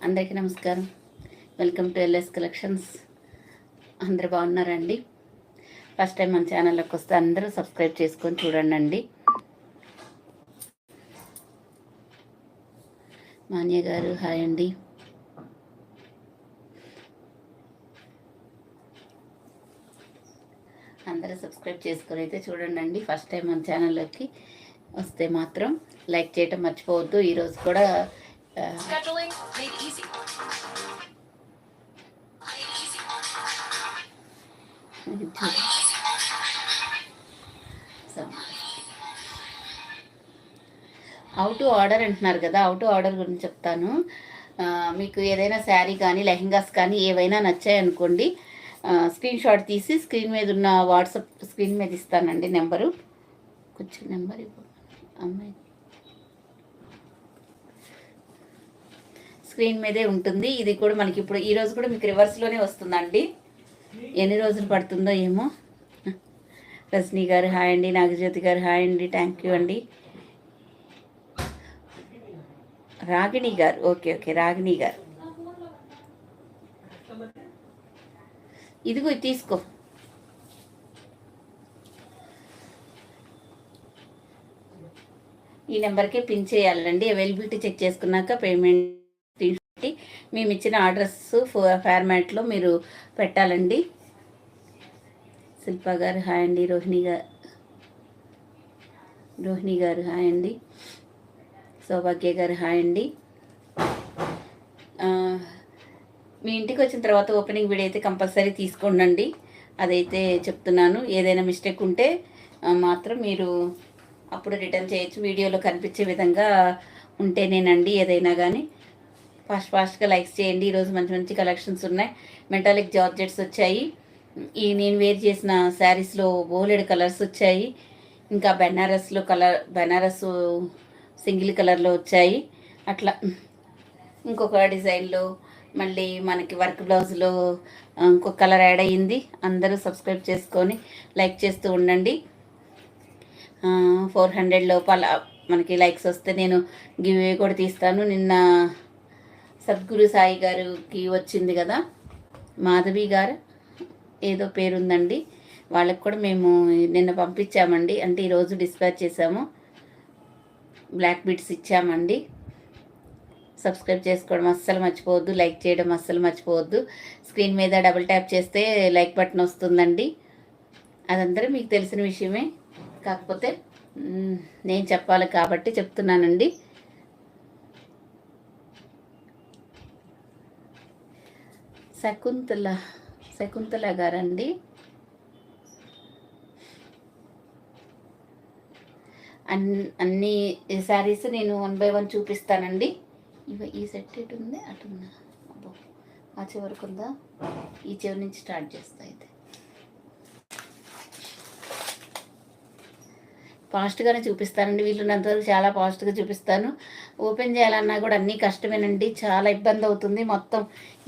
అందరికీ నమస్కారం. Welcome to L S collections. అందరు బాగున్నారండి? ఫస్ట్ టైం మన ఛానల్లోకి వస్తే అందరూ సబ్స్క్రైబ్ చేసుకొని చూడండి. మాన్య గారు హాయ్ అండి. అందరూ సబ్స్క్రైబ్ చేసుకొని అయితే చూడండి. ఫస్ట్ టైం మన ఛానల్లోకి వస్తే మాత్రం లైక్ చేయటం మర్చిపోవద్దు. ఈరోజు కూడా హౌ టు ఆర్డర్ అంటున్నారు కదా, హౌ టు ఆర్డర్ గురించి చెప్తాను. మీకు ఏదైనా శారీ కానీ లెహెంగాస్ కానీ ఏవైనా నచ్చాయనుకోండి, స్క్రీన్ షాట్ తీసి స్క్రీన్ మీద ఉన్న వాట్సాప్ స్క్రీన్ మీద ఇస్తానండి నెంబరు. కొంచెం నెంబర్ అమ్మాయి స్క్రీన్ మీదే ఉంటుంది. ఇది కూడా మనకి ఇప్పుడు ఈరోజు కూడా మీకు రివర్స్లోనే వస్తుందండి. ఎన్ని రోజులు పడుతుందో ఏమో. రజనీ గారు హాయ్ అండి. నాగజ్యోతి గారు హాయ్ అండి. థ్యాంక్ యూ అండి. రాగిణి గారు ఓకే రాగిణి గారు ఇదిగో తీసుకో. ఈ నెంబర్కే పిన్ చేయాలండి. అవైలబిలిటీ చెక్ చేసుకున్నాక పేమెంట్ తీసుకుంటే మేము ఇచ్చిన ఆర్డర్స్ ఫార్మాట్లో మీరు పెట్టాలండి. శిల్ప గారు హాయ్ అండి. రోహిణి గారు హాయ్ అండి. సౌభాగ్య గారు హాయ్ అండి. మీ ఇంటికి వచ్చిన తర్వాత ఓపెనింగ్ వీడియో అయితే కంపల్సరీ తీసుకోండి. అదైతే చెప్తున్నాను. ఏదైనా మిస్టేక్ ఉంటే మాత్రం మీరు అప్పుడు రిటర్న్ చేయొచ్చు. వీడియోలో కనిపించే విధంగా ఉంటేనేనండి ఏదైనా కానీ. ఫాస్ట్గా లైక్స్ చేయండి. ఈరోజు మంచి మంచి కలెక్షన్స్ ఉన్నాయి. మెటాలిక్ జార్జెట్స్ వచ్చాయి. ఈ నేను వేర్ చేసిన శారీస్లో బోలెడు కలర్స్ వచ్చాయి. ఇంకా బెనారస్ సింగిల్ కలర్లో వచ్చాయి. అట్లా ఇంకొక డిజైన్లో మళ్ళీ మనకి వర్క్ బ్లౌజ్లో ఇంకొక కలర్ యాడ్ అయ్యింది. అందరూ సబ్స్క్రైబ్ చేసుకొని లైక్ చేస్తూ ఉండండి. 400 లోపల మనకి లైక్స్ వస్తే నేను గివ్ అవే కూడా తీస్తాను. నిన్న సద్గురు సాయి గారికి వచ్చింది కదా, మాధవి గారు ఏదో పేరుందండి, వాళ్ళకి కూడా మేము నిన్న పంపించామండి. అంటే ఈరోజు డిస్పాచ్ చేసాము. బ్లాక్ బీట్స్ ఇచ్చామండి. సబ్స్క్రైబ్ చేసుకోవడం అస్సలు మర్చిపోవద్దు. లైక్ చేయడం అస్సలు మర్చిపోవద్దు. స్క్రీన్ మీద డబుల్ ట్యాప్ చేస్తే లైక్ బటన్ వస్తుందండి. అదంతా మీకు తెలిసిన విషయమే, కాకపోతే నేను చెప్పాలి కాబట్టి చెప్తున్నానండి. శకుంతల గారండి. అన్ని శారీస్ నేను 1 by 1 చూపిస్తానండి. ఈ సెట్ ఎటు ఉంది, అటుందా? అబ్బో, ఆ చివరికి ఉందా? ఈ చివరి నుంచి స్టార్ట్ చేస్తా. అయితే ఫాస్ట్గానే చూపిస్తానండి. వీళ్ళున్నంతవరకు చాలా ఫాస్ట్గా చూపిస్తాను. ఓపెన్ చేయాలన్నా కూడా అన్నీ కష్టమేనండి. చాలా ఇబ్బంది అవుతుంది. మొత్తం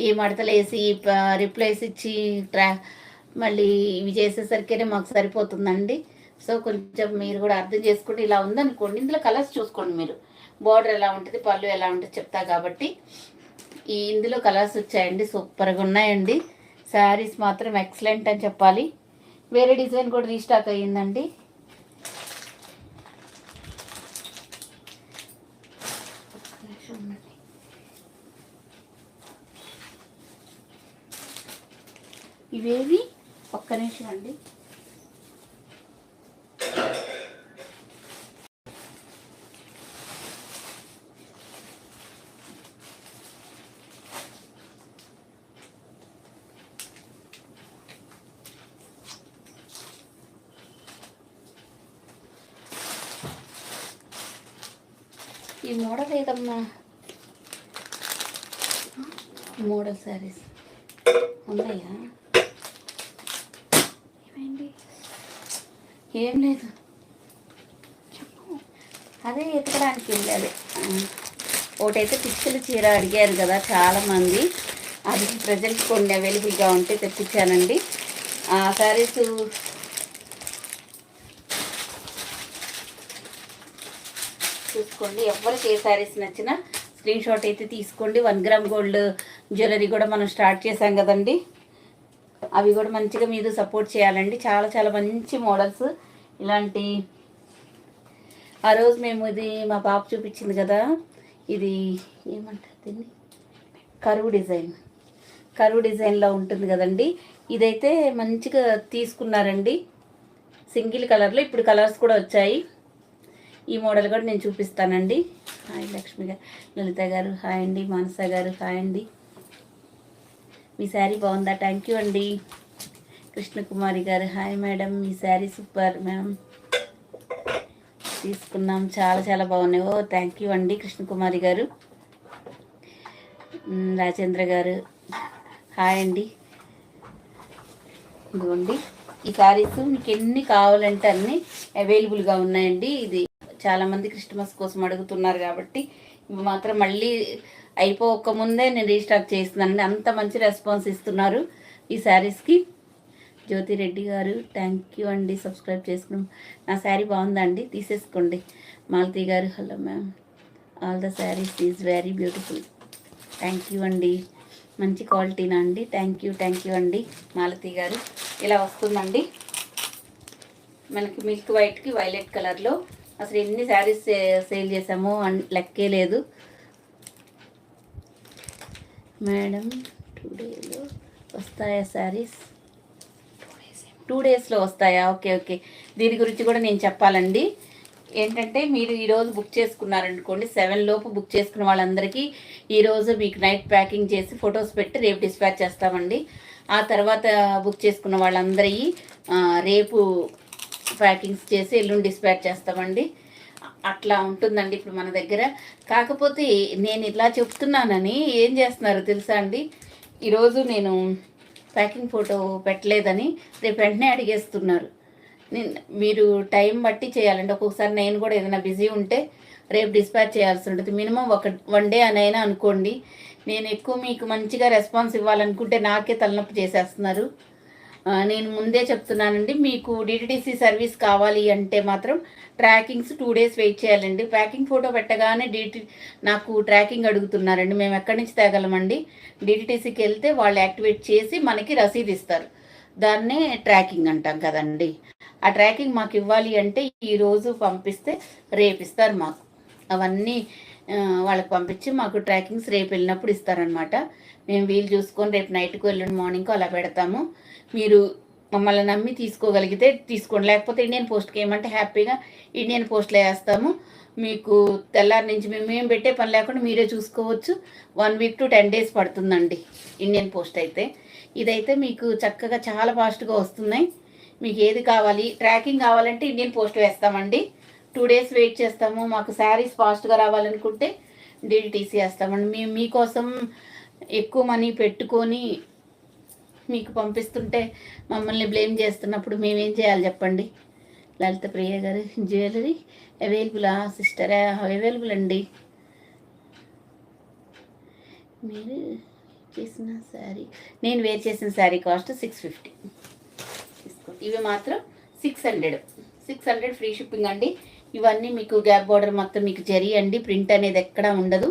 ఈ మడతలు వేసి రిప్లైస్ ఇచ్చి మళ్ళీ ఇవి చేసేసరికేనే మాకు సరిపోతుందండి. సో కొంచెం మీరు కూడా అర్థం చేసుకుంటే, ఇలా ఉందనుకోండి, ఇందులో కలర్స్ చూసుకోండి మీరు. బార్డర్ ఎలా ఉంటుంది, పళ్ళు ఎలా ఉంటుంది చెప్తా కాబట్టి. ఇందులో కలర్స్ వచ్చాయండి, సూపర్గా ఉన్నాయండి. శారీస్ మాత్రం ఎక్సలెంట్ అని చెప్పాలి. వేరే డిజైన్ కూడా రీస్టాక్ అయ్యిందండి. ఇవేవి ఒక్క నిమిషం అండి. ఈ మోడల్ ఏదమ్మా? మోడల్ శారీస్ ఉన్నాయా? ఏమైంది? ఏం లేదు, చెప్పు. అదే ఎతకడానికి వెళ్ళాలి. ఒకటైతే పిచ్చల చీర అడిగారు కదా చాలామంది, అది ప్రజెంట్ కొన్ని అవైలబుల్గా ఉంటే తెప్పించానండి. ఆ శారీస్ చూసుకోండి. ఎవరికి ఏ శారీస్ నచ్చినా స్క్రీన్ షాట్ అయితే తీసుకోండి. 1 గ్రామ్ గోల్డ్ జ్యువెలరీ కూడా మనం స్టార్ట్ చేసాం కదండి, అవి కూడా మంచిగా మీరు సపోర్ట్ చేయాలండి. చాలా చాలా మంచి మోడల్స్ ఇలాంటి. ఆ రోజు మేము ఇది మా పాప చూపించింది కదా, ఇది ఏమంటారు దీన్ని, కరువు డిజైన్లో ఉంటుంది కదండి. ఇదైతే మంచిగా తీసుకున్నారండి, సింగిల్ కలర్లో. ఇప్పుడు కలర్స్ కూడా వచ్చాయి. ఈ మోడల్ కూడా నేను చూపిస్తానండి. హాయ్ లక్ష్మి గారు, లలిత గారు హాయ్ అండి, మానస గారు హాయ్ అండి. మీ శారీ బాగుందా? థ్యాంక్ యూ అండి. కృష్ణకుమారి గారు హాయ్ మేడం, మీ శారీ సూపర్ మేడం, తీసుకున్నాం, చాలా చాలా బాగున్నాయి. ఓ థ్యాంక్ యూ అండి కృష్ణకుమారి గారు. రాజేంద్ర గారు హాయ్ అండి. ఇదిగోండి ఈ శారీస్ మీకు ఎన్ని కావాలంటే అన్నీ అవైలబుల్గా ఉన్నాయండి. ఇది చాలామంది క్రిస్మస్ కోసం అడుగుతున్నారు కాబట్టి ఇవి మాత్రం మళ్ళీ అయిపోకముందే నేను రీస్టాక్ చేస్తున్నానండి. అంత మంచి రెస్పాన్స్ ఇస్తున్నారు ఈ శారీస్కి. జ్యోతిరెడ్డి గారు థ్యాంక్ యూ అండి, సబ్స్క్రైబ్ చేసుకున్నాం. నా శారీ బాగుందండి, తీసేసుకోండి. మాలతి గారు hello ma'am, all the saris is very beautiful. Thank you అండి, మంచి క్వాలిటీనా అండి. థ్యాంక్ యూ అండి మాలతి గారు. ఇలా వస్తుందండి మనకి మిల్క్ వైట్కి వైలెట్ కలర్లో. అసలు ఎన్ని శారీస్ సేల్ చేసామో లెక్కే లేదు మేడం. 2 డేలో వస్తాయా శారీస్? 2 డేస్లో వస్తాయా? ఓకే. దీని గురించి కూడా నేను చెప్పాలండి. ఏంటంటే మీరు ఈరోజు బుక్ చేసుకున్నారనుకోండి, 7 లోపు బుక్ చేసుకున్న వాళ్ళందరికీ ఈరోజు మీకు నైట్ ప్యాకింగ్ చేసి ఫొటోస్ పెట్టి రేపు డిస్పాచ్ చేస్తామండి. ఆ తర్వాత బుక్ చేసుకున్న వాళ్ళందరి రేపు ప్యాకింగ్స్ చేసి ఎల్లుండి డిస్పాచ్ చేస్తామండి. అట్లా ఉంటుందండి ఇప్పుడు మన దగ్గర. కాకపోతే నేను ఇలా చెప్తున్నానని ఏం చేస్తున్నారు తెలుసా అండి, ఈరోజు నేను ప్యాకింగ్ ఫోటో పెట్టలేదని రేపు వెంటనే అడిగేస్తున్నారు. మీరు టైం బట్టి చేయాలండి. ఒక్కొక్కసారి నేను కూడా ఏదైనా బిజీ ఉంటే రేపు డిస్పాచ్ చేయాల్సి ఉంటుంది. మినిమం 1 డే అనైనా అనుకోండి. నేను ఎక్కువ మీకు మంచిగా రెస్పాన్స్ ఇవ్వాలనుకుంటే నాకే తలనొప్పి చేసేస్తున్నారు. నేను ముందే చెప్తున్నానండి, మీకు డిటిడిసి సర్వీస్ కావాలి అంటే మాత్రం ట్రాకింగ్స్ 2 డేస్ వెయిట్ చేయాలండి. ప్యాకింగ్ ఫోటో పెట్టగానే నాకు ట్రాకింగ్ అడుగుతున్నారండి. మేము ఎక్కడి నుంచి తేగలమండి? డిటిడిసికి వెళ్తే వాళ్ళు యాక్టివేట్ చేసి మనకి రసీదు ఇస్తారు. దాన్నే ట్రాకింగ్ అంటాం కదండి. ఆ ట్రాకింగ్ మాకు ఇవ్వాలి అంటే ఈరోజు పంపిస్తే రేపు ఇస్తారు మాకు. అవన్నీ వాళ్ళకి పంపించి మాకు ట్రాకింగ్స్ రేపు వెళ్ళినప్పుడు ఇస్తారనమాట. మేము వీలు చూసుకొని రేపు నైట్కు ఎల్లుండి మార్నింగ్కు అలా పెడతాము. మీరు మమ్మల్ని నమ్మి తీసుకోగలిగితే తీసుకోండి, లేకపోతే ఇండియన్ పోస్ట్కి ఏమంటే హ్యాపీగా ఇండియన్ పోస్ట్లో వేస్తాము. మీకు తెల్లారి నుంచి మేము పెట్టే పని లేకుండా మీరే చూసుకోవచ్చు. 1 వీక్ to 10 days పడుతుందండి ఇండియన్ పోస్ట్ అయితే. ఇదైతే మీకు చక్కగా చాలా ఫాస్ట్గా వస్తున్నాయి. మీకు ఏది కావాలి, ట్రాకింగ్ కావాలంటే ఇండియన్ పోస్ట్ వేస్తామండి. 2 days వెయిట్ చేస్తాము. మాకు శారీస్ ఫాస్ట్గా రావాలనుకుంటే డిటిడిసి వేస్తామండి. మేము మీకోసం ఎక్కువ మనీ పెట్టుకొని మీకు పంపిస్తుంటే మమ్మల్ని బ్లేమ్ చేస్తున్నప్పుడు మేమేం చేయాలి చెప్పండి. లలిత ప్రియ గారు జ్యువెలరీ అవైలబులా సిస్టరా? అవైలబుల్ అండి. మీరు చేసిన శారీ, నేను వేర్ చేసిన శారీ కాస్ట్ 650 తీసుకోండి. ఇవి మాత్రం 600 ఫ్రీ షిప్పింగ్ అండి. ఇవన్నీ మీకు గ్యాప్ బార్డర్ మొత్తం మీకు జరీ అండి, ప్రింట్ అనేది ఎక్కడా ఉండదు.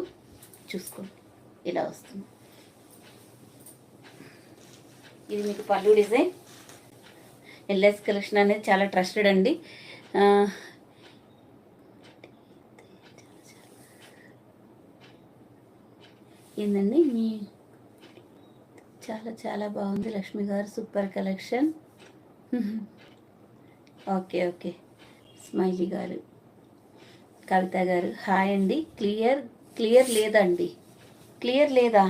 చూసుకోండి ఇలా వస్తుంది. ఇది మీకు పళ్ళు డిజైన్. ఎల్ఎస్ కలెక్షన్ అనేది చాలా ట్రస్టెడ్ అండి. ఏందండి మీ చాలా చాలా బాగుంది లక్ష్మి గారు, సూపర్ కలెక్షన్. ఓకే స్మైలీ గారు, కవిత గారు హాయ్ అండి. క్లియర్ లేదండి, క్లియర్ లేదా?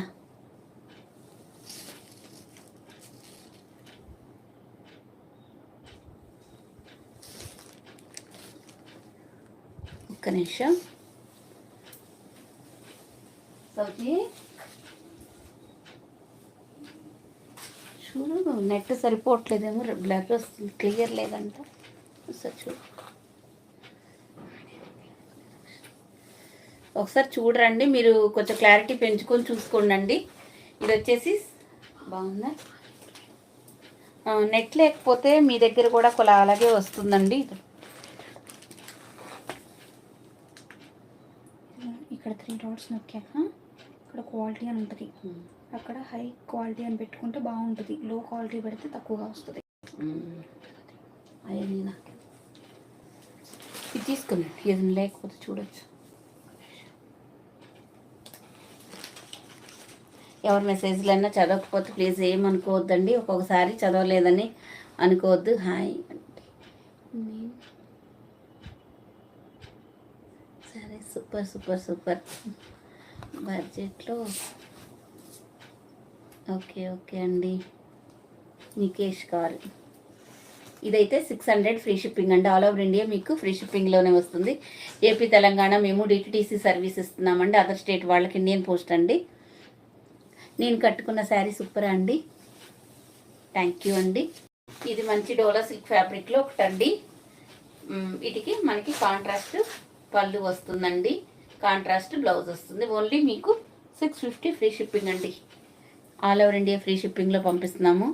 ఒక్క నిమిషం. సౌజీ చూడు, నెట్ సరిపోవట్లేదేమో, బ్లర్ వస్తుంది, క్లియర్ లేదంట. ఒకసారి చూడు, ఒకసారి చూడరండి. మీరు కొంచెం క్లారిటీ పెంచుకొని చూసుకోండి. ఇది వచ్చేసి బాగుందా? నెట్ లేకపోతే మీ దగ్గర కూడా అలాగే వస్తుందండి. ఇక్కడ 3 డాట్స్ నొక్కాక ఇక్కడ క్వాలిటీ అని ఉంటుంది, అక్కడ హై క్వాలిటీ అని పెట్టుకుంటే బాగుంటుంది, లో క్వాలిటీ పెడితే తక్కువగా వస్తుంది. అవన్నీ నాకు ఇది తీసుకున్నాను, ఏదైనా లేకపోతే చూడొచ్చు. ఎవరి మెసేజ్లైనా చదవకపోతే ప్లీజ్ ఏమనుకోవద్దండి, ఒక్కొక్కసారి చదవలేదని అనుకోవద్దు. హాయ్ అంటే సరే, సూపర్ సూపర్ సూపర్. బడ్జెట్లో ఓకే ఓకే అండి. నికేష్ కాల్. ఇదైతే 600 ఫ్రీ షిప్పింగ్ అండి. ఆల్ ఓవర్ ఇండియా మీకు ఫ్రీ షిప్పింగ్లోనే వస్తుంది. ఏపీ తెలంగాణ మేము డిటిటీసీ సర్వీస్ ఇస్తున్నామండి. అదర్ స్టేట్ వాళ్ళకి ఇండియన్ పోస్ట్ అండి. నేను కట్టుకున్న శారీ సూపర్ అండి, థ్యాంక్ యూ అండి. ఇది మంచి డోలా సిల్క్ ఫ్యాబ్రిక్లో ఒకటండి. వీటికి మనకి కాంట్రాస్ట్ పళ్ళు వస్తుందండి, కాంట్రాస్ట్ బ్లౌజ్ వస్తుంది. ఓన్లీ మీకు 650 ఫ్రీ షిప్పింగ్ అండి. ఆల్ ఓవర్ ఇండియా ఫ్రీ షిప్పింగ్లో పంపిస్తున్నాము.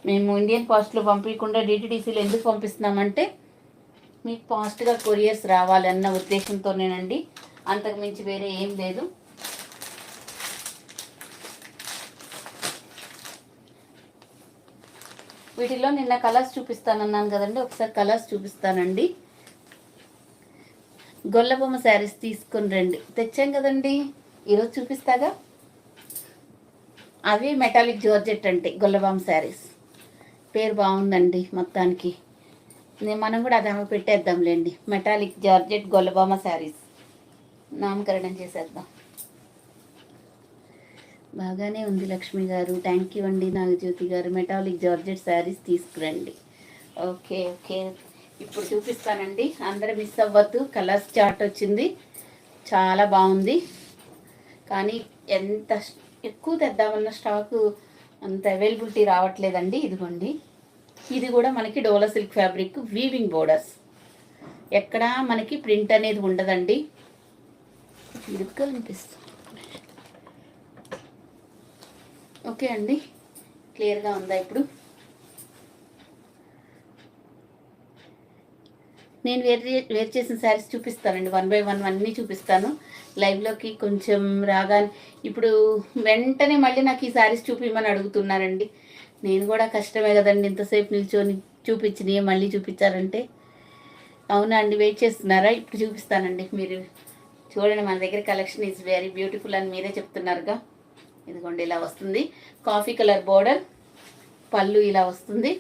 మేము ఇండియన్ పోస్ట్లో పంపించకుండా డిటిడిసిలో ఎందుకు పంపిస్తున్నామంటే మీకు ఫాస్ట్గా కొరియర్స్ రావాలన్న ఉద్దేశంతోనేనండి, అంతకు మించి వేరే ఏం లేదు. వీటిలో నిన్న కలర్స్ చూపిస్తానన్నాను కదండి, ఒకసారి కలర్స్ చూపిస్తానండి. గొల్లబొమ్మ శారీస్ తీసుకొని రండి, తెచ్చాం కదండి, ఈరోజు చూపిస్తాగా. అవి మెటాలిక్ జార్జెట్ అంటే గొల్లబొమ్మ శారీస్, పేరు బాగుందండి మొత్తానికి. మనం కూడా అది పెట్టేద్దాంలేండి, మెటాలిక్ జార్జెట్ గొల్లబొమ్మ శారీస్ నామకరణం చేసేద్దాం. బాగానే ఉంది లక్ష్మి గారు, థ్యాంక్ యూ అండి. నాగజ్యోతి గారు మెటాలిక్ జార్జెట్ శారీస్ తీసుకురండి. ఓకే ఓకే, ఇప్పుడు చూపిస్తానండి, అందరూ మిస్ అవ్వద్దు. కలర్స్ చార్ట్ వచ్చింది, చాలా బాగుంది. కానీ ఎంత ఎక్కువ తెద్దామన్న స్టాకు అంత అవైలబిలిటీ రావట్లేదండి. ఇదిగోండి, ఇది కూడా మనకి డోలా సిల్క్ ఫ్యాబ్రిక్, వీవింగ్ బోర్డర్స్, ఎక్కడా మనకి ప్రింట్ అనేది ఉండదండి. ఇరుగ్గా అనిపిస్తుంది. ఓకే అండి, క్లియర్గా ఉందా? ఇప్పుడు నేను వేర్ చేసిన శారీస్ చూపిస్తానండి, 1 by 1 అన్నీ చూపిస్తాను. లైవ్లోకి కొంచెం రాగానే ఇప్పుడు వెంటనే మళ్ళీ నాకు ఈ శారీస్ చూపించమని అడుగుతున్నారండి. నేను కూడా కష్టమే కదండి, ఇంతసేపు నిల్చొని చూపించినవి మళ్ళీ చూపించారంటే. అవునా అండి, వెయిట్ చేస్తున్నారా? ఇప్పుడు చూపిస్తానండి, మీరు చూడండి. మన దగ్గర కలెక్షన్ ఈజ్ వెరీ బ్యూటిఫుల్ అని మీరే చెప్తున్నారుగా. ఇదిగోండి, ఇలా వస్తుంది, కాఫీ కలర్ బోర్డర్, పళ్ళు ఇలా వస్తుంది.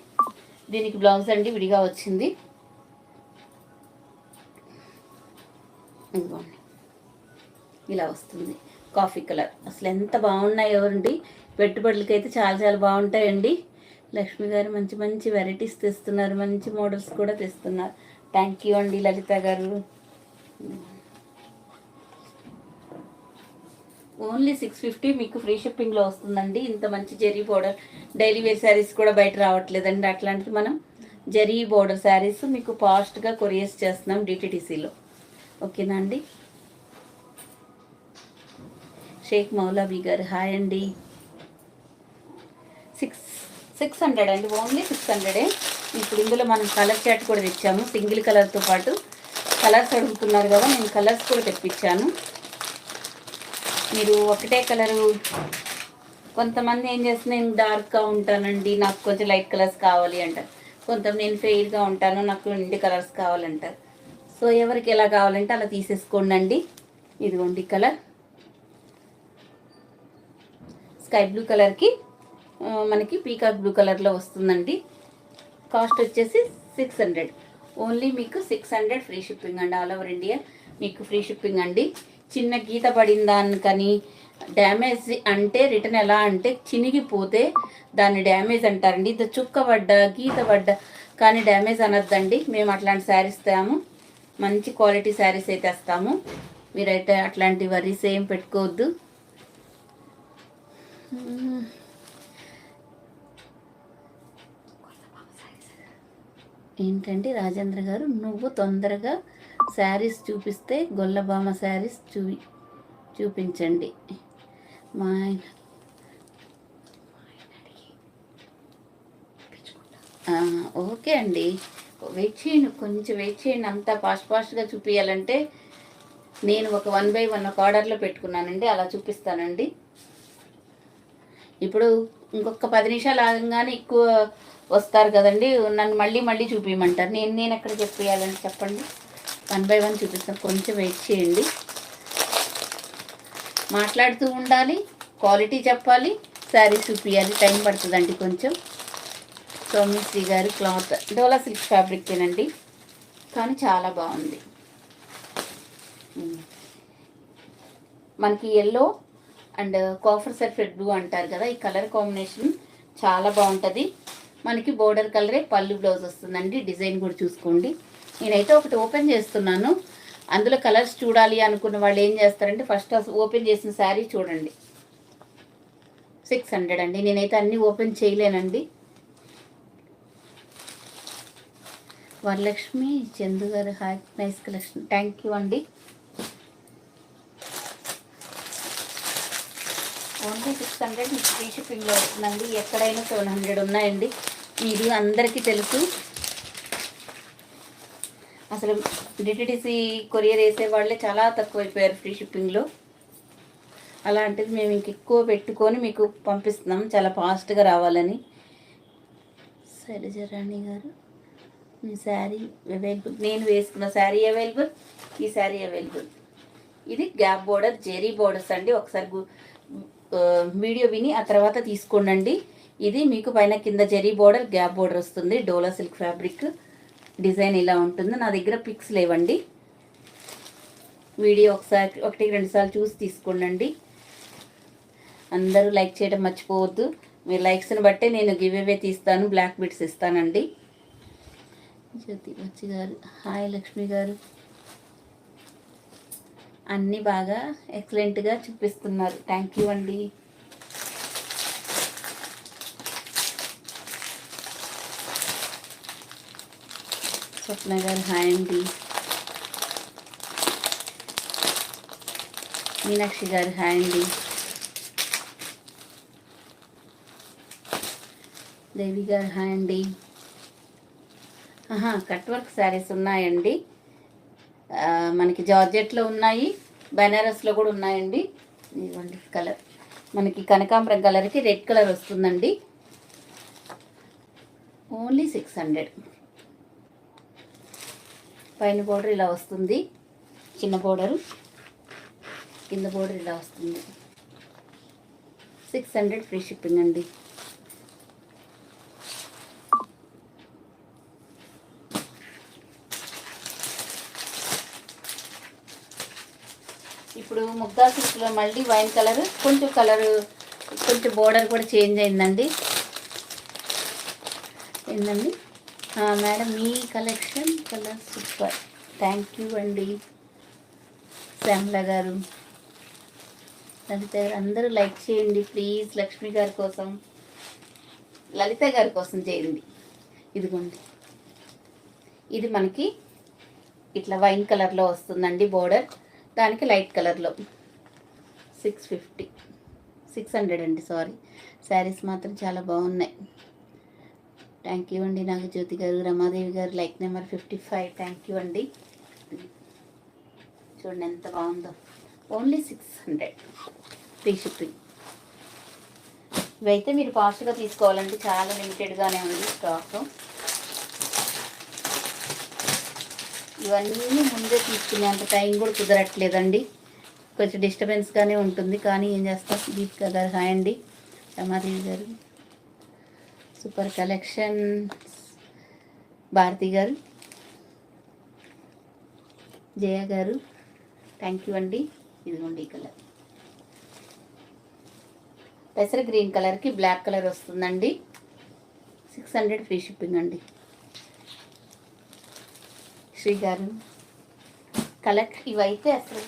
దీనికి బ్లౌజ్ అండి విడిగా వచ్చింది. ఇదిగోండి, ఇలా వస్తుంది కాఫీ కలర్. అసలు ఎంత బాగున్నాయో అండి, పెట్టుబడులకైతే చాలా చాలా బాగుంటాయండి. లక్ష్మి గారు మంచి మంచి వెరైటీస్ తెస్తున్నారు, మంచి మోడల్స్ కూడా తెస్తున్నారు. థ్యాంక్ యూ అండి లలిత గారు. ఓన్లీ 650 మీకు ఫ్రీ షిప్పింగ్లో వస్తుందండి. ఇంత మంచి zari border, daily wear saris కూడా బయట రావట్లేదండి. అట్లాంటిది మనం జరీ బోర్డర్ శారీస్ మీకు ఫాస్ట్గా కొరియర్స్ చేస్తున్నాం డిటిటీసీలో. ఓకేనా అండి? షేక్ మౌలాబీ గారు హాయ్ అండి. 600 అండి, ఓన్లీ 600. ఇప్పుడు ఇందులో మనం కలర్ చాట్ కూడా తెచ్చాము, సింగిల్ కలర్తో పాటు. కలర్స్ అడుగుతున్నారు కదా, నేను కలర్స్ కూడా తెప్పించాను. మీరు ఒకటే కలరు, కొంతమంది ఏం చేస్తున్నా నేను డార్క్గా ఉంటానండి, నాకు కొంచెం లైట్ కలర్స్ కావాలి అంటారు. కొంతమంది నేను ఫెయిర్గా ఉంటాను, నాకు ఇంటి కలర్స్ కావాలంటారు. సో ఎవరికి ఎలా కావాలంటే అలా తీసేసుకోండి అండి. ఇదిగోండి కలర్ స్కై బ్లూ కలర్కి మనకి పీకాక్ బ్లూ కలర్లో వస్తుందండి. కాస్ట్ వచ్చేసి 600, ఓన్లీ మీకు 600 ఫ్రీ షిప్పింగ్ అండి. ఆల్ ఓవర్ ఇండియా మీకు ఫ్రీ షిప్పింగ్ అండి. చిన్న గీత పడిన దానికని డ్యామేజ్ అంటే రిటర్న్ ఎలా అంటే చినిగిపోతే దాన్ని డ్యామేజ్ అంటారండి. ఇది చుక్క పడ్డ గీత పడ్డ కానీ డ్యామేజ్ అనొద్దండి. మేము అట్లాంటి శారీస్ తేము, మంచి క్వాలిటీ శారీస్ అయితే వేస్తాము. మీరైతే అట్లాంటి వరీస్ ఏం పెట్టుకోవద్దు. ఏంటంటే రాజేంద్ర గారు, నువ్వు తొందరగా శారీస్ చూపిస్తే గొల్లబామ శారీస్ చూపించండి. మా ఆయన ఓకే అండి, వెయిట్ చేయండి, కొంచెం వెయిట్ చేయండి. అంతా ఫాస్ట్గా చూపించాలంటే నేను ఒక 1 by 1 ఒక ఆర్డర్లో పెట్టుకున్నానండి, అలా చూపిస్తానండి. ఇప్పుడు ఇంకొక 10 నిమిషాలు ఆగంగానే ఎక్కువ వస్తారు కదండి, నన్ను మళ్ళీ మళ్ళీ చూపించమంటారు. నేను ఎక్కడ చెప్పేయాలని చెప్పండి. 1 by 1 చూపిస్తాను, కొంచెం వెయిట్ చేయండి. మాట్లాడుతూ ఉండాలి, క్వాలిటీ చెప్పాలి, శారీ చూపించాలి, టైం పడుతుందండి కొంచెం. సౌమ్యశ్రీ గారి క్లాత్ డోలా సిల్క్ ఫ్యాబ్రిక్ తినండి, కానీ చాలా బాగుంది. మనకి yellow and copper sulphate blue అంటారు కదా, ఈ కలర్ కాంబినేషన్ చాలా బాగుంటుంది. మనకి బోర్డర్ కలరే పళ్ళు బ్లౌజ్ వస్తుందండి. డిజైన్ కూడా చూసుకోండి. నేనైతే ఒకటి ఓపెన్ చేస్తున్నాను, అందులో కలర్స్ చూడాలి అనుకున్న వాళ్ళు ఏం చేస్తారంటే ఫస్ట్ ఓపెన్ చేసిన శారీ చూడండి. 600 అండి. నేనైతే అన్నీ ఓపెన్ చేయలేనండి. వరలక్ష్మి చందు గారు hi, nice collection, thank you అండి. ఓన్లీ 600 మీకు ఫ్రీ షిప్పింగ్లో వస్తుందండి. ఎక్కడైనా 700 ఉన్నాయండి, ఇది అందరికీ తెలుసు. అసలు డిటిడిసి కొరియర్ వేసే వాళ్ళే చాలా తక్కువైపోయారు ఫ్రీ షిప్పింగ్లో. అలాంటిది మేము ఇంకెక్కువ పెట్టుకొని మీకు పంపిస్తున్నాం, చాలా ఫాస్ట్గా రావాలని. సరిజరాణి గారు మీ శారీ అవైలబుల్, నేను వేసుకున్న శారీ అవైలబుల్, ఈ శారీ అవైలబుల్. ఇది గ్యాప్ బోర్డర్ జెరీ బోర్డర్స్ అండి. ఒకసారి వీడియో విని ఆ తర్వాత తీసుకోండి. ఇది మీకు పైన కింద జెరీ బోర్డర్ గ్యాప్ బోర్డర్ వస్తుంది. డోలా సిల్క్ ఫ్యాబ్రిక్ డిజైన్ ఇలా ఉంటుంది. నా దగ్గర పిక్స్ లేవండి, వీడియో ఒకసారి 1-2 సార్లు చూసి తీసుకోండి. అందరూ లైక్ చేయడం మర్చిపోవద్దు, మీరు లైక్స్ని బట్టే నేను గివ్ అవే తీస్తాను, బ్లాక్ బిట్స్ ఇస్తానండి. జ్యోతి వచ్చి గారు హాయ్, లక్ష్మి గారు అన్నీ బాగా ఎక్సలెంట్గా చూపిస్తున్నారు, థ్యాంక్ యూ అండి. స్వప్న గారు హాయ్ అండి. మీనాక్షి గారు హాయ్ అండి. దేవి గారు హాయ్ అండి. కట్ వర్క్ శారీస్ ఉన్నాయండి, మనకి జార్జెట్లో ఉన్నాయి, బెనారస్లో కూడా ఉన్నాయండి. ఇదిగోండి కలర్, మనకి కనకాంబరం కలర్కి రెడ్ కలర్ వస్తుందండి. ఓన్లీ 600. పైన బోర్డర్ ఇలా వస్తుంది, చిన్న బోర్డరు, కింద బోర్డర్ ఇలా వస్తుంది. 600 ఫ్రీ షిప్పింగ్ అండి. ఇప్పుడు ముగ్గా సిల్క్లో మళ్ళీ వైన్ కలర్, కొంచెం బోర్డర్ కూడా చేంజ్ అయిందండి. ఏందండి madam, me collection colour super, thank you అండి. శ్యామల గారు, లలిత గారు, అందరూ లైక్ చేయండి ప్లీజ్. లక్ష్మి గారి కోసం, లలిత గారి కోసం చేయండి. ఇదిగోండి, ఇది మనకి ఇట్లా వైన్ కలర్లో వస్తుందండి బోర్డర్, దానికి లైట్ కలర్లో 600 అండి. సారీ, శారీస్ మాత్రం చాలా బాగున్నాయి. థ్యాంక్ యూ అండి. నాగజ్యోతి గారు, రమాదేవి గారు లైక్ నెంబర్ 55, థ్యాంక్ యూ అండి. చూడండి ఎంత బాగుందో, ఓన్లీ 600 ఫ్రీ షిప్పింగ్. ఇవైతే మీరు ఫాస్ట్గా తీసుకోవాలంటే చాలా లిమిటెడ్గానే ఉంది స్టాక్. ఇవన్నీ ముందే తీసుకునేంత టైం కూడా కుదరట్లేదండి, కొంచెం డిస్టర్బెన్స్గానే ఉంటుంది, కానీ ఏం చేస్తాం. దీపిక గారు హాయ్ అండి. రమాదేవి గారు సూపర్ కలెక్షన్. భారతి గారు, జయ గారు థ్యాంక్ యూ అండి. ఇదిగోండి ఈ కలర్, పెసర గ్రీన్ కలర్కి బ్లాక్ కలర్ వస్తుందండి. 600 ఫ్రీ షిప్పింగ్ అండి. శ్రీ గారు కలర్, ఇవైతే అసలు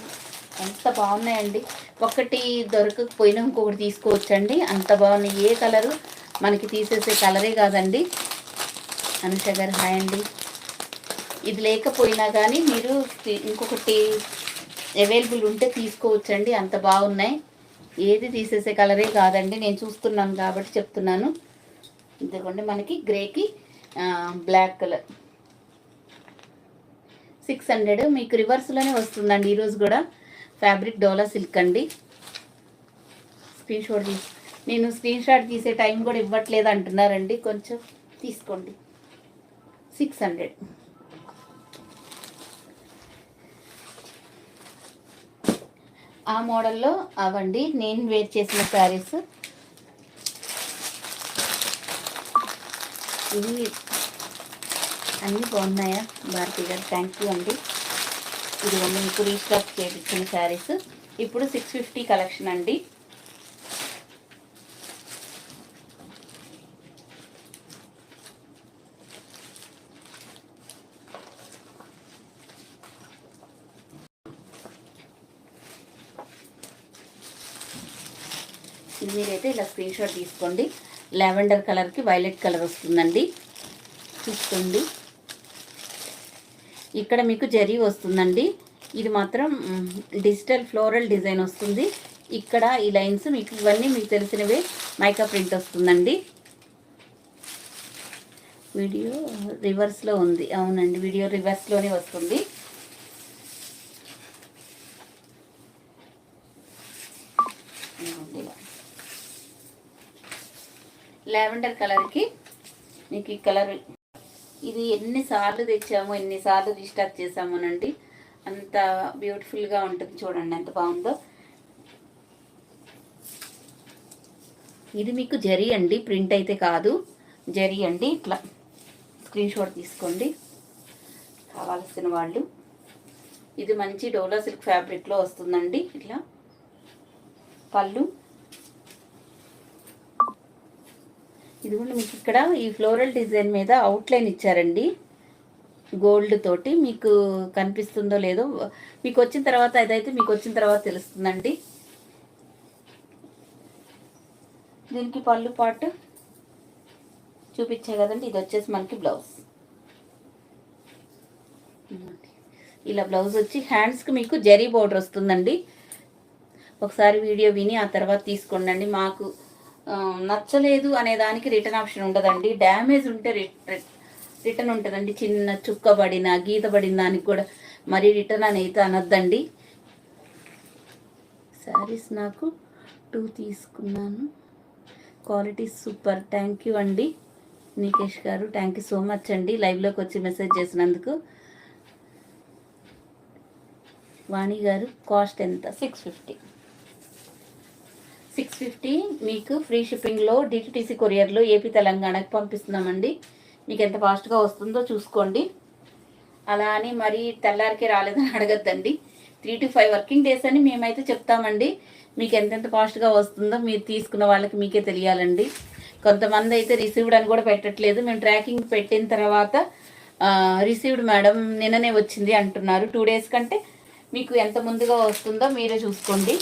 ఎంత బాగున్నాయండి, ఒకటి దొరకకపోయినా ఇంకొకటి తీసుకోవచ్చండి, అంత బాగున్నాయి. ఏ కలరు మనకి తీసేసే కలరే కాదండి. అనుష గారు హాయ్ అండి. ఇది లేకపోయినా కానీ మీరు ఇంకొకటి అవైలబుల్ ఉంటే తీసుకోవచ్చండి, అంత బాగున్నాయి. ఏది తీసేసే కలరే కాదండి, నేను చూస్తున్నాను కాబట్టి చెప్తున్నాను. ఇదిగోండి మనకి గ్రేకి బ్లాక్ కలర్ 600 మీకు రివర్స్లోనే వస్తుందండి ఈరోజు కూడా. ఫ్యాబ్రిక్ డోలా సిల్క్ అండి. నేను స్క్రీన్ షాట్ తీసే టైం కూడా ఇవ్వట్లేదు అంటున్నారండి, కొంచెం తీసుకోండి. 600. ఆ మోడల్లో అవండి నేను వేర్ చేసిన శారీస్. ఇవి అన్నీ బాగున్నాయా భారతి గారు? థ్యాంక్ యూ అండి. ఇదిగోండి మీకు రీస్టాక్ చేయించిన శారీస్. ఇప్పుడు 650 కలెక్షన్ అండి. ఇది మీరైతే ఇలా స్క్రీన్ షాట్ తీసుకోండి. లావెండర్ కలర్కి వైలెట్ కలర్ వస్తుందండి, చూసుకోండి. ఇక్కడ మీకు జరీ వస్తుందండి. ఇది మాత్రం డిజిటల్ ఫ్లోరల్ డిజైన్ వస్తుంది. ఇక్కడ ఈ లైన్స్ మీకు ఇవన్నీ మీకు తెలిసినవే. మైకా ప్రింట్ వస్తుందండి. వీడియో రివర్స్లో ఉంది. అవునండి, వీడియో రివర్స్లోనే వస్తుంది. లావెండర్ కలర్కి మీకు ఈ కలర్, ఇది ఎన్నిసార్లు తెచ్చామో ఎన్నిసార్లు రీస్టాక్ చేసామోనండి, అంత బ్యూటిఫుల్గా ఉంటుంది. చూడండి ఎంత బాగుందో. ఇది మీకు జరీ అండి, ప్రింట్ అయితే కాదు, జరీ అండి. ఇట్లా స్క్రీన్ షాట్ తీసుకోండి కావాల్సిన వాళ్ళు. ఇది మంచి డోలా సిల్క్ ఫ్యాబ్రిక్లో వస్తుందండి. ఇట్లా పళ్ళు. ఇది కూడా మీకు ఇక్కడ ఈ ఫ్లోరల్ డిజైన్ మీద అవుట్లైన్ ఇచ్చారండి గోల్డ్ తోటి. మీకు కనిపిస్తుందో లేదో మీకు వచ్చిన తర్వాత, అదైతే మీకు వచ్చిన తర్వాత తెలుస్తుందండి. దీనికి పళ్ళు పాటు చూపించే కదండి. ఇది వచ్చేసి మనకి బ్లౌజ్. ఇలా బ్లౌజ్ వచ్చి హ్యాండ్స్కి మీకు జరీ బోర్డర్ వస్తుందండి. ఒకసారి వీడియో విని ఆ తర్వాత తీసుకోండి. మాకు నచ్చలేదు అనే దానికి రిటర్న్ ఆప్షన్ ఉండదండి. డ్యామేజ్ ఉంటే రిటర్న్ ఉంటుందండి. చిన్న చుక్కబడిన గీతబడిన దానికి కూడా మరి రిటర్న్ అని అయితే అనొద్దండి. శారీస్ నాకు 2 తీసుకున్నాను. Quality super. థ్యాంక్ యూ అండి నికేష్ గారు. థ్యాంక్ యూ సో మచ్ అండి లైవ్లోకి వచ్చి మెసేజ్ చేసినందుకు. వాణి గారు కాస్ట్ ఎంత? 650. 650 మీకు ఫ్రీ షిప్పింగ్లో డిటిటిసి కొరియర్లో ఏపీ తెలంగాణకి పంపిస్తున్నామండి. మీకు ఎంత ఫాస్ట్గా వస్తుందో చూసుకోండి. అలా అని మరీ తెల్లారికే రాలేదని అడగద్దండి. 3 to 5 వర్కింగ్ డేస్ అని మేమైతే చెప్తామండి. మీకు ఎంతెంత ఫాస్ట్గా వస్తుందో మీరు తీసుకున్న వాళ్ళకి మీకే తెలియాలండి. కొంతమంది అయితే రిసీవ్డ్ అని కూడా పెట్టట్లేదు. మేము ట్రాకింగ్ పెట్టిన తర్వాత రిసీవ్డ్ మేడం నిన్ననే వచ్చింది అంటున్నారు. 2 days కంటే మీకు ఎంత ముందుగా వస్తుందో మీరే చూసుకోండి.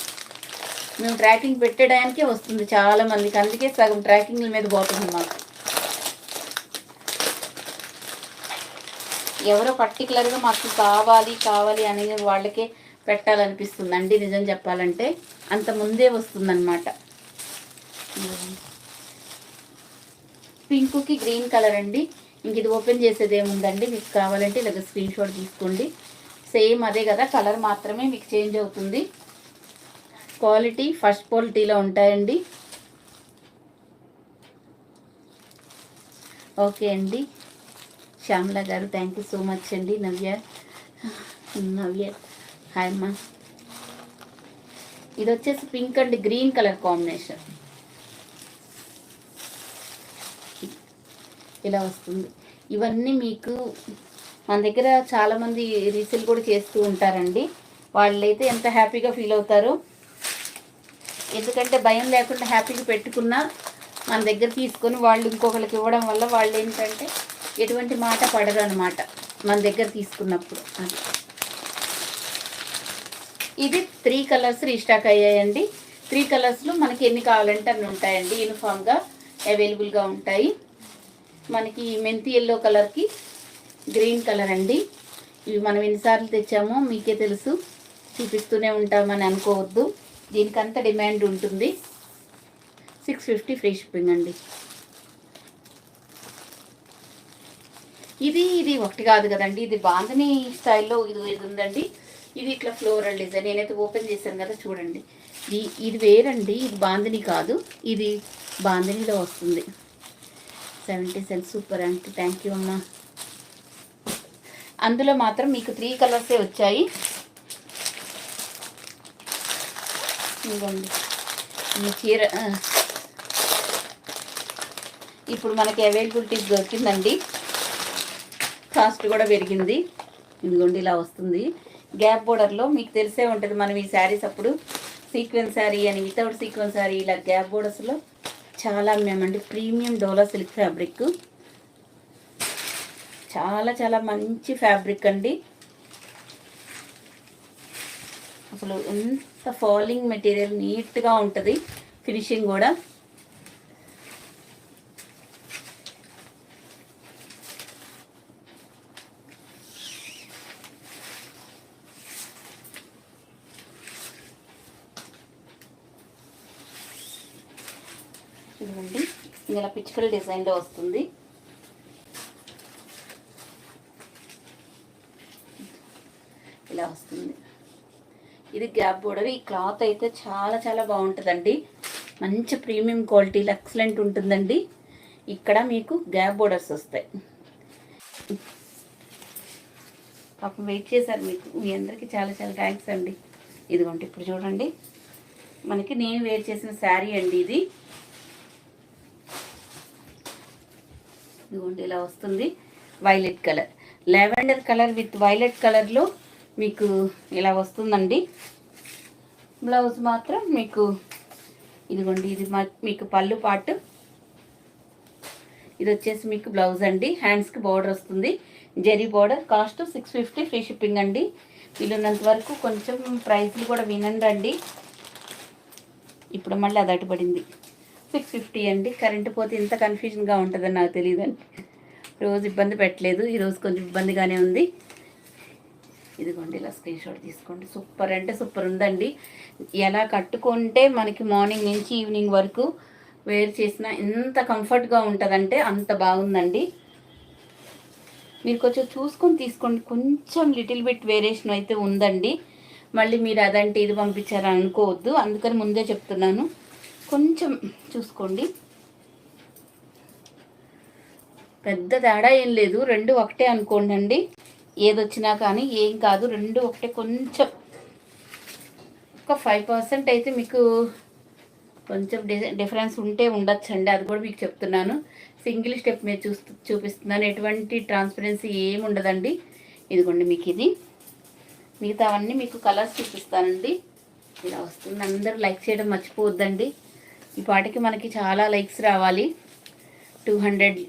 మేము ట్రాకింగ్ పెట్టడానికే వస్తుంది చాలామందికి, అందుకే సగం ట్రాకింగ్ మీద పోతుంది మాకు. ఎవరో పర్టికులర్గా మాకు కావాలి అనే వాళ్ళకే పెట్టాలనిపిస్తుందండి నిజం చెప్పాలంటే. అంత ముందే వస్తుందన్నమాట. పింక్కి గ్రీన్ కలర్ అండి. ఇంక ఇది ఓపెన్ చేసేది ఏముందండి, మీకు కావాలంటే ఇలాగ స్క్రీన్ షాట్ తీసుకోండి. సేమ్ అదే కదా, కలర్ మాత్రమే మీకు చేంజ్ అవుతుంది. క్వాలిటీ ఫస్ట్ క్వాలిటీలో ఉంటాయండి. ఓకే అండి శ్యామల గారు, థ్యాంక్ యూ సో మచ్ అండి. నవ్య హాయ్ అమ్మా. ఇది వచ్చేసి pink and green colour combination. ఇలా వస్తుంది. ఇవన్నీ మీకు మన దగ్గర చాలామంది రీసేల్ కూడా చేస్తూ ఉంటారండి. వాళ్ళైతే ఎంత హ్యాపీగా ఫీల్ అవుతారో. ఎందుకంటే భయం లేకుండా హ్యాపీగా పెట్టుకున్నా మన దగ్గర తీసుకొని వాళ్ళు ఇంకొకరికి ఇవ్వడం వల్ల వాళ్ళు ఏంటంటే ఎటువంటి మాట పడరు అనమాట మన దగ్గర తీసుకున్నప్పుడు. ఇది 3 కలర్స్ రీస్టాక్ అయ్యాయండి. 3 కలర్స్లో మనకి ఎన్ని కావాలంటే అన్ని ఉంటాయండి. యూనిఫామ్గా అవైలబుల్గా ఉంటాయి. మనకి మెంతి ఎల్లో కలర్కి గ్రీన్ కలర్ అండి. ఇవి మనం ఎన్నిసార్లు తెచ్చామో మీకే తెలుసు, చూపిస్తూనే ఉంటామని అనుకోవద్దు. దీనికంత డిమాండ్ ఉంటుంది. 650 ఫ్రీ షిప్పింగ్ అండి. ఇది ఒకటి కాదు కదండి, ఇది బాంధనీ స్టైల్లో ఇది ఉందండి. ఇది ఇట్లా ఫ్లోరల్ డిజైన్. నేనైతే ఓపెన్ చేశాను కదా చూడండి. ఇది వేరండి, ఇది బాంధనీ కాదు, ఇది బాంధనీలో వస్తుంది. 70 cents. సూపర్ అంటే థ్యాంక్ యూ అమ్మా. అందులో మాత్రం మీకు 3 కలర్సే వచ్చాయి. ఇదిగోండి ఈ చీర ఇప్పుడు మనకి అవైలబిలిటీ దొరికిందండి. కాస్ట్ కూడా పెరిగింది. ఇదిగోండి ఇలా వస్తుంది గ్యాప్ బోర్డర్లో. మీకు తెలిసే ఉంటుంది మనం ఈ శారీస్ అప్పుడు సీక్వెన్స్ శారీ అని, వితౌట్ సీక్వెన్స్ శారీ, ఇలా గ్యాప్ బోర్డర్స్లో చాలా అమ్మామండి. ప్రీమియం డోలా సిల్క్ ఫ్యాబ్రిక్, చాలా చాలా మంచి ఫ్యాబ్రిక్ అండి. అసలు ఎంత ఫాలింగ్ మెటీరియల్, నీట్గా ఉంటుంది ఫినిషింగ్ కూడా. ఇదిగోండి ఇలా పిచ్చుకల డిజైన్లో వస్తుంది. ఇలా వస్తుంది. ఇది గ్యాప్ బోర్డర్. ఈ క్లాత్ అయితే చాలా చాలా బాగుంటుందండి. మంచి ప్రీమియం క్వాలిటీలో ఎక్సలెంట్ ఉంటుందండి. ఇక్కడ మీకు గ్యాప్ బోర్డర్స్ వస్తాయి. పాపం వెయిట్ చేశారు మీకు, మీ అందరికీ చాలా చాలా థ్యాంక్స్ అండి. ఇదిగోండి ఇప్పుడు చూడండి, మనకి నేను వేర్ చేసిన శారీ అండి ఇది. ఇదిగోండి ఇలా వస్తుంది. Violet colour, lavender colour with violet కలర్లో మీకు ఇలా వస్తుందండి. బ్లౌజ్ మాత్రం మీకు ఇదిగోండి, ఇది మీకు పళ్ళు పాటు, ఇది వచ్చేసి మీకు బ్లౌజ్ అండి. హ్యాండ్స్కి బార్డర్ వస్తుంది, zari border. Cost 650, free shipping అండి. వీలున్నంత వరకు కొంచెం ప్రైస్లు కూడా వినండి. ఇప్పుడు మళ్ళీ అది అటుపడింది. 650 అండి. కరెంటు పోతే ఇంత కన్ఫ్యూజన్గా ఉంటుందని నాకు తెలియదండి. రోజు ఇబ్బంది పెట్టలేదు, ఈరోజు కొంచెం ఇబ్బందిగానే ఉంది. ఇదిగోండి ఇలా స్క్రీన్ షాట్ తీసుకోండి. సూపర్ అంటే సూపర్ ఉందండి. ఎలా కట్టుకుంటే మనకి మార్నింగ్ నుంచి ఈవినింగ్ వరకు వేర్ చేసినా ఎంత కంఫర్ట్గా ఉంటుందంటే అంత బాగుందండి. మీరు కొంచెం చూసుకొని తీసుకోండి. కొంచెం లిటిల్ బిట్ వేరియేషన్ అయితే ఉందండి. మళ్ళీ మీరు అదంటే ఇది పంపించారని అనుకోవద్దు, అందుకని ముందే చెప్తున్నాను. కొంచెం చూసుకోండి. పెద్ద తేడా ఏం లేదు, రెండు ఒకటే అనుకోండి అండి. ఏదొచ్చినా కానీ ఏం కాదు, రెండు ఒకటే. కొంచెం ఒక 5% అయితే మీకు కొంచెం డిఫరెన్స్ ఉంటే ఉండొచ్చండి, అది కూడా మీకు చెప్తున్నాను. సింగిల్ స్టెప్ మీద చూపిస్తున్నాను, ఎటువంటి ట్రాన్స్పరెన్సీ ఏమి ఉండదండి. ఇదిగోండి మీకు ఇది, మిగతా అవన్నీ మీకు కలర్స్ చూపిస్తానండి. ఇలా వస్తుంది. అందరూ లైక్ చేయడం మర్చిపోవద్దండి. ఈ పాటికి మనకి చాలా లైక్స్ రావాలి. 200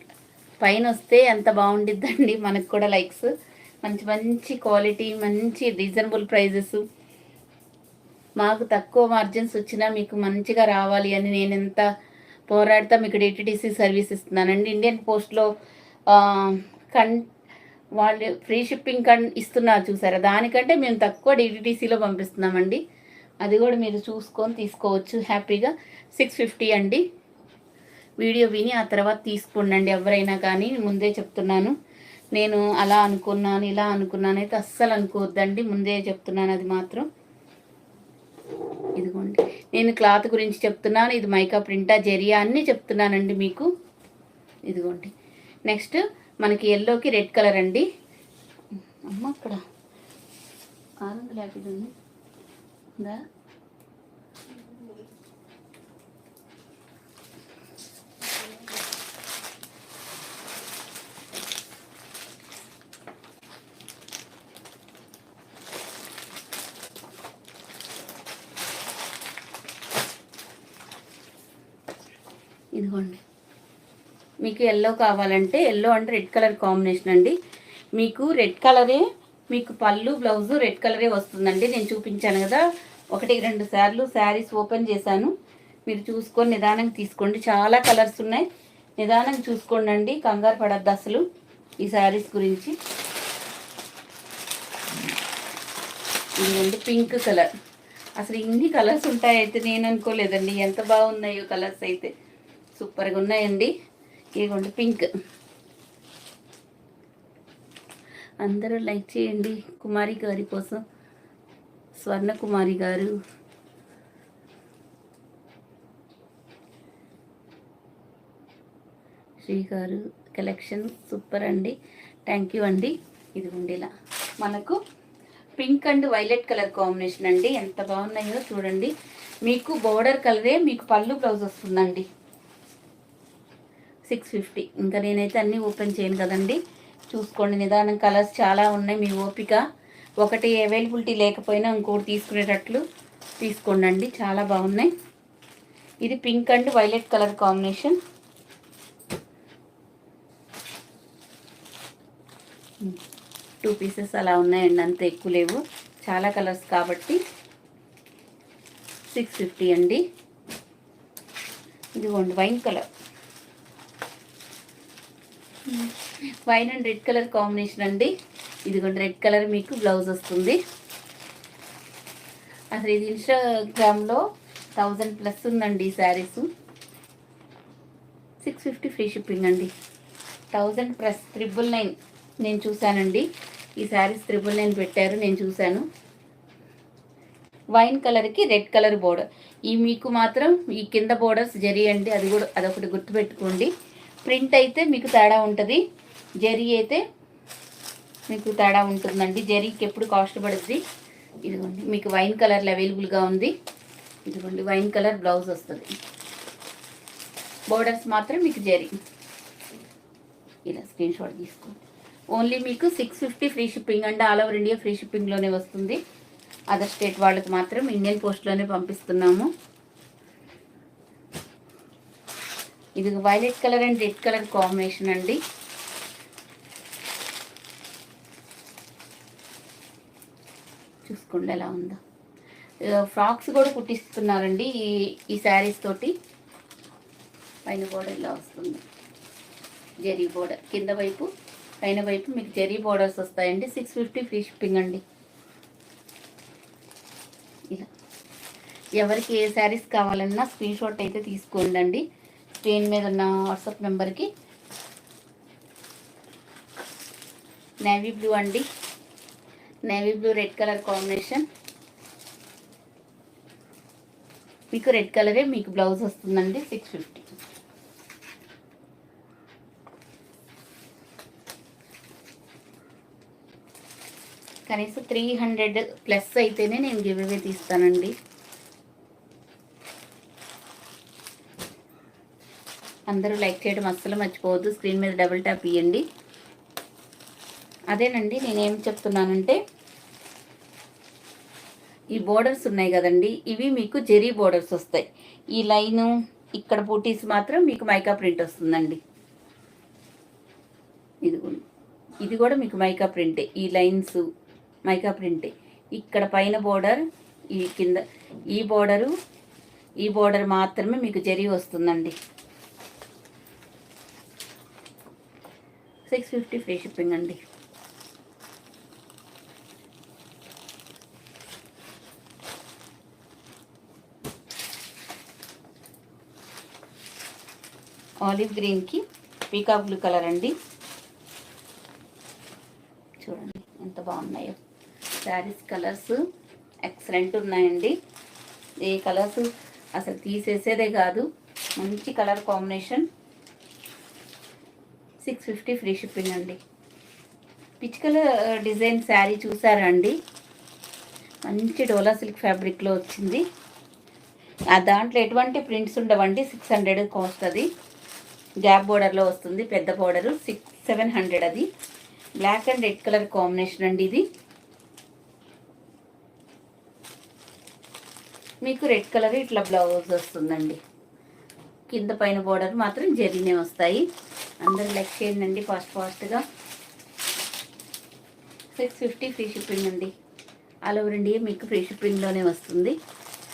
పైన వస్తే ఎంత బాగుండిద్దండి మనకు కూడా లైక్స్. మంచి మంచి క్వాలిటీ, మంచి రీజనబుల్ ప్రైజెస్, మాకు తక్కువ మార్జిన్స్ వచ్చినా మీకు మంచిగా రావాలి అని నేను ఎంత పోరాడుతా మీకు డిటిడిసి సర్వీస్ ఇస్తున్నానండి. ఇండియన్ పోస్ట్లో వాళ్ళు ఫ్రీ షిప్పింగ్ ఇస్తున్నారు చూసారా, దానికంటే మేము తక్కువ డిటిడిసిలో పంపిస్తున్నామండి. అది కూడా మీరు చూసుకొని తీసుకోవచ్చు హ్యాపీగా. 650 అండి. వీడియో విని ఆ తర్వాత తీసుకోండి ఎవరైనా కానీ, ముందే చెప్తున్నాను. నేను అలా అనుకున్నాను ఇలా అనుకున్నాను అయితే అస్సలు అనుకోవద్దండి, ముందే చెప్తున్నాను అది మాత్రం. ఇదిగోండి నేను క్లాత్ గురించి చెప్తున్నాను. ఇది మైకా ప్రింటా జెరియా అన్నీ చెప్తున్నానండి మీకు. ఇదిగోండి నెక్స్ట్ మనకి ఎల్లోకి రెడ్ కలర్ అండి. అమ్మ అక్కడ 650 ఉంది ఉందా? ఇదిగోండి మీకు ఎల్లో కావాలంటే, ఎల్లో అంటే రెడ్ కలర్ కాంబినేషన్ అండి. మీకు రెడ్ కలరే మీకు పళ్ళు బ్లౌజు రెడ్ కలరే వస్తుందండి. నేను చూపించాను కదా 1-2 సార్లు శారీస్ ఓపెన్ చేశాను, మీరు చూసుకొని నిదానంగా తీసుకోండి. చాలా కలర్స్ ఉన్నాయి, నిదానంగా చూసుకోండి అండి, కంగారు పడద్దు అసలు ఈ శారీస్ గురించి. ఇదిగోండి పింక్ కలర్, అసలు ఇన్ని కలర్స్ ఉంటాయైతే నేను అనుకోలేదండి. ఎంత బాగున్నాయో కలర్స్ అయితే, సూపర్గా ఉన్నాయండి. ఇదిగోండి పింక్, అందరూ లైక్ చేయండి కుమారి గారి కోసం. స్వర్ణ కుమారి గారు, శ్రీ గారు, కలెక్షన్ సూపర్ అండి, థ్యాంక్ యూ అండి. ఇదిగోండి ఇలా మనకు pink and violet colour combination అండి, ఎంత బాగున్నాయో చూడండి. మీకు బోర్డర్ కలరే మీకు పళ్ళు బ్లౌజ్ వస్తుందండి. 650. ఇంకా నేనైతే అన్నీ ఓపెన్ చేయను కదండి, చూసుకోండి నిదానం. కలర్స్ చాలా ఉన్నాయి, మీ ఓపిక. ఒకటి అవైలబిలిటీ లేకపోయినా ఇంకోటి తీసుకునేటట్లు తీసుకోండి, చాలా బాగున్నాయి. ఇది pink and violet colour combination. Two pieces అలా ఉన్నాయండి, అంత ఎక్కువ లేవు, చాలా కలర్స్ కాబట్టి 650 అండి. ఇదిగోండి wine colour, wine and red colour combination అండి. ఇదిగోండి రెడ్ కలర్ మీకు బ్లౌజ్ వస్తుంది. అసలు ఇది ఇన్స్టాగ్రామ్లో 1000+ ఉందండి ఈ శారీస్. 650 ఫ్రీ షిప్పింగ్ అండి. 1000+ 999 నేను చూశానండి, ఈ శారీస్ 999 పెట్టారు, నేను చూశాను. వైన్ కలర్కి రెడ్ కలర్ బోర్డర్. ఈ మీకు మాత్రం ఈ కింద బోర్డర్స్ జరీ అండి, అది కూడా అదొకటి గుర్తుపెట్టుకోండి. ప్రింట్ అయితే మీకు తేడా ఉంటుంది, జరీ అయితే మీకు తేడా ఉంటుందండి. జరీకి ఎప్పుడు కాస్ట్ పడుతుంది. ఇదిగోండి మీకు వైన్ కలర్లో అవైలబుల్గా ఉంది. ఇదిగోండి వైన్ కలర్ బ్లౌజ్ వస్తుంది, బోర్డర్స్ మాత్రం మీకు జరీ. ఇలా స్క్రీన్ షాట్ తీసుకోండి. ఓన్లీ మీకు 650 ఫ్రీ షిప్పింగ్ అండి, ఆల్ ఓవర్ ఇండియా ఫ్రీ షిప్పింగ్లోనే వస్తుంది. అదర్ స్టేట్ వాళ్ళకి మాత్రం ఇండియన్ పోస్ట్లోనే పంపిస్తున్నాము. ఇది violet colour and red colour combination అండి. చూసుకోండి ఎలా ఉందో. ఫ్రాక్స్ కూడా కుట్టిస్తున్నారండి ఈ శారీస్ తోటి. పైన బోర్డర్ ఇలా వస్తుంది, జరీ బోర్డర్. కింద వైపు పైన వైపు మీకు జరీ బోర్డర్స్ వస్తాయండి. 650 ఫ్రీ షిప్పింగ్ అండి. ఇలా ఎవరికి ఏ శారీస్ కావాలన్నా స్క్రీన్ షాట్ అయితే తీసుకోండి. స్క్రీన్ మీద ఉన్న వాట్సాప్ నెంబర్కి. నేవీ బ్లూ అండి, navy blue red colour combination. మీకు రెడ్ కలరే మీకు బ్లౌజ్ వస్తుందండి. 650. కనీసం 300+ అయితేనే నేను గివ్ అవే తీస్తానండి. అందరూ లైక్ చేయడం అస్సలు మర్చిపోవద్దు. స్క్రీన్ మీద డబుల్ ట్యాప్ ఇవ్వండి. అదేనండి నేనేం చెప్తున్నానంటే, ఈ బోర్డర్స్ ఉన్నాయి కదండి, ఇవి మీకు జెరీ బోర్డర్స్ వస్తాయి. ఈ లైను ఇక్కడ బూటీస్ మాత్రం మీకు మైకా ప్రింట్ వస్తుందండి. ఇది కూడా మీకు మైకా ప్రింటే. ఈ లైన్స్ మైకా ప్రింటే. ఇక్కడ పైన బోర్డర్, ఈ కింద ఈ బోర్డర్ మాత్రమే మీకు జరీ వస్తుందండి. 650 ఫ్రీ షిప్పింగ్ అండి. ఆలివ్ గ్రీన్కి పీకాక్ బ్లూ కలర్ అండి. చూడండి ఎంత బాగున్నాయో శారీస్. కలర్స్ ఎక్సలెంట్ ఉన్నాయండి. ఏ కలర్స్ అసలు తీసేసేదే కాదు, మంచి కలర్ కాంబినేషన్. 650 ఫ్రీ షిప్పింగ్ అండి. పిచ్ కలర్ డిజైన్ శారీ చూసారా అండి, మంచి డోలా సిల్క్ ఫ్యాబ్రిక్లో వచ్చింది. దాంట్లో ఎటువంటి ప్రింట్స్ ఉండవండి. 600 కాస్ట్. అది గ్యాప్ బోర్డర్లో వస్తుంది, పెద్ద బోర్డరు. 700 అది. Black and red colour combination అండి. ఇది మీకు రెడ్ కలర్ ఇట్లా బ్లౌజ్ వస్తుందండి. కింద పైన బోర్డర్ మాత్రం జరీనే వస్తాయి. అందరూ లైక్ చేయండి ఫాస్ట్గా. 650 ఫ్రీ షిప్పింగ్ అండి. ఆల్ ఓవర్ ఇండియా మీకు ఫ్రీ షిప్పింగ్లోనే వస్తుంది.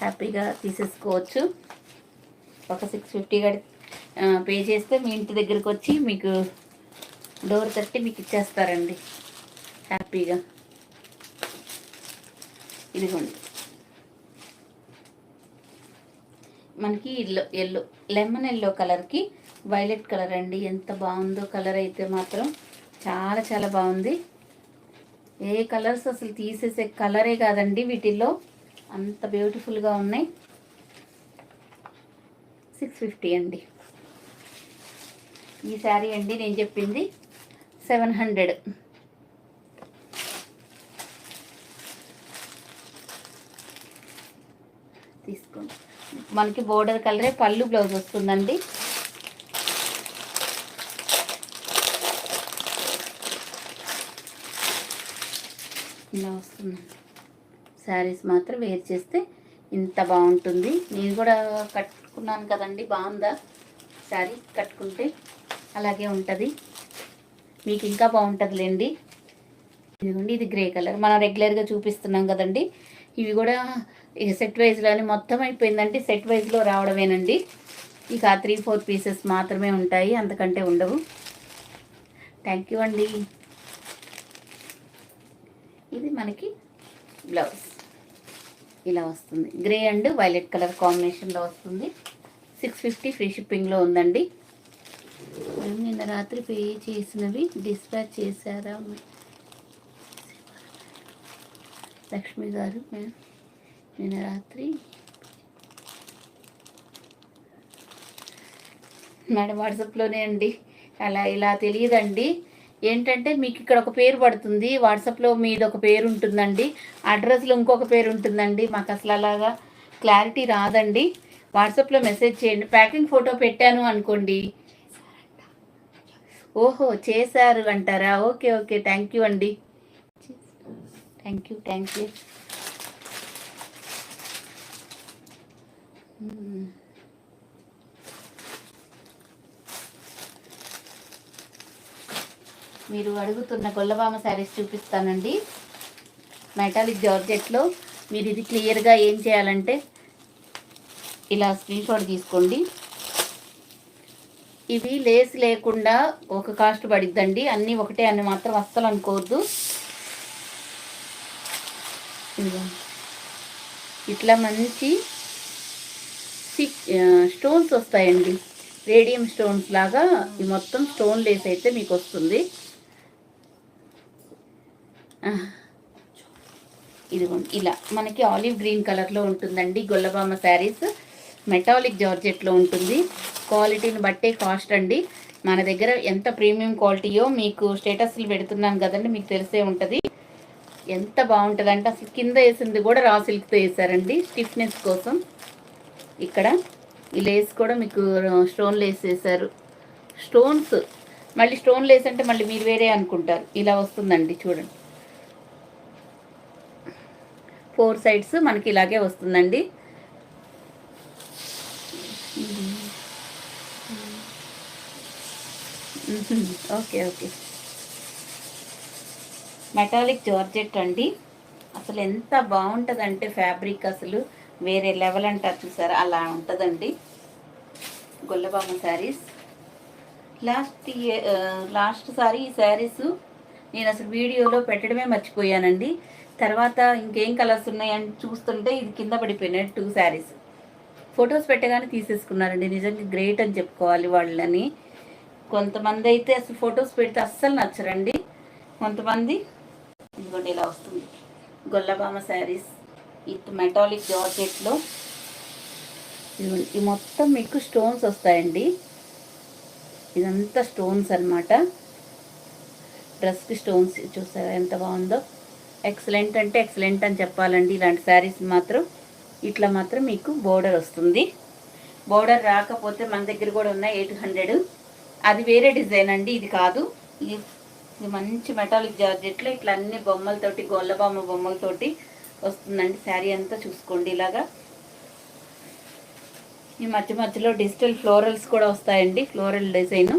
హ్యాపీగా తీసేసుకోవచ్చు. ఒక 650 పే చేస్తే మీ ఇంటి దగ్గరికి వచ్చి మీకు డోర్ తట్టి మీకు ఇచ్చేస్తారండి హ్యాపీగా. ఇదిగోండి మనకి ఎల్లో లెమన్ ఎల్లో కలర్కి వైలెట్ కలర్ అండి. ఎంత బాగుందో కలర్ అయితే మాత్రం చాలా చాలా బాగుంది. ఏ కలర్స్ అసలు తీసేసే కలరే కాదండి వీటిల్లో, అంత బ్యూటిఫుల్గా ఉన్నాయి. 650 అండి ఈ శారీ అండి. నేను చెప్పింది 700. తీసుకోండి. మనకి బోర్డర్ కలరే పళ్ళు, బ్లౌజ్ వస్తుందండి. ఇలా వస్తుంది. శారీస్ మాత్రం వేర్ చేస్తే ఇంత బాగుంటుంది. నేను కూడా కట్టుకున్నాను కదండి, బాగుందా శారీ? కట్టుకుంటే అలాగే ఉంటుంది, మీకు ఇంకా బాగుంటుందిలేండి. ఇదిగోండి, ఇది గ్రే కలర్. మనం రెగ్యులర్గా చూపిస్తున్నాం కదండి. ఇవి కూడా సెట్ వైజ్లోనే మొత్తం అయిపోయిందండి. సెట్ వైజ్లో రావడమేనండి. ఇక 3-4 పీసెస్ మాత్రమే ఉంటాయి, అంతకంటే ఉండవు. థ్యాంక్ యూ అండి. ఇది మనకి బ్లౌజ్ ఇలా వస్తుంది. గ్రే అండ్ వైలెట్ కలర్ కాంబినేషన్లో వస్తుంది. 650 ఫ్రీ షిప్పింగ్లో ఉందండి. నిన్న రాత్రి పే చేసినవి డిస్పాచ్ చేశారా లక్ష్మి గారు? నిన్న రాత్రి మేడం వాట్సాప్లోనే అండి. అలా ఇలా తెలియదండి. ఏంటంటే మీకు ఇక్కడ ఒక పేరు పడుతుంది, వాట్సాప్లో మీది ఒక పేరు ఉంటుందండి, అడ్రస్లో ఇంకొక పేరు ఉంటుందండి. మాకు అసలు అలాగా క్లారిటీ రాదండి. వాట్సాప్లో మెసేజ్ చేయండి. ప్యాకింగ్ ఫోటో పెట్టాను అనుకోండి. ఓహో, చేశారు అంటారా? ఓకే ఓకే, థ్యాంక్ యూ అండి. Thank you. మీరు అడుగుతున్న గొల్లబామ శారీస్ చూపిస్తానండి. మెటాలిక్ జార్జెట్లో. మీరు ఇది క్లియర్గా ఏం చేయాలంటే ఇలా స్క్రీన్ షాట్ తీసుకోండి. ఇవి లేస్ లేకుండా ఒక కాస్ట్ పడిద్దండి, అన్నీ ఒకటే అని మాత్రం అస్సలు అనుకోవద్దు. ఇట్లా మంచి స్టోన్స్ వస్తాయండి, రేడియం స్టోన్స్ లాగా. ఈ మొత్తం స్టోన్ లేస్ అయితే మీకు వస్తుంది. ఇదిగోండి, ఇలా మనకి ఆలివ్ గ్రీన్ కలర్లో ఉంటుందండి గొల్లబామ శారీస్. మెటాలిక్ జార్జెట్లో ఉంటుంది. క్వాలిటీని బట్టే కాస్ట్ అండి. మన దగ్గర ఎంత ప్రీమియం క్వాలిటీయో మీకు స్టేటస్లు పెడుతున్నాను కదండి, మీకు తెలిసే ఉంటుంది. ఎంత బాగుంటుంది అంటే అసలు కింద వేసింది కూడా రా సిల్క్తో వేసారండి స్టిఫ్నెస్ కోసం. ఇక్కడ ఈ లేస్ కూడా మీకు స్టోన్ లేస్ వేసారు. స్టోన్స్ మళ్ళీ స్టోన్ లేస్ అంటే మళ్ళీ మీరు వేరే అనుకుంటారు. ఇలా వస్తుందండి చూడండి, 4 సైడ్స్ మనకి ఇలాగే వస్తుందండి. Okay okay. మెటాలిక్ జార్జెట్ అండి. అసలు ఎంత బాగుంటుందంటే ఫ్యాబ్రిక్ అసలు వేరే లెవెల్ అంటారు చూసారా, అలా ఉంటుందండి గొల్లబామ శారీస్. లాస్ట్ సారి ఈ శారీస్ నేను అసలు వీడియోలో పెట్టడమే మర్చిపోయానండి. తర్వాత ఇంకేం కలర్స్ ఉన్నాయని చూస్తుంటే ఇది కింద పడిపోయినాయి 2 శారీస్. ఫొటోస్ పెట్టగానే తీసేసుకున్నారండి. నిజంగా గ్రేట్ అని చెప్పుకోవాలి వాళ్ళని. కొంతమంది అయితే అసలు ఫొటోస్ పెడితే అస్సలు నచ్చరండి. కొంతమంది ఇదిగోండి ఇలా వస్తుంది గొల్లబామ శారీస్ విత్ మెటాలిక్ జార్జెట్లో. ఇది మొత్తం మీకు స్టోన్స్ వస్తాయండి. ఇదంతా స్టోన్స్ అన్నమాట. డ్రెస్కి స్టోన్స్ చూసారా ఎంత బాగుందో. ఎక్సలెంట్ అంటే ఎక్సలెంట్ అని చెప్పాలండి. ఇలాంటి శారీస్ మాత్రం ఇట్లా మాత్రం మీకు బోర్డర్ వస్తుంది. బోర్డర్ రాకపోతే మన దగ్గర కూడా ఉన్నాయి 800. అది వేరే డిజైన్ అండి, ఇది కాదు. ఇది మంచి మెటాలిక్ జార్జెట్లో ఇట్లా అన్ని బొమ్మలతోటి, గొల్లబామ బొమ్మలతోటి వస్తుందండి. శారీ అంతా చూసుకోండి ఇలాగా. ఈ మధ్యలో డిజిటల్ ఫ్లోరల్స్ కూడా వస్తాయండి, ఫ్లోరల్ డిజైన్.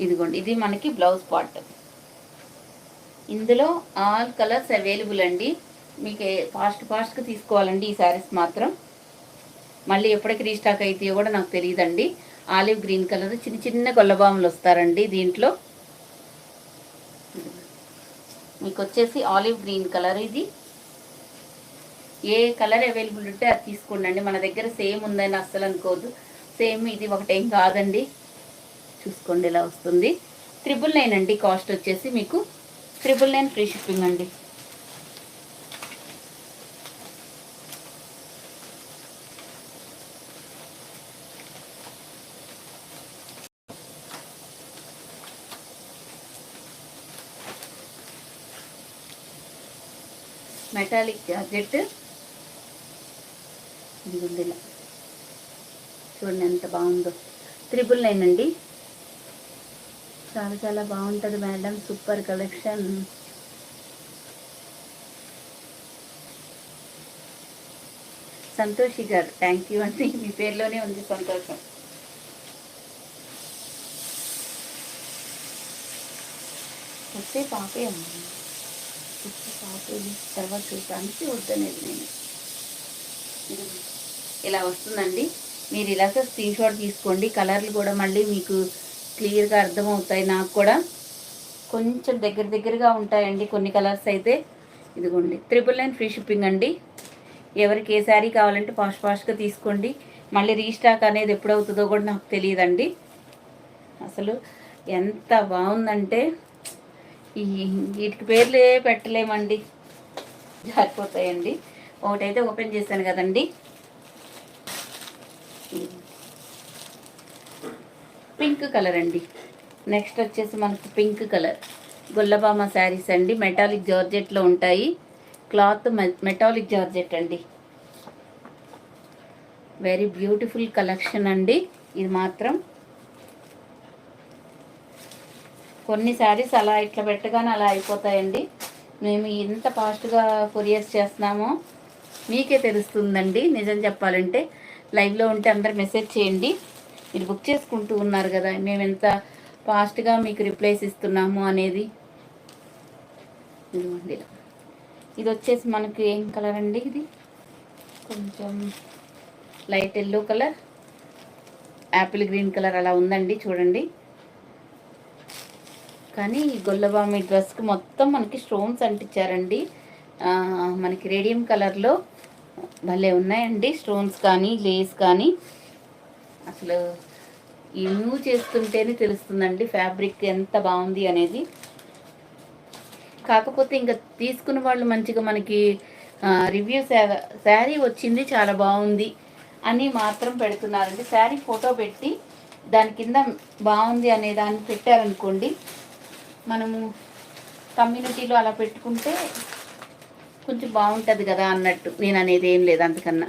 ఇదిగోండి, ఇది మనకి బ్లౌజ్ పార్ట్. ఇందులో ఆల్ కలర్స్ అవైలబుల్ అండి. మీకు ఫాస్ట్గా తీసుకోవాలండి ఈ శారీస్ మాత్రం. మళ్ళీ ఎప్పటికి రీస్టాక్ అవుతాయో కూడా నాకు తెలియదండి. ఆలివ్ గ్రీన్ కలర్ చిన్న గొల్లబాములు వస్తారండి దీంట్లో. మీకు వచ్చేసి ఆలివ్ గ్రీన్ కలర్. ఇది ఏ కలర్ అవైలబుల్ ఉంటే అది తీసుకోండి. మన దగ్గర సేమ్ ఉందని అస్సలు అనుకోవద్దు. సేమ్ ఇది ఒకటేం కాదండి, చూసుకోండి ఇలా వస్తుంది. 999 అండి కాస్ట్ వచ్చేసి మీకు. 999 ఫ్రీ షిప్పింగ్ అండి. మెటాలిక్ జార్జెట్ ఇదిగోండి ఇలా చూడండి ఎంత బాగుందో. 999 అండి. చాలా చాలా బాగుంటుంది మేడం, సూపర్ కలెక్షన్. సంతోషి గారు థ్యాంక్ యూ అండి, మీ పేరులోనే ఉంది సంతోషం. వస్తే పాపే అమ్మ, వస్తే పాపే తర్వాత చూడటానికి వద్దనేది నేను. ఇలా వస్తుందండి. మీరు ఇలాగ స్క్రీన్ షాట్ తీసుకోండి. కలర్లు కూడా మళ్ళీ మీకు క్లియర్గా అర్థమవుతాయి. నాకు కూడా కొంచెం దగ్గరగా ఉంటాయండి కొన్ని కలర్స్ అయితే. ఇదిగోండి 999 ఫ్రీ షిప్పింగ్ అండి. ఎవరికి ఏ శారీ కావాలంటే ఫాస్ట్గా తీసుకోండి. మళ్ళీ రీస్టాక్ అనేది ఎప్పుడవుతుందో కూడా నాకు తెలియదండి. అసలు ఎంత బాగుందంటే వీటికి పేర్లే పెట్టలేమండి, జారిపోతాయండి. ఒకటైతే ఓపెన్ చేశాను కదండి, పింక్ కలర్ అండి. నెక్స్ట్ వచ్చేసి మనకు పింక్ కలర్ గొల్లబామ శారీస్ అండి. మెటాలిక్ జార్జెట్లో ఉంటాయి. క్లాత్ మెటాలిక్ జార్జెట్ అండి. వెరీ బ్యూటిఫుల్ కలెక్షన్ అండి. ఇది మాత్రం కొన్ని శారీస్ అలా ఇట్లా పెట్టగానే అలా అయిపోతాయండి. మేము ఎంత ఫాస్ట్గా కొరియర్స్ చేస్తున్నామో మీకే తెలుస్తుందండి. నిజం చెప్పాలంటే లైవ్లో ఉంటే అందరు మెసేజ్ చేయండి. మీరు బుక్ చేసుకుంటూ ఉన్నారు కదా, మేము ఎంత ఫాస్ట్గా మీకు రిప్లైస్ ఇస్తున్నాము అనేది. ఇదిగోండి ఇది వచ్చేసి మనకి ఏం కలర్ అండి, ఇది కొంచెం light yellow colour, Apple green colour అలా ఉందండి చూడండి. కానీ ఈ గొల్లబామి డ్రెస్కి మొత్తం మనకి స్టోన్స్ అంటించారండి. మనకి రేడియం కలర్లో భలే ఉన్నాయండి స్టోన్స్ కానీ లేస్ కానీ. అసలు ఈ మూవ్ చేస్తుంటేనే తెలుస్తుందండి ఫ్యాబ్రిక్ ఎంత బాగుంది అనేది. కాకపోతే ఇంకా తీసుకున్న వాళ్ళు మంచిగా మనకి రివ్యూ శారీ వచ్చింది చాలా బాగుంది అని మాత్రం పెడుతున్నారండి. శారీ ఫోటో పెట్టి దాని కింద బాగుంది అనే దాన్ని పెట్టారనుకోండి, మనము కమ్యూనిటీలో అలా పెట్టుకుంటే కొంచెం బాగుంటుంది కదా అన్నట్టు. నేను అనేది ఏం లేదు అంతకన్నా.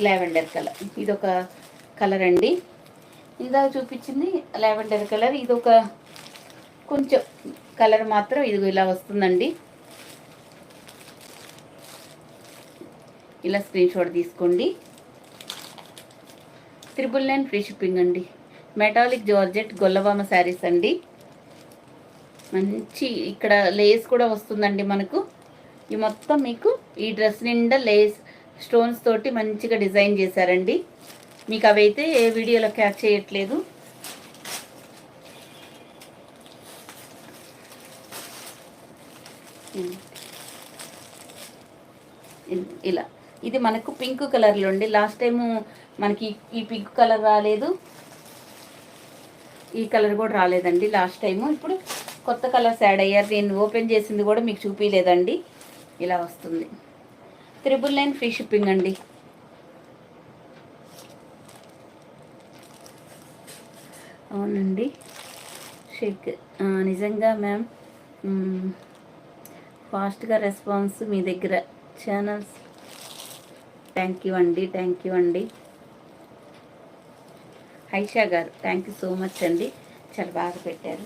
లావెండర్ కలర్ ఇదొక కలర్ అండి. ఇందాక చూపించింది లావెండర్ కలర్, ఇదొక కొంచెం కలర్ మాత్రం ఇది ఇలా వస్తుందండి. ఇలా స్క్రీన్ షాట్ తీసుకోండి. 999 ఫ్రీ షిప్పింగ్ అండి. మెటాలిక్ జార్జెట్ గొల్లబామ శారీస్ అండి. మంచి ఇక్కడ లేస్ కూడా వస్తుందండి మనకు. ఈ మొత్తం మీకు ఈ డ్రెస్ నిండా లేస్ స్టోన్స్ తోటి మంచిగా డిజైన్ చేశారండి. మీకు అవైతే ఏ వీడియోలో క్యాచ్ చేయట్లేదు. ఇలా ఇది మనకు పింక్ కలర్లో ఉండి, లాస్ట్ టైము మనకి ఈ పింక్ కలర్ రాలేదు, ఈ కలర్ కూడా రాలేదండి లాస్ట్ టైము. ఇప్పుడు కొత్త కలర్స్ యాడ్ అయ్యారు. నేను ఓపెన్ చేసింది కూడా మీకు చూపించలేదండి. ఇలా వస్తుంది. 999 ఫ్రీ షిప్పింగ్ అండి. అవునండి షేక్ నిజంగా మ్యామ్, ఫాస్ట్గా రెస్పాన్స్ మీ దగ్గర ఛానల్స్. థ్యాంక్ యూ అండి. హైషా గారు థ్యాంక్ యూ సో మచ్ అండి, చాలా బాగా పెట్టారు.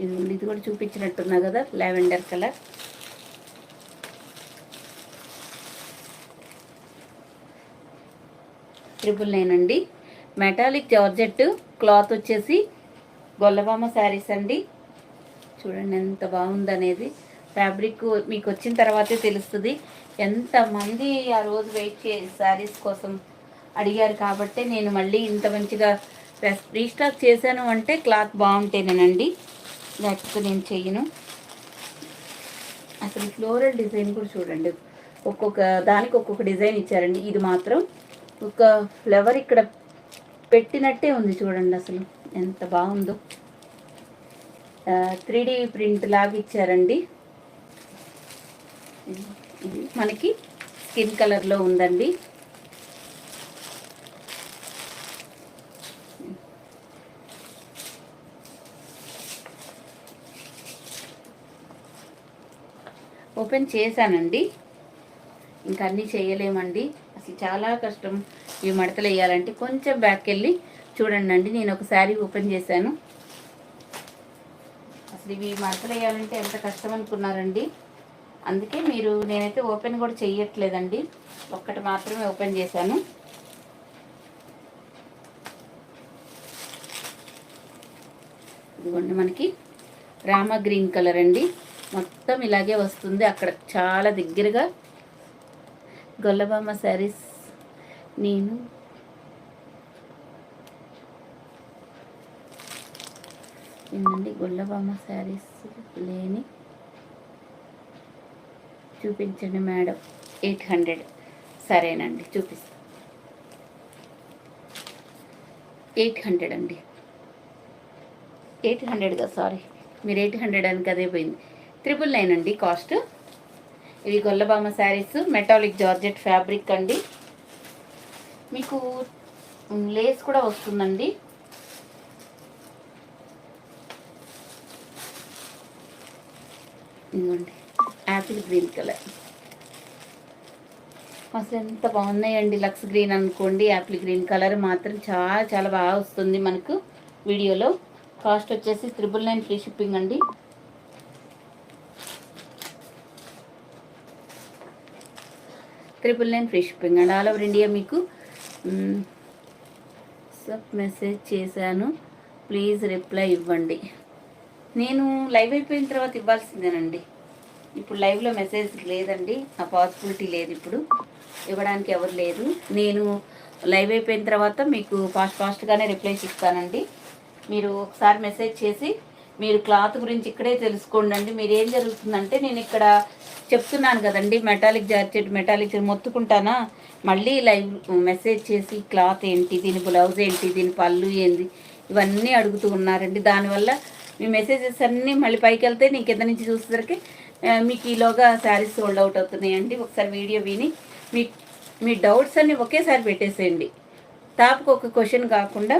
ఇది కూడా చూపించినట్టున్నా కదా, లావెండర్ కలర్. $999 అండి. మెటాలిక్ జార్జెట్ క్లాత్ వచ్చేసి గొల్లబామ శారీస్ అండి. చూడండి ఎంత బాగుందనేది. ఫ్యాబ్రిక్ మీకు వచ్చిన తర్వాతే తెలుస్తుంది. ఎంతమంది ఆ రోజు వెయిట్ శారీస్ కోసం అడిగారు కాబట్టి నేను మళ్ళీ ఇంత మంచిగా రీస్టాక్ చేశాను అంటే క్లాత్ బాగుంటేనేనండి, లేకపోతే నేను చెయ్యను. అసలు ఫ్లోరల్ డిజైన్ కూడా చూడండి, ఒక్కొక్క దానికి ఒక్కొక్క డిజైన్ ఇచ్చారండి. ఇది మాత్రం ఒక ఫ్లవర్ ఇక్కడ పెట్టినట్టే ఉంది చూడండి, అసలు ఎంత బాగుందో. 3D ప్రింట్ లాగా ఇచ్చారండి. ఇది మనకి స్కిన్ కలర్లో ఉందండి. ఓపెన్ చేశానండి, ఇంకా అన్నీ చేయలేమండి, అసలు చాలా కష్టం ఇవి మడతలు వేయాలంటే. కొంచెం బ్యాక్ వెళ్ళి చూడండి అండి, నేను ఒక శారీ ఓపెన్ చేశాను. అసలు ఇవి మడతలు వేయాలంటే ఎంత కష్టం అనుకున్నారండి. అందుకే నేనైతే ఓపెన్ కూడా చెయ్యట్లేదండి, ఒక్కటి మాత్రమే ఓపెన్ చేశాను. ఇదిగోండి మనకి రామ గ్రీన్ కలర్ అండి, మొత్తం ఇలాగే వస్తుంది. అక్కడ చాలా దగ్గరగా గొల్లబామ శారీస్ నేను ఏంటండి గొల్లబామ శారీస్ లేని చూపించండి మేడం. 800 సరేనండి, చూపిస్తాను. 800 అండి, 800గా, సారీ మీరు 800 అని కదే పోయింది. 999 అండి కాస్ట్. ఇవి Gollabhama saris, metallic georgette fabric అండి. మీకు లేస్ కూడా వస్తుందండి. ఇదిగోండి యాపిల్ గ్రీన్ కలర్, అసలు ఎంత బాగున్నాయండి. లక్స్ గ్రీన్ అనుకోండి, యాపిల్ గ్రీన్ కలర్ మాత్రం చాలా చాలా బాగా వస్తుంది మనకు వీడియోలో. కాస్ట్ వచ్చేసి 999 ఫ్రీ షిప్పింగ్ అండి. Free shipping and all over India. మీకు సబ్ మెసేజ్ చేశాను, ప్లీజ్ రిప్లై ఇవ్వండి. నేను లైవ్ అయిపోయిన తర్వాత ఇవ్వాల్సిందేనండి. ఇప్పుడు లైవ్లో మెసేజ్ లేదండి, ఆ పాసిబిలిటీ లేదు, ఇప్పుడు ఇవ్వడానికి ఎవరు లేదు. నేను లైవ్ అయిపోయిన తర్వాత మీకు ఫాస్ట్గానే రిప్లైస్ ఇస్తానండి. మీరు ఒకసారి మెసేజ్ చేసి మీరు క్లాత్ గురించి ఇక్కడే తెలుసుకోండి. మీరు ఏం జరుగుతుందంటే, నేను ఇక్కడ చెప్తున్నాను కదండి, మెటాలిక్ జార్జెట్ మొత్తుకుంటానా, మళ్ళీ లైవ్ మెసేజ్ చేసి క్లాత్ ఏంటి, దీని బ్లౌజ్ ఏంటి, దీని పళ్ళు ఏంది, ఇవన్నీ అడుగుతూ ఉన్నారండి. దానివల్ల మీ మెసేజెస్ అన్నీ మళ్ళీ పైకి వెళ్తే నేను కింద నుంచి చూసేసరికి మీకు ఈలోగా శారీస్ సోల్డ్ అవుట్ అవుతున్నాయండి. ఒకసారి వీడియో విని మీ డౌట్స్ అన్నీ ఒకేసారి పెట్టేసేయండి. టాప్కి ఒక క్వశ్చన్ కాకుండా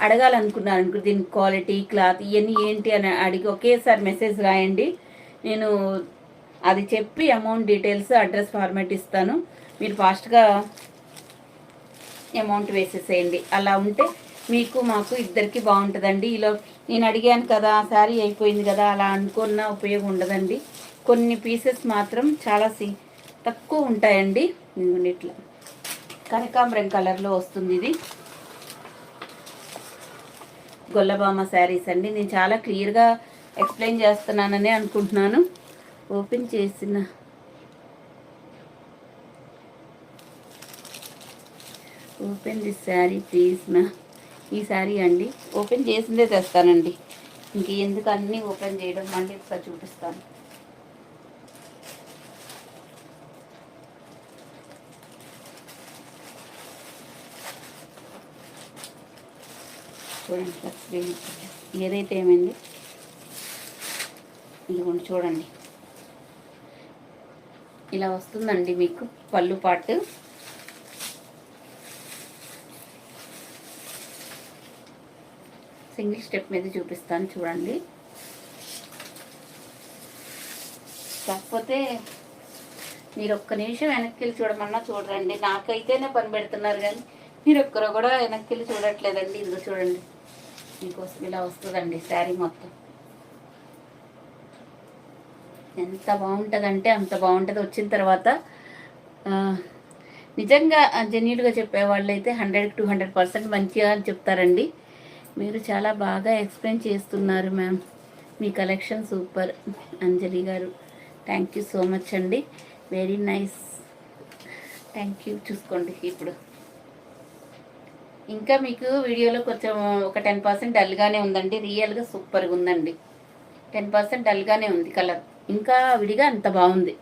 అడగాలనుకున్నాను, దీని క్వాలిటీ, క్లాత్ ఇవన్నీ ఏంటి అని అడిగి ఒకేసారి మెసేజ్ రాయండి. నేను అది చెప్పి అమౌంట్ డీటెయిల్స్, అడ్రస్ ఫార్మాట్ ఇస్తాను. మీరు ఫాస్ట్గా అమౌంట్ వేసేసేయండి. అలా ఉంటే మీకు మాకు ఇద్దరికి బాగుంటుందండి. ఇలా నేను అడిగాను కదా, శారీ అయిపోయింది కదా అలా అనుకున్న ఉపయోగం ఉండదండి. కొన్ని పీసెస్ మాత్రం చాలా తక్కువ ఉంటాయండి. ఇట్లా కనకాంబరం కలర్లో వస్తుంది. ఇది గొల్లబామ శారీస్ అండి. నేను చాలా క్లియర్గా ఎక్స్ప్లెయిన్ చేస్తున్నానని అనుకుంటున్నాను. ఓపెన్ చేసిన ఓపెన్ దిస్ శారీ ప్లీజ్ మా. ఈ శారీ అండి ఓపెన్ చేసిందే తెస్తానండి, ఇంకెందుకు అన్నీ ఓపెన్ చేయడం. మళ్ళీ ఒకసారి చూపిస్తాను. చూడండి ఏదైతే ఏమైంది, ఇదిగోండి చూడండి ఇలా వస్తుందండి మీకు పళ్ళు పాటు. సింగిల్ స్టెప్ మీద చూపిస్తాను చూడండి. కాకపోతే మీరు ఒక్క నిమిషం వెనక్కి వెళ్ళి చూడమన్నా చూడరండి, నాకైతేనే పని పెడుతున్నారు కానీ మీరు ఒక్కరు కూడా వెనక్కి వెళ్ళి చూడట్లేదండి. ఇదిగో చూడండి, మీకోసం ఇలా వస్తుందండి శారీ మొత్తం. ఎంత బాగుంటుందంటే అంత బాగుంటుంది. వచ్చిన తర్వాత నిజంగా జెన్యూన్గా చెప్పేవాళ్ళు అయితే 100-200% మంచిగా అని చెప్తారండి. మీరు చాలా బాగా ఎక్స్ప్లెయిన్ చేస్తున్నారు మ్యామ్, మీ కలెక్షన్ సూపర్. అంజలి గారు థ్యాంక్ యూ సో మచ్ అండి, వెరీ నైస్, థ్యాంక్ యూ. చూసుకోండి ఇప్పుడు ఇంకా మీకు వీడియోలో కొంచెం ఒక 10% డల్గానే ఉందండి, రియల్గా సూపర్గా ఉందండి. 10% డల్గానే ఉంది కలర్, ఇంకా విడిగా అంత బాగుంది.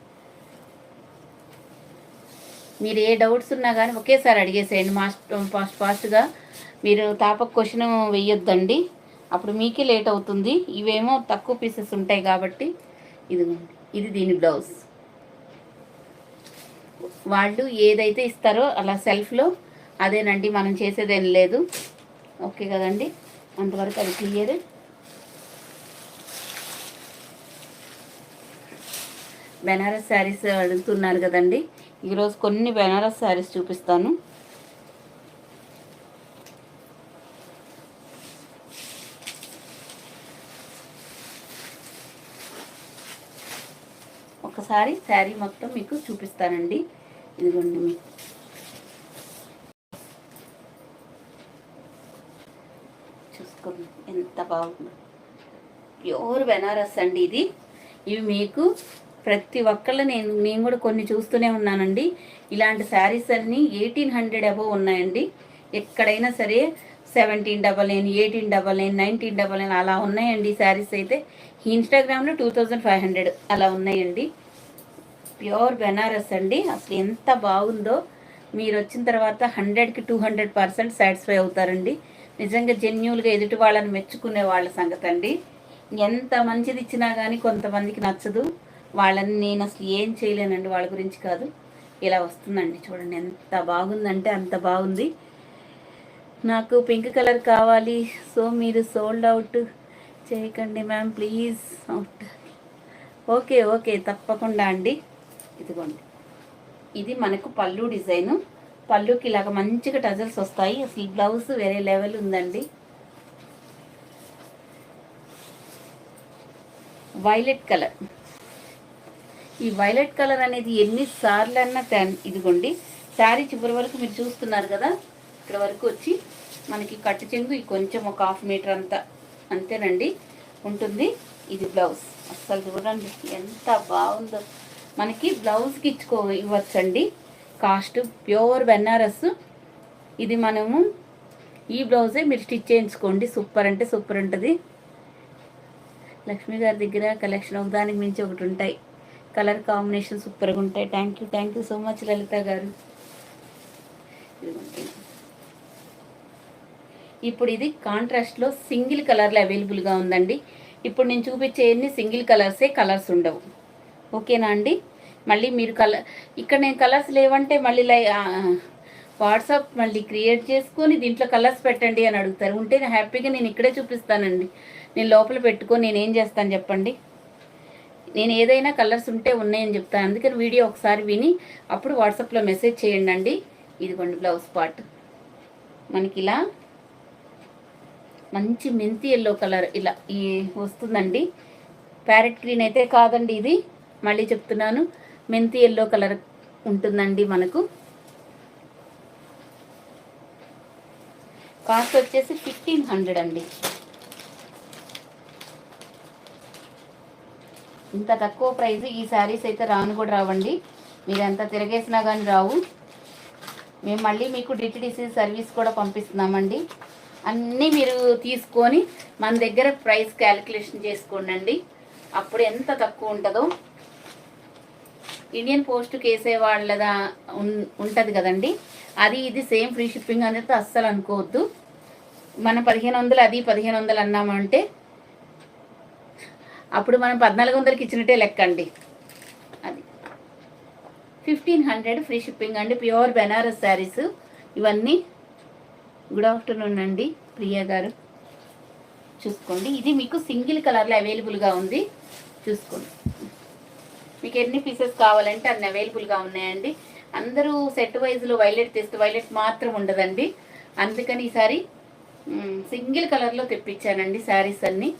మీరు ఏ డౌట్స్ ఉన్నా కానీ ఒకేసారి అడిగేసేయండి. ఫాస్ట్గా మీరు తాపక క్వశ్చన్ వేయొద్దండి, అప్పుడు మీకే లేట్ అవుతుంది. ఇవేమో తక్కువ పీసెస్ ఉంటాయి కాబట్టి. ఇది దీని బ్లౌజ్. వాళ్ళు ఏదైతే ఇస్తారో అలా సెల్ఫ్లో అదేనండి, మనం చేసేదేం లేదు. ఓకే కదండి, అంతవరకు అది క్లియర్. బెనారస్ శారీస్ అడుగుతున్నారు కదండి, ఈరోజు కొన్ని బెనారస్ శారీస్ చూపిస్తాను. ఒకసారి శారీ మొత్తం మీకు చూపిస్తానండి. ఇదిగోండి, మీకు చూసుకోండి ఎంత బాగుందో, ప్యూర్ బెనారస్ అండి ఇది. ఇవి మీకు ప్రతి ఒక్కళ్ళు నేను కూడా కొన్ని చూస్తూనే ఉన్నానండి. ఇలాంటి శారీస్ అన్నీ 1800 అబోవ్ ఉన్నాయండి. ఎక్కడైనా సరే 1799, 1899, 1999 అలా ఉన్నాయండి శారీస్ అయితే. ఇన్స్టాగ్రామ్లో 2500 అలా ఉన్నాయండి. ప్యూర్ బెనారస్ అండి. అసలు ఎంత బాగుందో, మీరు వచ్చిన తర్వాత 100కి 200% సాటిస్ఫై అవుతారండి. నిజంగా జెన్యూన్గా ఎదుటి వాళ్ళని మెచ్చుకునే వాళ్ళ సంగతి అండి. ఎంత మంచిది ఇచ్చినా కానీ కొంతమందికి నచ్చదు. వాళ్ళని నేను అసలు ఏం చేయలేనండి, వాళ్ళ గురించి కాదు. ఇలా వస్తుందండి చూడండి, ఎంత బాగుందంటే అంత బాగుంది. నాకు పింక్ కలర్ కావాలి, సో మీరు సోల్డ్ అవుట్ చేయకండి ma'am please. Out okay okay, తప్పకుండా అండి. ఇదిగోండి, ఇది మనకు పళ్ళు డిజైను. పళ్ళుకి ఇలాగ మంచిగా టజల్స్ వస్తాయి. అసలు బ్లౌజ్ వేరే లెవెల్ ఉందండి. Violet colour. ఈ వైలెట్ కలర్ అనేది ఎన్నిసార్లు అన్నా ఇదిగోండి, శారీ చివరి వరకు మీరు చూస్తున్నారు కదా, ఇక్కడ వరకు వచ్చి మనకి కట్టు చెంగు ఈ కొంచెం ఒక 1/2 మీటర్ అంతా అంతేనండి ఉంటుంది. ఇది బ్లౌజ్. అస్సలు చూడండి ఎంత బాగుందో. మనకి బ్లౌజ్కి ఇవ్వచ్చండి కాస్ట్. ప్యూర్ బెనారస్ ఇది. మనము ఈ బ్లౌజే మీరు స్టిచ్ చేయించుకోండి, సూపర్ అంటే సూపర్ ఉంటుంది. లక్ష్మి గారి దగ్గర కలెక్షన్ ఒకదానికి మించి ఒకటి ఉంటాయి. కలర్ కాంబినేషన్ సూపర్గా ఉంటాయి. థ్యాంక్ యూ సో మచ్ లలిత గారు. ఇప్పుడు ఇది కాంట్రాస్ట్లో సింగిల్ కలర్లో అవైలబుల్గా ఉందండి. ఇప్పుడు నేను చూపించే సింగిల్ కలర్స్ ఉండవు. ఓకేనా అండి. మళ్ళీ మీరు ఇక్కడ నేను కలర్స్ లేవంటే మళ్ళీ వాట్సాప్ మళ్ళీ క్రియేట్ చేసుకొని దీంట్లో కలర్స్ పెట్టండి అని అడుగుతారు. ఉంటే హ్యాపీగా నేను ఇక్కడే చూపిస్తానండి. నేను లోపల పెట్టుకొని నేనేం చేస్తాను చెప్పండి. నేను ఏదైనా కలర్స్ ఉంటే ఉన్నాయని చెప్తాను. అందుకని వీడియో ఒకసారి విని అప్పుడు వాట్సాప్లో మెసేజ్ చేయండి అండి. ఇదిగోండి బ్లౌజ్ పార్ట్ మనకి ఇలా మంచి మెంతి ఎల్లో కలర్ ఇలా వస్తుందండి. ప్యారెట్ గ్రీన్ అయితే కాదండి ఇది, మళ్ళీ చెప్తున్నాను, మెంతి ఎల్లో కలర్ ఉంటుందండి మనకు. కాస్ట్ వచ్చేసి 1500 అండి. ఇంత తక్కువ ప్రైస్ ఈ శారీస్ అయితే రాను కూడా రావండి. మీరు ఎంత తిరగేసినా కానీ రావు. మేము మళ్ళీ మీకు డిటిడిసి సర్వీస్ కూడా పంపిస్తున్నామండి. అన్నీ మీరు తీసుకొని మన దగ్గర ప్రైస్ క్యాలిక్యులేషన్ చేసుకోండి. అప్పుడు ఎంత తక్కువ ఉంటుందో. ఇండియన్ పోస్ట్కి వేసే వాళ్ళదా ఉంటుంది కదండి, అది ఇది సేమ్ ఫ్రీ షిప్పింగ్ అనేది అస్సలు అనుకోవద్దు. మన 1500 అది 1500 అన్నామంటే అప్పుడు మనం 1400కి ఇచ్చినట్టే లెక్క అండి. అది 1500 ఫ్రీ షిప్పింగ్ అండి. ప్యూర్ బెనారస్ శారీస్ ఇవన్నీ. గుడ్ ఆఫ్టర్నూన్ అండి ప్రియా గారు. చూసుకోండి, ఇది మీకు సింగిల్ కలర్లో అవైలబుల్గా ఉంది. చూసుకోండి, మీకు ఎన్ని పీసెస్ కావాలంటే అన్ని అవైలబుల్గా ఉన్నాయండి. అందరూ సెట్ వైజ్లో వైలెట్ తెస్తే వైలెట్ మాత్రం ఉండదండి. అందుకని ఈసారి సింగిల్ కలర్లో తెప్పించానండి శారీస్ అన్నీ.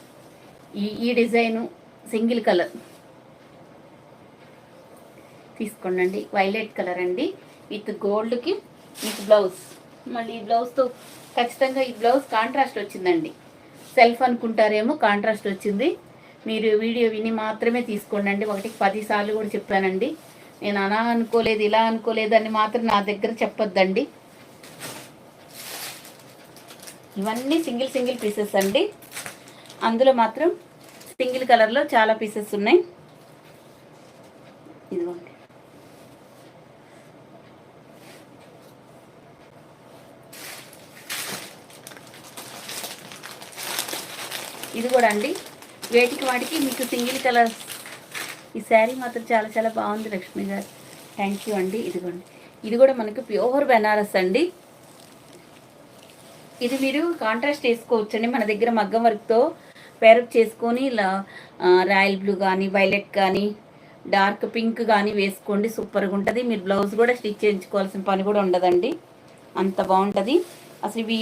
ఈ డిజైను సింగిల్ కలర్ తీసుకోండి. వైలెట్ కలర్ అండి విత్ గోల్డ్కి విత్ బ్లౌజ్. మళ్ళీ ఈ బ్లౌజ్తో ఖచ్చితంగా ఈ బ్లౌజ్ కాంట్రాస్ట్ వచ్చిందండి. సెల్ఫ్ అనుకుంటారేమో, కాంట్రాస్ట్ వచ్చింది. మీరు వీడియో విని మాత్రమే తీసుకోండి. 1కి 10 సార్లు కూడా చెప్పానండి. నేను అలా అనుకోలేదు ఇలా అనుకోలేదు అని మాత్రం నా దగ్గర చెప్పొద్దండి. ఇవన్నీ సింగిల్ సింగిల్ పీసెస్ అండి. అందులో మాత్రం సింగిల్ కలర్లో చాలా పీసెస్ ఉన్నాయి. ఇదిగోండి. ఇది కూడా అండి వేటికి వాటికి మీకు సింగిల్ కలర్స్. ఈ శారీ మాత్రం చాలా చాలా బాగుంది లక్ష్మి గారు, థ్యాంక్ యూ అండి. ఇదిగోండి, ఇది కూడా మనకు ప్యూర్ బెనారస్ అండి. ఇది మీరు కాంట్రాస్ట్ వేసుకోవచ్చండి. మన దగ్గర మగ్గం వర్క్తో పేరప్ చేసుకొని ఇలా రాయల్ బ్లూ కానీ వైలెట్ కానీ డార్క్ పింక్ కానీ వేసుకోండి, సూపర్గా ఉంటుంది. మీరు బ్లౌజ్ కూడా స్టిచ్ చేయించుకోవాల్సిన పని కూడా ఉండదండి, అంత బాగుంటుంది. అసలు ఇవి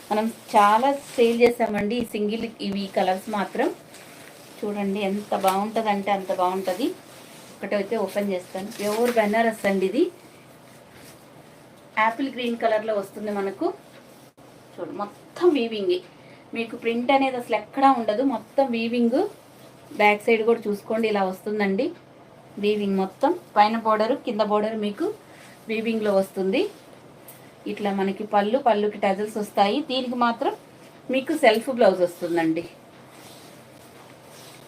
మనం చాలా సేల్ చేసామండి ఈ సింగిల్ ఇవి కలర్స్ మాత్రం. చూడండి ఎంత బాగుంటుంది అంటే అంత బాగుంటుంది. ఒకటైతే ఓపెన్ చేస్తాను. ప్యూర్ బెనారస్ అండి. ఇది యాపిల్ గ్రీన్ కలర్లో వస్తుంది మనకు. చూడు మొత్తం వీవింగ్, మీకు ప్రింట్ అనేది అసలు ఎక్కడా ఉండదు, మొత్తం వీవింగ్. బ్యాక్ సైడ్ కూడా చూసుకోండి ఇలా వస్తుందండి వీవింగ్ మొత్తం. పైన బోర్డరు కింద బోర్డర్ మీకు వీవింగ్లో వస్తుంది. ఇట్లా మనకి పళ్ళుకి టజల్స్ వస్తాయి. దీనికి మాత్రం మీకు సెల్ఫ్ బ్లౌజ్ వస్తుందండి.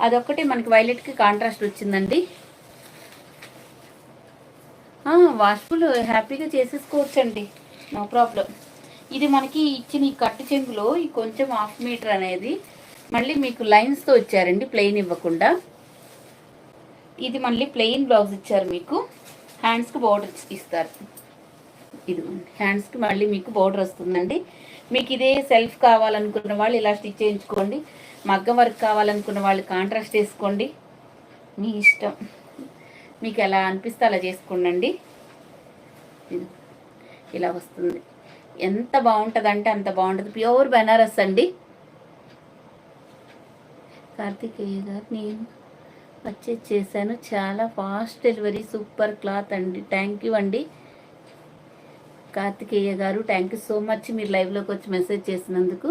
అదొక్కటి మనకి వైలెట్కి కాంట్రాస్ట్ వచ్చిందండి. వాష్ఫుల్ హ్యాపీగా చేసేసుకోవచ్చండి, నో ప్రాబ్లం. ఇది మనకి ఇచ్చిన ఈ కట్టు చెంగులో ఈ కొంచెం 1/2 మీటర్ అనేది మళ్ళీ మీకు లైన్స్తో ఇచ్చారండి, ప్లెయిన్ ఇవ్వకుండా. ఇది మళ్ళీ ప్లెయిన్ బ్లౌజ్ ఇచ్చారు మీకు. హ్యాండ్స్కి బోర్డర్ ఇస్తారు. ఇది హ్యాండ్స్కి మళ్ళీ మీకు బోర్డర్ వస్తుందండి. మీకు ఇదే సెల్ఫ్ కావాలనుకున్న వాళ్ళు ఇలా స్టిచ్ చేయించుకోండి. మగ్గం వర్క్ కావాలనుకున్న వాళ్ళు కాంట్రాస్ట్ వేసుకోండి, మీ ఇష్టం. మీకు ఎలా అనిపిస్తే అలా చేసుకోండి. ఇలా వస్తుంది, ఎంత బాగుంటుంది అంటే అంత బాగుంటుంది. ప్యూర్ బెనారస్ అండి. కార్తికేయ గారు నేను పర్చేజ్ చేశాను, చాలా ఫాస్ట్ డెలివరీ, సూపర్ క్లాత్ అండి. థ్యాంక్ యూ అండి కార్తికేయ గారు, థ్యాంక్ యూ సో మచ్ మీరు లైవ్లోకి వచ్చి మెసేజ్ చేసినందుకు.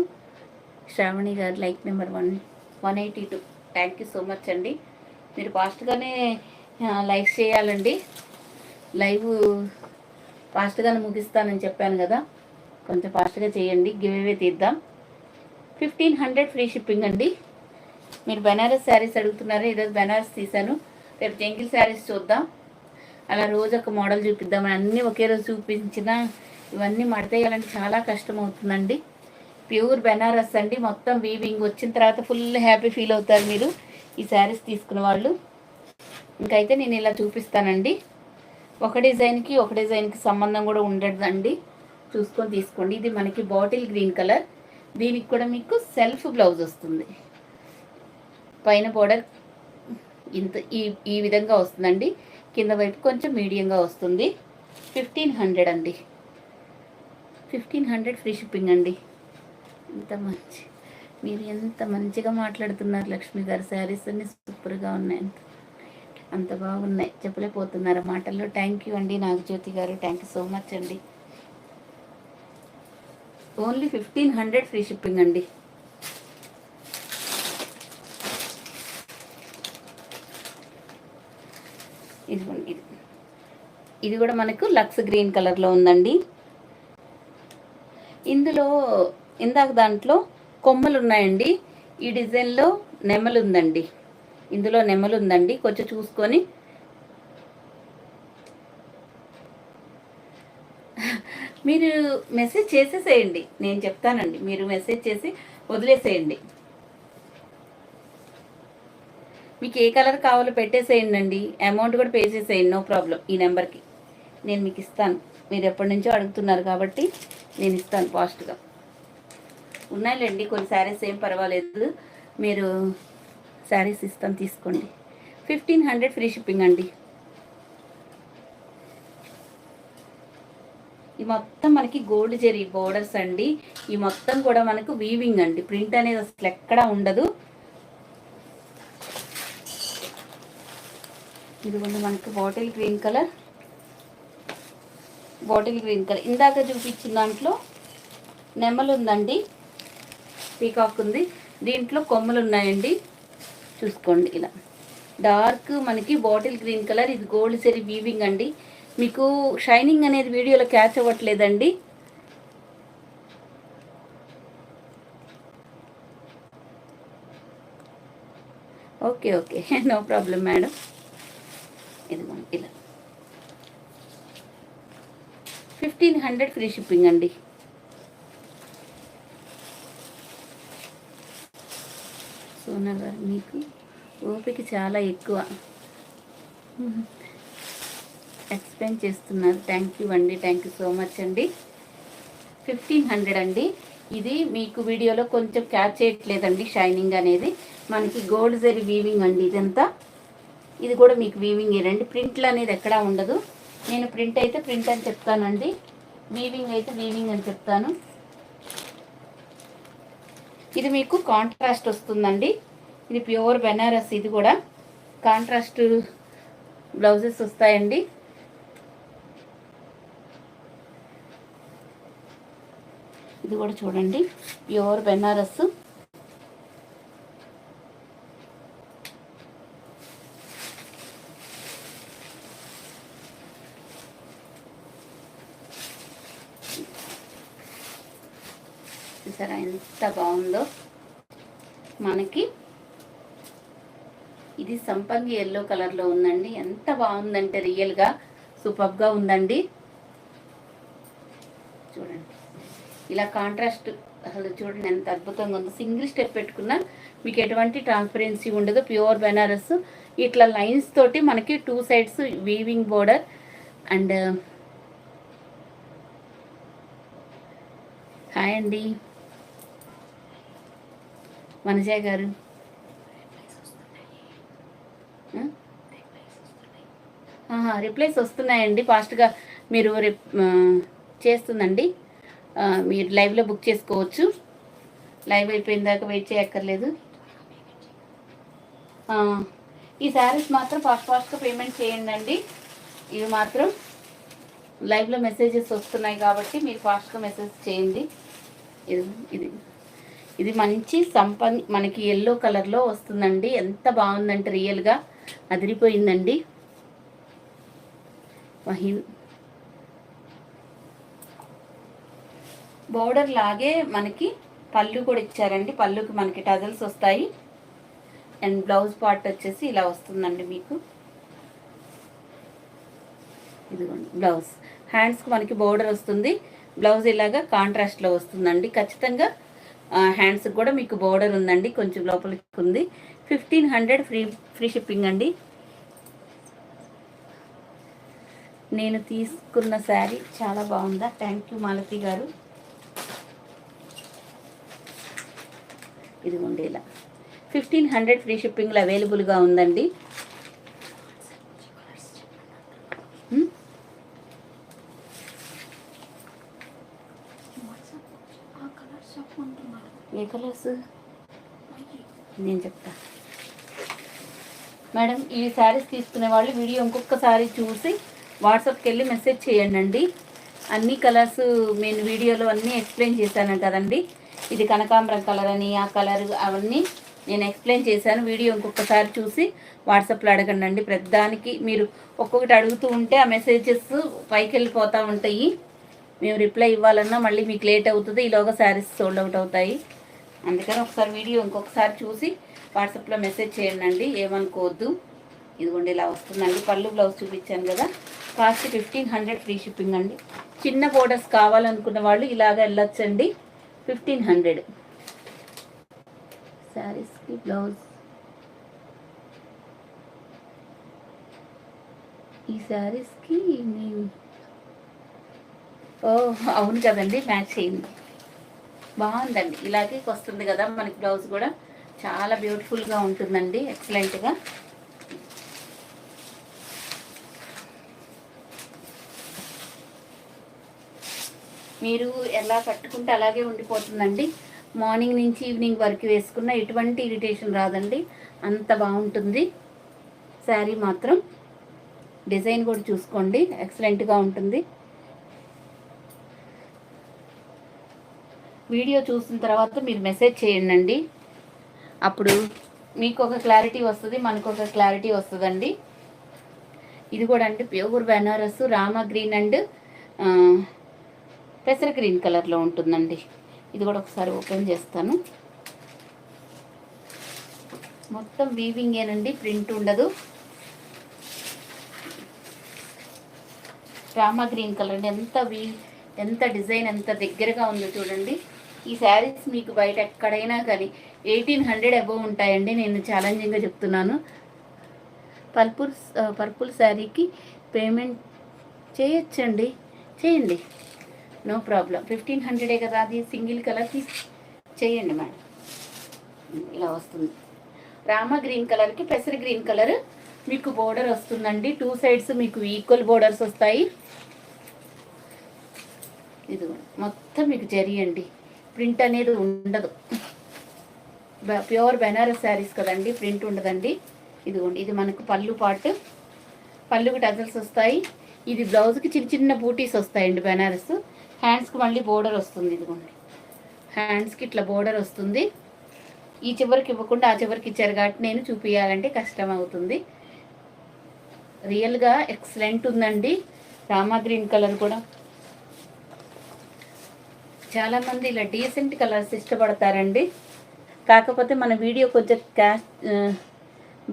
శ్రావణి గారు like number 182, thank you so much అండి. మీరు ఫాస్ట్గానే లైక్ చేయాలండి. లైవ్ ఫాస్ట్గానే ముగిస్తానని చెప్పాను కదా, కొంచెం ఫాస్ట్గా చేయండి. గివ్ అవే తీద్దాం. 1500 ఫ్రీ షిప్పింగ్ అండి. మీరు బెనారస్ శారీస్ అడుగుతున్నారా, ఈరోజు బెనారస్ తీశాను, రేపు జంగిల్ శారీస్ చూద్దాం. అలా రోజు ఒక మోడల్ చూపిద్దామని అన్నీ ఒకే రోజు చూపించిన ఇవన్నీ మడతేయాలంటే చాలా కష్టం అవుతుందండి. ప్యూర్ బెనారస్ అండి, మొత్తం వీవింగ్. వచ్చిన తర్వాత ఫుల్ హ్యాపీ ఫీల్ అవుతారు మీరు ఈ శారీస్ తీసుకున్న వాళ్ళు. ఇంకైతే నేను ఇలా చూపిస్తానండి. ఒక డిజైన్కి సంబంధం కూడా ఉండదండి, చూసుకొని తీసుకోండి. ఇది మనకి బాటిల్ గ్రీన్ కలర్, దీనికి కూడా మీకు సెల్ఫ్ బ్లౌజ్ వస్తుంది. పైన బోర్డర్ ఇంత ఈ విధంగా వస్తుందండి, కింద వైపు కొంచెం మీడియంగా వస్తుంది. 1500 అండి, 1500 ఫ్రీ షిప్పింగ్ అండి. మీరు ఎంత మంచిగా మాట్లాడుతున్నారు లక్ష్మి గారు. శారీస్ అన్నీ సూపర్గా ఉన్నాయి, అంత బాగున్నాయి, చెప్పలేకపోతున్నారు మాటల్లో. థ్యాంక్ యూ అండి నాగజ్యోతి గారు, థ్యాంక్ యూ సో మచ్ అండి. ఓన్లీ 1500 ఫ్రీ షిప్పింగ్ అండి. ఇది కూడా మనకు లక్స్ గ్రీన్ కలర్లో ఉందండి. ఇందులో ఇందాక దాంట్లో కొమ్మలు ఉన్నాయండి, ఈ డిజైన్లో నెమలు ఉందండి. ఇందులో నెమలు ఉందండి, కొంచెం చూసుకొని. మీరు మెసేజ్ చేసేసేయండి, నేను చెప్తానండి. మీరు మెసేజ్ చేసి వదిలేసేయండి. మీకు ఏ కలర్ కావాలో పెట్టేసేయండి అండి, అమౌంట్ కూడా పే చేసేయండి, నో ప్రాబ్లం. ఈ నెంబర్కి నేను మీకు ఇస్తాను. మీరు ఎప్పటి నుంచో అడుగుతున్నారు కాబట్టి నేను ఇస్తాను ఫాస్ట్గా. ఉన్నాయిలేండి కొన్ని శారీస్, ఏం పర్వాలేదు, మీరు శారీస్ ఇస్తాను, తీసుకోండి. 1500 ఫ్రీ షిప్పింగ్ అండి. ఈ మొత్తం మనకి గోల్డ్ జెరీ బోర్డర్స్ అండి. ఈ మొత్తం కూడా మనకు వీవింగ్ అండి, ప్రింట్ అనేది అసలు ఎక్కడా ఉండదు. ఇదిగోండి మనకి బాటిల్ గ్రీన్ కలర్, ఇందాక చూపించిన దాంట్లో నెమలు ఉందండి, పీకాక్ ఉంది, దీంట్లో కొమ్మలు ఉన్నాయండి, చూసుకోండి. ఇలా డార్క్ మనకి బాటిల్ గ్రీన్ కలర్, ఇది గోల్డ్ జెరీ వీవింగ్ అండి. మీకు షైనింగ్ అనేది వీడియోలో క్యాచ్ అవ్వట్లేదండి, okay okay no problem madam. ఇదిగోండి ఇలా 1500 ఫ్రీ షిప్పింగ్ అండి. సోనా గారు మీకు ఓపిక చాలా ఎక్కువ ఎక్స్ప్లెయిన్ చేస్తున్నారు. థ్యాంక్ యూ అండి, థ్యాంక్ యూ సో మచ్ అండి. 1500 అండి. ఇది మీకు వీడియోలో కొంచెం క్యాచ్ చేయట్లేదండి. షైనింగ్ అనేది మనకి గోల్డ్ జరీ వీవింగ్ అండి ఇదంతా. ఇది కూడా మీకు వీవింగ్ రండి. ప్రింట్లు అనేది ఎక్కడా ఉండదు. నేను ప్రింట్ అయితే ప్రింట్ అని చెప్తానండి, వీవింగ్ అయితే వీవింగ్ అని చెప్తాను. ఇది మీకు కాంట్రాస్ట్ వస్తుందండి. ఇది ప్యూర్ బెనారస్. ఇది కూడా కాంట్రాస్ట్ బ్లౌజెస్ వస్తాయండి. ఇది కూడా చూడండి ప్యూర్ బెనారస్. చూసారా ఎంత బాగుందో. మనకి ఇది సంపంగి ఎల్లో కలర్లో ఉందండి. ఎంత బాగుందంటే రియల్గా సూపర్గా ఉందండి. చూడండి ఇలా కాంట్రాస్ట్ అసలు చూడండి ఎంత అద్భుతంగా ఉందో. సింగిల్ స్టెప్ పెట్టుకున్నా మీకు ఎటువంటి ట్రాన్స్పరెన్సీ ఉండదు. ప్యూర్ బెనారస్. ఇట్లా లైన్స్ తోటి మనకి 2 sides weaving border. And hi అండి మనజయ్ గారు. రిప్లైస్ వస్తున్నాయండి ఫాస్ట్గా. మీరు చేస్తుందండి. మీరు లైవ్లో బుక్ చేసుకోవచ్చు. లైవ్ అయిపోయిన దాకా వెయిట్ చేయక్కర్లేదు. ఈ శారీస్ మాత్రం ఫాస్ట్గా పేమెంట్ చేయండి అండి. ఇవి మాత్రం లైవ్లో మెసేజెస్ వస్తున్నాయి కాబట్టి మీరు ఫాస్ట్గా మెసేజ్ చేయండి. ఇది ఇది మంచి మనకి ఎల్లో కలర్లో వస్తుందండి. ఎంత బాగుందంటే రియల్గా అదిరిపోయిందండి. బోర్డర్ లాగే మనకి పళ్ళు కూడా ఇచ్చారండి. పళ్ళుకి మనకి టజల్స్ వస్తాయి. అండ్ బ్లౌజ్ పార్ట్ వచ్చేసి ఇలా వస్తుందండి మీకు. ఇదిగోండి బ్లౌజ్. హ్యాండ్స్కి మనకి బోర్డర్ వస్తుంది. బ్లౌజ్ ఇలాగా కాంట్రాస్ట్లో వస్తుందండి. ఖచ్చితంగా హ్యాండ్స్కి కూడా మీకు బోర్డర్ ఉందండి. కొంచెం లోపలికి ఉంది. 1500 ఫ్రీ షిప్పింగ్ అండి. నేను తీసుకున్న శారీ చాలా బాగుందా? థ్యాంక్ యూ మాలతి గారు. ఇదిగోండి ఇలా 1500 ఫ్రీ షిప్పింగ్లో అవైలబుల్గా ఉందండి. ఏ కలర్స్ నేను చెప్తా మేడం. ఈ శారీస్ తీసుకునే వాళ్ళు వీడియో ఇంకొకసారి చూసి వాట్సాప్కి వెళ్ళి మెసేజ్ చేయండి అండి. అన్ని కలర్స్ నేను వీడియోలో అన్నీ ఎక్స్ప్లెయిన్ చేశాను కదండి. ఇది కనకాంబరం కలర్ అని, ఆ కలర్ అవన్నీ నేను ఎక్స్ప్లెయిన్ చేశాను. వీడియో ఇంకొకసారి చూసి వాట్సాప్లో అడగండి అండి. ప్రతిదానికి మీరు ఒక్కొక్కటి అడుగుతూ ఉంటే ఆ మెసేజెస్ పైకి వెళ్ళిపోతూ ఉంటాయి. మేము రిప్లై ఇవ్వాలన్నా మళ్ళీ మీకు లేట్ అవుతుంది. ఈలోగా శారీస్ సోల్డ్ అవుట్ అవుతాయి. అందుకని ఒకసారి వీడియో ఇంకొకసారి చూసి వాట్సాప్లో మెసేజ్ చేయండి అండి. ఏమనుకోవద్దు. ఇదిగోండి ఇలా వస్తుందండి. పళ్ళు బ్లౌజ్ చూపించాను కదా. కాస్ట్ 1500 ఫ్రీ షిప్పింగ్ అండి. చిన్న బోర్డర్స్ కావాలనుకున్న వాళ్ళు ఇలాగ వెళ్ళొచ్చండి. 1500 శారీస్కి బ్లౌజ్. ఈ శారీస్కి నేను అవును కదండి, మ్యాచ్ అయింది. బాగుందండి. ఇలాగే వస్తుంది కదా మనకి బ్లౌజ్ కూడా చాలా బ్యూటిఫుల్గా ఉంటుందండి. ఎక్సలెంట్గా. మీరు ఎలా కట్టుకుంటే అలాగే ఉండిపోతుందండి. మార్నింగ్ నుంచి ఈవినింగ్ వరకు వేసుకున్న ఎటువంటి ఇరిటేషన్ రాదండి. అంత బాగుంటుంది శారీ మాత్రం. డిజైన్ కూడా చూసుకోండి, ఎక్సలెంట్గా ఉంటుంది. వీడియో చూసిన తర్వాత మీరు మెసేజ్ చేయండి. అప్పుడు మీకు ఒక క్లారిటీ వస్తుంది, మనకు ఒక క్లారిటీ వస్తుందండి. ఇది కూడా అంటే pure Banaras Rama green and పెసర గ్రీన్ కలర్లో ఉంటుందండి. ఇది కూడా ఒకసారి ఓపెన్ చేస్తాను. మొత్తం వీవింగేనండి, ప్రింట్ ఉండదు. రామా గ్రీన్ కలర్ ఎంత డిజైన్ ఎంత దగ్గరగా ఉందో చూడండి. ఈ శారీస్ మీకు బయట ఎక్కడైనా కానీ 1800 అబోవ్ ఉంటాయండి. నేను ఛాలెంజింగ్గా చెప్తున్నాను. పర్పుల్ శారీకి పేమెంట్ చేయొచ్చండి, చేయండి, నో ప్రాబ్లం. 1500 కదా, అది సింగిల్ కలర్ చేయండి మేడం. ఇలా వస్తుంది. రామా గ్రీన్ కలర్కి పెసర గ్రీన్ కలర్ మీకు బోర్డర్ వస్తుందండి. 2 సైడ్స్ మీకు ఈక్వల్ బోర్డర్స్ వస్తాయి. ఇది మొత్తం మీకు జరియండి, ప్రింట్ అనేది ఉండదు. ప్యూర్ బెనారస్ శారీస్ కదండి, ప్రింట్ ఉండదండి. ఇదిగోండి, ఇది మనకు పళ్ళు పార్ట్, పళ్ళుకి టజల్స్ వస్తాయి. ఇది బ్లౌజ్కి చిన్న చిన్న బూటీస్ వస్తాయండి బెనారస్. హ్యాండ్స్కి మళ్ళీ బోర్డర్ వస్తుంది. ఇదిగోండి, హ్యాండ్స్కి ఇట్లా బోర్డర్ వస్తుంది. ఈ చివరికి ఇవ్వకుండా ఆ చివరికి ఇచ్చారు కాబట్టి నేను చూపించాలంటే కష్టం అవుతుంది. రియల్గా ఎక్సలెంట్ ఉందండి. రామా గ్రీన్ కలర్ కూడా చాలామంది ఇలా డీసెంట్ కలర్స్ ఇష్టపడతారండి. కాకపోతే మన వీడియో కొంచెం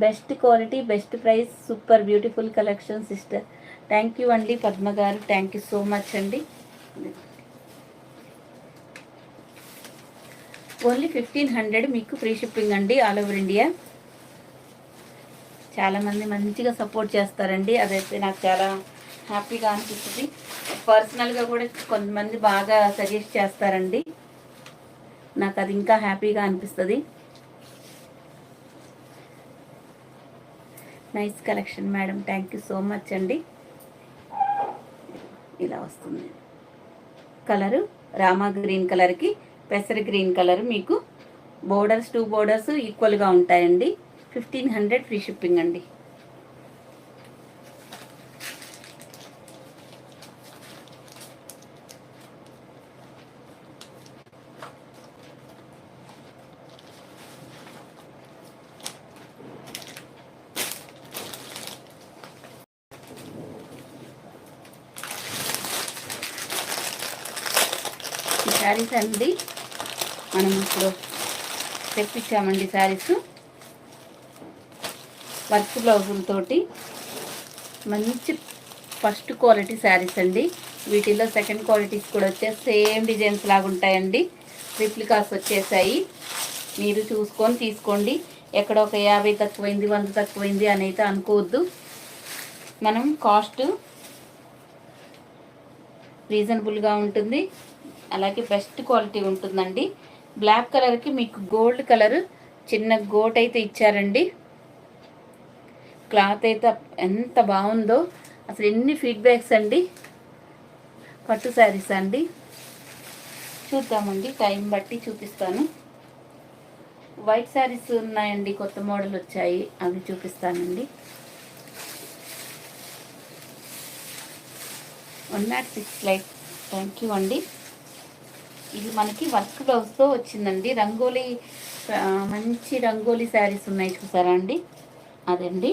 best quality, best price, super beautiful collection sister. Thank you అండి పద్మ గారు, థ్యాంక్ యూ సో మచ్ అండి. ఓన్లీ 1500 మీకు ఫ్రీ షిప్పింగ్ అండి, ఆల్ ఓవర్ ఇండియా. చాలామంది మంచిగా సపోర్ట్ చేస్తారండి, అదైతే నాకు చాలా హ్యాపీగా అనిపిస్తుంది. పర్సనల్గా కూడా కొంతమంది బాగా సజెస్ట్ చేస్తారండి, నాకు అది ఇంకా హ్యాపీగా అనిపిస్తుంది. Nice collection madam, thank you so much అండి. ఇలా వస్తుంది కలరు, రామా గ్రీన్ కలర్కి పెసర గ్రీన్ కలర్. మీకు బోర్డర్స్ 2 బోర్డర్స్ ఈక్వల్గా ఉంటాయండి. 1500 ఫ్రీ షిప్పింగ్ అండి. ఈ శారీస్ అండి మనం ఇప్పుడు తెప్పించామండి. శారీస్ వర్క్ బ్లౌజులతోటి మంచి ఫస్ట్ క్వాలిటీ శారీస్ అండి. వీటిల్లో సెకండ్ క్వాలిటీస్ కూడా వచ్చేసి సేమ్ డిజైన్స్ లాగా ఉంటాయండి. రిప్లికాస్ వచ్చేసాయి, మీరు చూసుకొని తీసుకోండి. ఎక్కడ ఒక 50 తక్కువైంది 100 తక్కువైంది అని అయితే అనుకోవద్దు. మనం కాస్ట్ రీజనబుల్గా ఉంటుంది, అలాగే బెస్ట్ క్వాలిటీ ఉంటుందండి. బ్లాక్ కలర్కి మీకు గోల్డ్ కలర్ చిన్న గోట్ అయితే ఇచ్చారండి. క్లాత్ అయితే ఎంత బాగుందో అసలు, ఎన్ని ఫీడ్బ్యాక్స్ అండి. పట్టు శారీస్ అండి, చూద్దామండి, టైం బట్టి చూపిస్తాను. వైట్ శారీస్ ఉన్నాయండి, కొత్త మోడల్ వచ్చాయి, అవి చూపిస్తానండి. 106 లైక్, థ్యాంక్ యూ అండి. ఇది మనకి వర్క్ బ్లౌజ్తో వచ్చిందండి. రంగోలీ, మంచి రంగోలీ శారీస్ ఉన్నాయి చూసారా అండి, అదండి.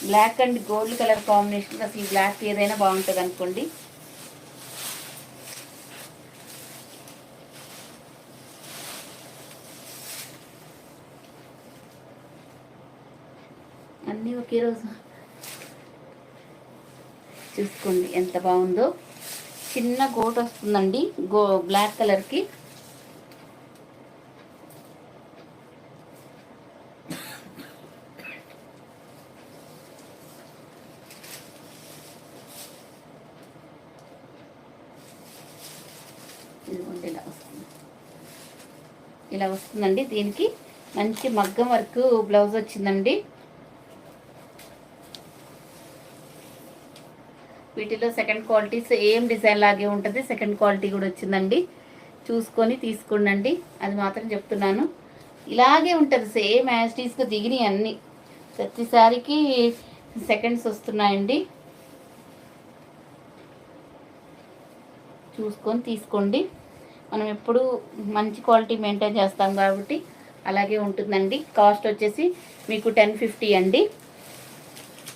Black and gold colour combination, అసలు ఈ బ్లాక్ ఏదైనా బాగుంటుంది అనుకోండి. అన్నీ ఒకే రోజు చూసుకోండి ఎంత బాగుందో. చిన్న గోట్ వస్తుందండి బ్లాక్ కలర్కి. ఇలా వస్తుందండి. దీనికి మంచి మగ్గం వర్క్ బ్లౌజ్ వచ్చిందండి. వీటిలో సెకండ్ క్వాలిటీ సేమ్ డిజైన్ లాగే ఉంటుంది, సెకండ్ క్వాలిటీ కూడా వచ్చిందండి. చూసుకొని తీసుకోండి, అది మాత్రం చెప్తున్నాను. ఇలాగే ఉంటుంది సేమ్ యాస్టీస్గా దిగినాయి అన్నీ. ప్రతిసారికి సెకండ్స్ వస్తున్నాయండి, చూసుకొని తీసుకోండి. మనం ఎప్పుడు మంచి క్వాలిటీ మెయింటైన్ చేస్తాం కాబట్టి అలాగే ఉంటుందండి. కాస్ట్ వచ్చేసి మీకు 1050 అండి,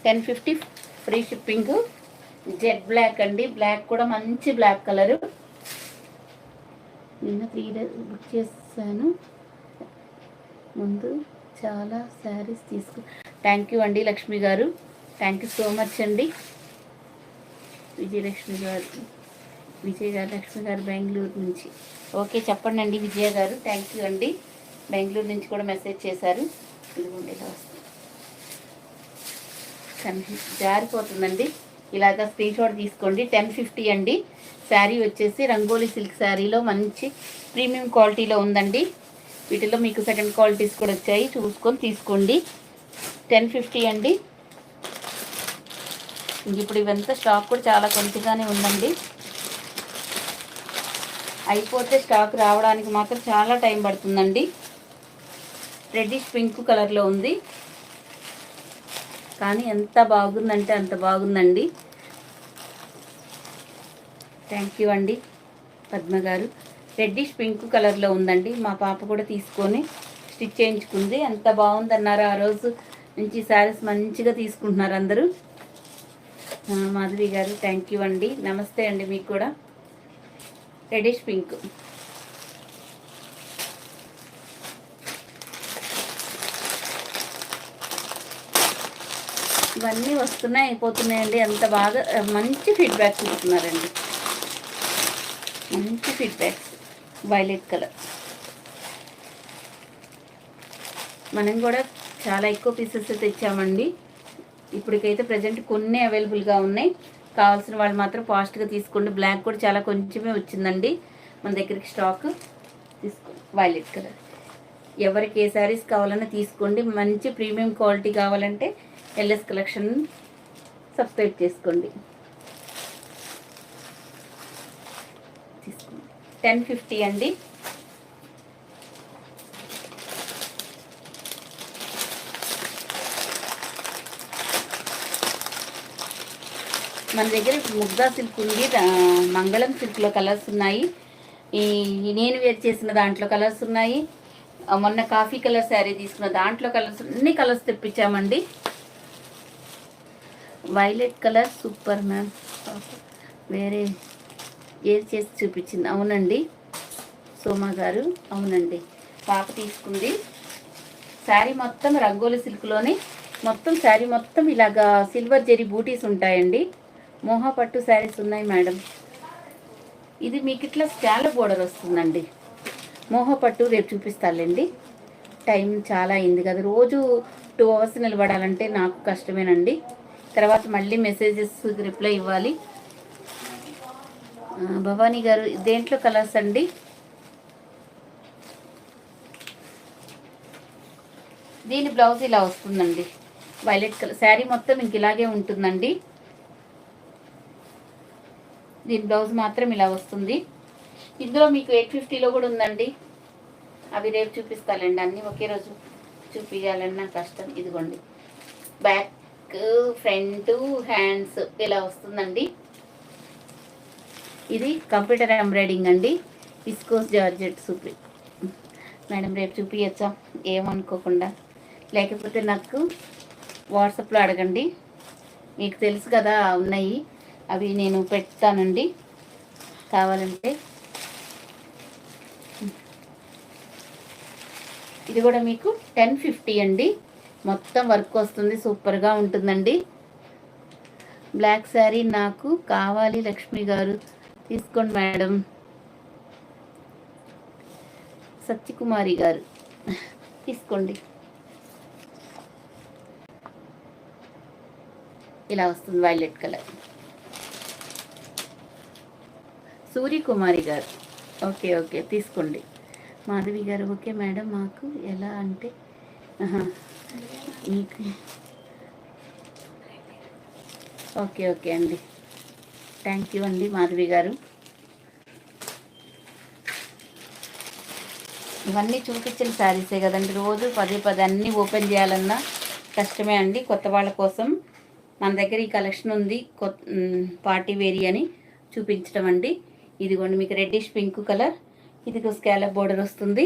1050 ఫ్రీ షిప్పింగ్. జెడ్ బ్లాక్ అండి, బ్లాక్ కూడా మంచి బ్లాక్ కలరు. నిన్న 3 డేస్ బుక్ చేశాను, ముందు చాలా శారీస్ థ్యాంక్ యూ అండి లక్ష్మి గారు, థ్యాంక్ యూ సో మచ్ అండి. విజయలక్ష్మి గారు, విజయ్ గారు, లక్ష్మి గారు బెంగళూరు నుంచి. ఓకే చెప్పండి అండి విజయ గారు, థ్యాంక్ యూ అండి. బెంగళూరు నుంచి కూడా మెసేజ్ చేశారు. ఇదిగోండి ఇలా వస్తుంది, జారిపోతుందండి. ఇలాగ స్క్రీన్ షాట్ తీసుకోండి. 1050 అండి. శారీ వచ్చేసి రంగోలీ సిల్క్ శారీలో మంచి ప్రీమియం క్వాలిటీలో ఉందండి. వీటిలో మీకు సెకండ్ క్వాలిటీస్ కూడా వచ్చాయి, చూసుకొని తీసుకోండి. 1050 అండి. ఇప్పుడు ఇవంతా స్టాక్ కూడా చాలా కొంచెంగానే ఉందండి. అయిపోతే స్టాక్ రావడానికి మాత్రం చాలా టైం పడుతుందండి. రెడ్డిష్ పింక్ కలర్లో ఉంది, కానీ ఎంత బాగుందంటే అంత బాగుందండి. థ్యాంక్ యూ అండి పద్మ గారు. రెడ్డిష్ పింక్ కలర్లో ఉందండి. మా పాప కూడా తీసుకొని స్టిచ్ చేయించుకుంది. ఎంత బాగుందన్నారు. ఆ రోజు నుంచి శారీస్ మంచిగా తీసుకుంటున్నారు అందరూ. మాధవి గారు థ్యాంక్ యూ అండి. నమస్తే అండి మీకు కూడా. రెడ్డిష్ పింక్, ఇవన్నీ వస్తున్నాయి అయిపోతున్నాయండి. అంత బాగా మంచి ఫీడ్బ్యాక్స్ ఇస్తున్నారండి, మంచి ఫీడ్బ్యాక్స్. వైలెట్ కలర్ మనం కూడా చాలా ఎక్కువ పీసెస్ తెచ్చామండి. ఇప్పటికైతే ప్రజెంట్ కొన్ని అవైలబుల్గా ఉన్నాయి. కావాల్సిన వాళ్ళు మాత్రం ఫాస్ట్గా తీసుకోండి. బ్లాక్ కూడా చాలా కొంచెమే వచ్చిందండి మన దగ్గరికి స్టాక్. తీసుకోండి వైలెట్ కలర్. ఎవరికి ఏ శారీస్ కావాలన్నా తీసుకోండి. మంచి ప్రీమియం క్వాలిటీ కావాలంటే ఎల్ఎస్ కలెక్షన్ సబ్స్క్రైబ్ చేసుకోండి. తీసుకోండి. 1050 అండి. మన దగ్గర ముగ్గా సిల్క్ ఉంది, మంగళం సిల్క్లో కలర్స్ ఉన్నాయి. నేను వేర్ చేసిన దాంట్లో కలర్స్ ఉన్నాయి. మొన్న కాఫీ కలర్ శారీ తీసుకున్న దాంట్లో కలర్స్, అన్ని కలర్స్ తెప్పించామండి. వైలెట్ కలర్ సూపర్ మ్యామ్, వేరే ఏది చేసి చూపించింది. అవునండి సోమా గారు, అవునండి పాప తీసుకుంది. శారీ మొత్తం రంగోలి సిల్క్లోనే, మొత్తం శారీ మొత్తం ఇలాగా సిల్వర్ జెరీ బూటీస్ ఉంటాయండి. మోహా పట్టు శారీస్ ఉన్నాయి మేడం. ఇది మీకు ఇట్లా స్కాలప్ బోర్డర్ వస్తుందండి. మోహా పట్టు రేపు చూపిస్తానండి. టైం చాలా అయింది కదా, రోజు 2 అవర్స్ నిలబడాలంటే నాకు కష్టమేనండి. తర్వాత మళ్ళీ మెసేజెస్ రిప్లై ఇవ్వాలి. భవానీ గారు దేంట్లో కలర్స్ అండి? దీని బ్లౌజ్ ఇలా వస్తుందండి, వైలెట్ కలర్. శారీ మొత్తం ఇంక ఇలాగే ఉంటుందండి. దీని బ్లౌజ్ మాత్రం ఇలా వస్తుంది. ఇందులో మీకు 850లో కూడా ఉందండి. అవి రేపు చూపిస్తానండి. అన్నీ ఒకే రోజు చూపించాలన్నా కష్టం. ఇదిగోండి బ్యాక్, ఫ్రంట్, హ్యాండ్స్ ఇలా వస్తుందండి. ఇది కంప్యూటర్ ఎంబ్రాయిడింగ్ అండి, విస్కోస్ జార్జెట్ సూపర్. మేడం రేపు చూపించచ్చా? ఏమనుకోకుండా, లేకపోతే నాకు వాట్సాప్లో అడగండి. మీకు తెలుసు కదా ఉన్నాయి, అవి నేను పెడతానండి కావాలంటే. ఇది కూడా మీకు 1050 అండి. మొత్తం వర్క్ వస్తుంది, సూపర్గా ఉంటుందండి. బ్లాక్ శారీ నాకు కావాలి లక్ష్మి గారు, తీసుకోండి మేడం. సత్యకుమారి గారు తీసుకోండి. ఇలా వస్తుంది వైలెట్ కలర్. సూర్యకుమారి గారు ఓకే ఓకే తీసుకోండి. మాధవి గారు ఓకే మేడం. మాకు ఎలా అంటే మీకు ఓకే ఓకే అండి. థ్యాంక్ యూ అండి మాధవి గారు. ఇవన్నీ చూపించిన శారీసే కదండి, రోజు పదే అన్నీ ఓపెన్ చేయాలన్నా కష్టమే అండి. కొత్త వాళ్ళ కోసం మన దగ్గర ఈ కలెక్షన్ ఉంది, పార్టీ వేరీ అని చూపించడం అండి. ఇదిగోండి మీకు రెడ్డిష్ పింక్ కలర్, ఇది స్కాలప్ బోర్డర్ వస్తుంది.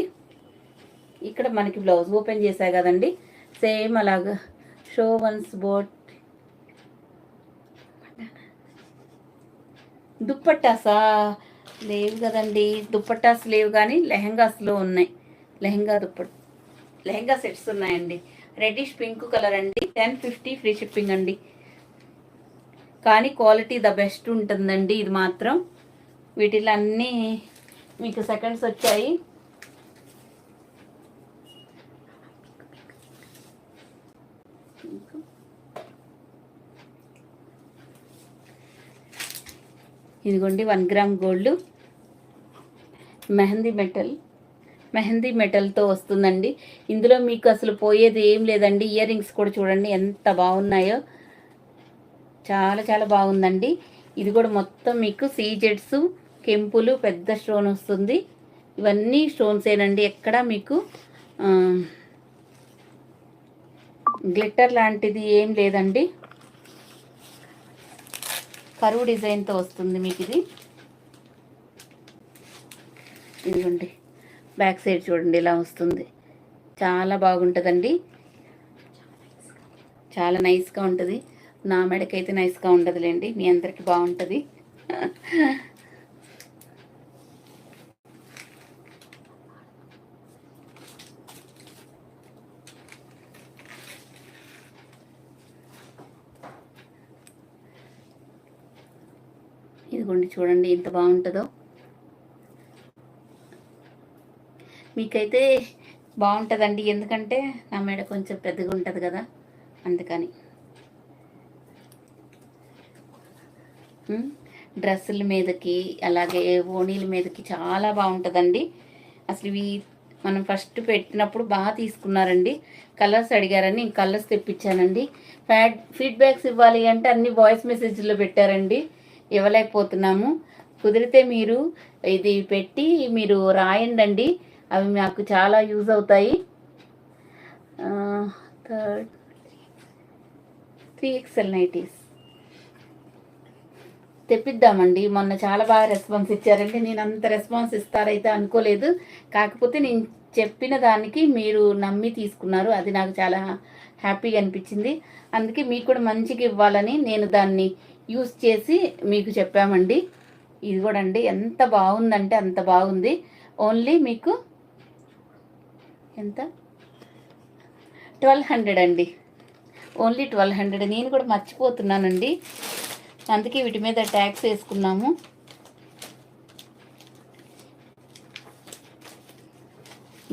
ఇక్కడ మనకి బ్లౌజ్ ఓపెన్ చేశాయి కదండి, సేమ్ అలాగా షో వన్స్ బోట్. దుప్పట్టాసా లేవు కదండి, దుప్పట్టాస్ లేవు కానీ లెహంగాస్లో ఉన్నాయి. లెహంగా లెహంగా సెట్స్ ఉన్నాయండి. రెడ్డిష్ పింక్ కలర్ అండి, 1050 ఫ్రీ షిప్పింగ్ అండి. కానీ క్వాలిటీ ద బెస్ట్ ఉంటుందండి ఇది మాత్రం. వీటిలో అన్నీ మీకు సెకండ్స్ వచ్చాయి. ఇదిగోండి 1 గ్రామ్ గోల్డ్ మెహందీ మెటల్తో వస్తుందండి. ఇందులో మీకు అసలు పోయేది ఏం లేదండి. ఇయర్ రింగ్స్ కూడా చూడండి ఎంత బాగున్నాయో, చాలా చాలా బాగుందండి. ఇది కూడా మొత్తం మీకు సీజెడ్స్, కెంపులు, పెద్ద స్టోన్ వస్తుంది. ఇవన్నీ స్టోన్స్ ఏనండి, ఎక్కడ మీకు గ్లిట్టర్ లాంటిది ఏం లేదండి. కరువు డిజైన్తో వస్తుంది మీకు ఇది. ఇదిగోండి బ్యాక్ సైడ్ చూడండి ఇలా వస్తుంది. చాలా బాగుంటుందండి, చాలా నైస్గా ఉంటుంది. నా మెడకైతే నైస్గా ఉండదులేండి, మీ అందరికి బాగుంటుంది. ఇదిగోండి చూడండి ఎంత బాగుంటుందో. మీకైతే బాగుంటుందండి, ఎందుకంటే నా మెడ కొంచెం పెద్దగా ఉంటుంది కదా, అందుకని. డ్రెస్సుల మీదకి అలాగే ఓణీల మీదకి చాలా బాగుంటుందండి. అసలు ఇవి మనం ఫస్ట్ పెట్టినప్పుడు బాగా తీసుకున్నారండి. కలర్స్ అడిగారని నేను కలర్స్ తెప్పించానండి. ఫీడ్బ్యాక్స్ ఇవ్వాలి అంటే అన్ని వాయిస్ మెసేజ్లో పెట్టారండి, ఇవ్వలేకపోతున్నాము. కుదిరితే మీరు ఇది పెట్టి మీరు రాయండి, అవి మాకు చాలా యూజ్ అవుతాయి. 3XL nighties తెప్పిద్దామండి. మొన్న చాలా బాగా రెస్పాన్స్ ఇచ్చారండి. నేను అంత రెస్పాన్స్ ఇస్తారైతే అనుకోలేదు. కాకపోతే నేను చెప్పిన దానికి మీరు నమ్మి తీసుకున్నారు, అది నాకు చాలా హ్యాపీగా అనిపించింది. అందుకే మీకు కూడా మంచిగా ఇవ్వాలని నేను దాన్ని యూజ్ చేసి మీకు చెప్పామండి. ఇది కూడా అండి ఎంత బాగుందంటే అంత బాగుంది. ఓన్లీ మీకు ఎంత 1200 అండి, ఓన్లీ 1200. నేను కూడా మర్చిపోతున్నానండి, అందుకే వీటి మీద ట్యాక్స్ వేసుకున్నాము.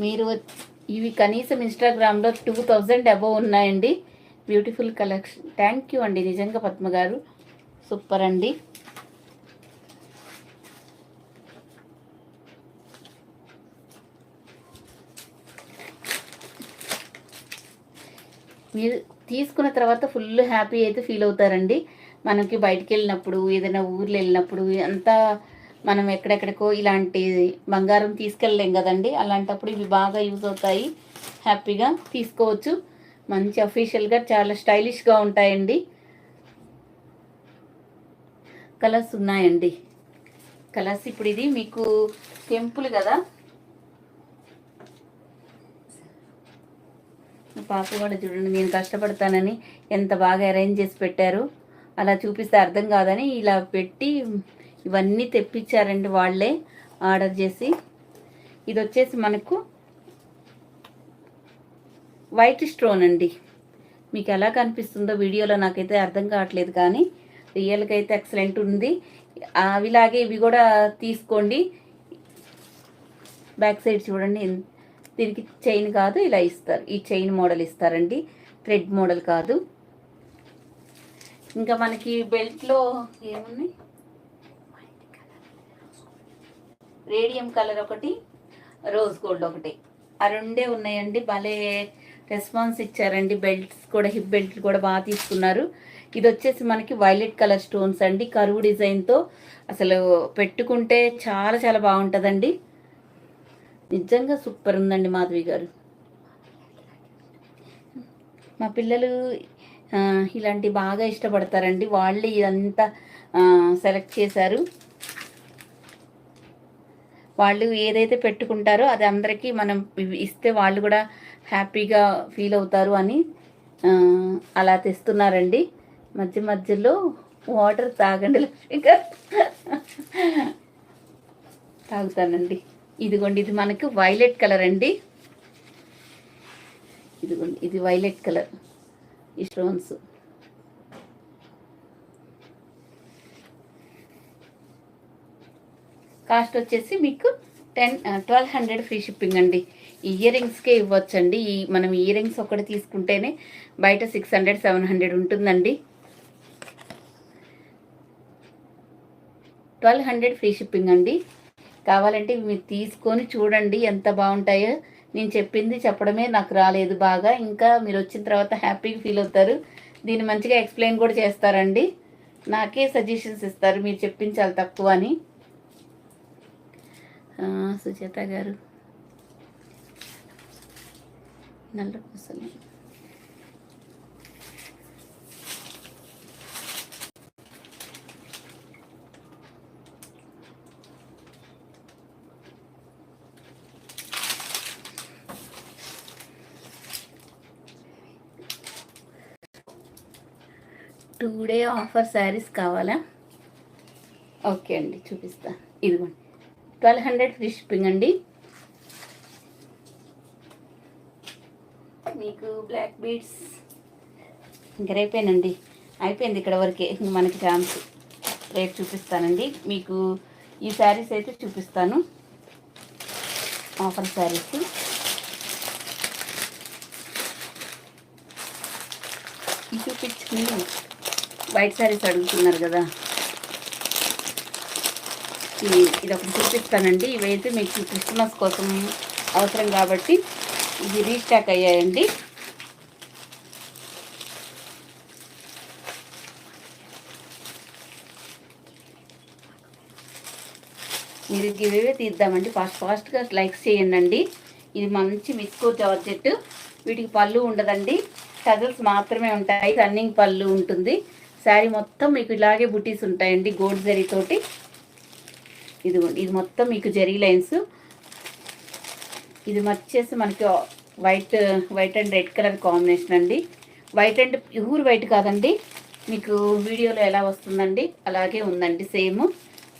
మీరు ఇవి కనీసం ఇన్స్టాగ్రామ్లో 2000 అబోవ్ ఉన్నాయండి. Beautiful collection. థ్యాంక్ యూ అండి, నిజంగా పద్మ గారు సూపర్ అండి. మీరు తీసుకున్న తర్వాత ఫుల్ హ్యాపీ అయితే ఫీల్ అవుతారండి. మనకి బయటికి వెళ్ళినప్పుడు, ఏదైనా ఊర్లో వెళ్ళినప్పుడు అంతా మనం ఎక్కడెక్కడికో ఇలాంటి బంగారం తీసుకెళ్ళలేం కదండి, అలాంటప్పుడు ఇవి బాగా యూజ్ అవుతాయి. హ్యాపీగా తీసుకోవచ్చు. మంచి అఫీషియల్గా చాలా స్టైలిష్గా ఉంటాయండి. కలర్స్ ఉన్నాయండి. కలర్స్ ఇప్పుడు ఇది మీకు టెంపుల్ కదా, పాప కూడా చూడండి నేను కష్టపడతానని ఎంత బాగా అరేంజ్ చేసి పెట్టారు. అలా చూపిస్తే అర్థం కాదని ఇలా పెట్టి ఇవన్నీ తెప్పించారండి వాళ్ళే ఆర్డర్ చేసి. ఇది వచ్చేసి మనకు వైట్ స్టోన్ అండి. మీకు ఎలా కనిపిస్తుందో వీడియోలో నాకైతే అర్థం కావట్లేదు, కానీ రియల్గా అయితే ఎక్సలెంట్ ఉంది. అవిలాగే ఇవి కూడా తీసుకోండి. బ్యాక్ సైడ్ చూడండి, దీనికి చైన్ కాదు ఇలా ఇస్తారు, ఈ చైన్ మోడల్ ఇస్తారండి, థ్రెడ్ మోడల్ కాదు. ఇంకా మనకి బెల్ట్లో ఏమున్నాయి, రేడియం కలర్ ఒకటి, రోజ్ గోల్డ్ ఒకటి, ఆ రెండే ఉన్నాయండి. భలే రెస్పాన్స్ ఇచ్చారండి. బెల్ట్స్ కూడా, హిప్ బెల్ట్లు కూడా బాగా తీసుకున్నారు. ఇది వచ్చేసి మనకి వైలెట్ కలర్ స్టోన్స్ అండి, కరువు డిజైన్తో. అసలు పెట్టుకుంటే చాలా చాలా బాగుంటుందండి. నిజంగా సూపర్ ఉందండి మాధవి గారు. మా పిల్లలు ఇలాంటి బాగా ఇష్టపడతారండి, వాళ్ళే ఇదంతా సెలెక్ట్ చేశారు. వాళ్ళు ఏదైతే పెట్టుకుంటారో అది అందరికీ మనం ఇస్తే వాళ్ళు కూడా హ్యాపీగా ఫీల్ అవుతారు అని అలా తెస్తున్నారండి. మధ్య మధ్యలో వాటర్ తాగండి లక్ష్మి గారు. తాగుతానండి. ఇదిగోండి, ఇది మనకు వైలెట్ కలర్ అండి. ఇదిగోండి, ఇది వైలెట్ కలర్ ఈ స్టోన్స్. కాస్ట్ వచ్చేసి మీకు 1200 ఫ్రీ షిప్పింగ్ అండి. ఇయర్ రింగ్స్కే ఇవ్వచ్చండి. మనం ఇయర్ రింగ్స్ ఒకటి తీసుకుంటేనే బయట 600 700 ఉంటుందండి. 1200 ఫ్రీ షిప్పింగ్ అండి. కావాలంటే మీరు తీసుకొని చూడండి ఎంత బాగుంటాయో. నేను చెప్పింది చెప్పడమే నాకు రాలేదు బాగా, ఇంకా మీరు వచ్చిన తర్వాత హ్యాపీగా ఫీల్ అవుతారు. దీన్ని మంచిగా ఎక్స్ప్లెయిన్ కూడా చేస్తారండి. నాకే సజెషన్స్ ఇస్తారు మీరు చెప్పింది చాలా తక్కువ అని. సుజాత గారు నల్ల పూసలు. డే ఆఫర్ శారీస్ కావాలా? ఓకే అండి, చూపిస్తా. ఇదిగోండి 1200 ఫ్రీ షిప్పింగ్ అండి. మీకు బ్లాక్ బీడ్స్ ఇంకా రేపేనండి, అయిపోయింది ఇక్కడ వరకే. మనకి ఛాన్స్ రేపు చూపిస్తానండి మీకు. ఈ శారీస్ అయితే చూపిస్తాను, ఆఫర్ శారీస్. ఈ చూపించుకుని వైట్ శారీస్ అడుగుతున్నారు కదా, ఇది ఒకటి చూపిస్తానండి. ఇవైతే మీకు క్రిస్మస్ కోసం అవసరం కాబట్టి ఇది రీస్టాక్ అయ్యాయండి. మీరు ఇవే తీద్దామండి. ఫాస్ట్గా లైక్స్ చేయండి. ఇది మంచి మిస్కో జార్జెట్. వీటికి పళ్ళు ఉండదండి, టజల్స్ మాత్రమే ఉంటాయి. రన్నింగ్ పళ్ళు ఉంటుంది. శారీ మొత్తం మీకు ఇలాగే బుటీస్ ఉంటాయండి గోల్డ్ జరీతోటి. ఇదిగోండి, ఇది మొత్తం మీకు జరీ లైన్స్. ఇది వచ్చేసి మనకి white and red colour combination అండి. వైట్ అండ్ ప్యూర్ వైట్ కాదండి, మీకు వీడియోలో ఎలా వస్తుందండి అలాగే ఉందండి సేమ్.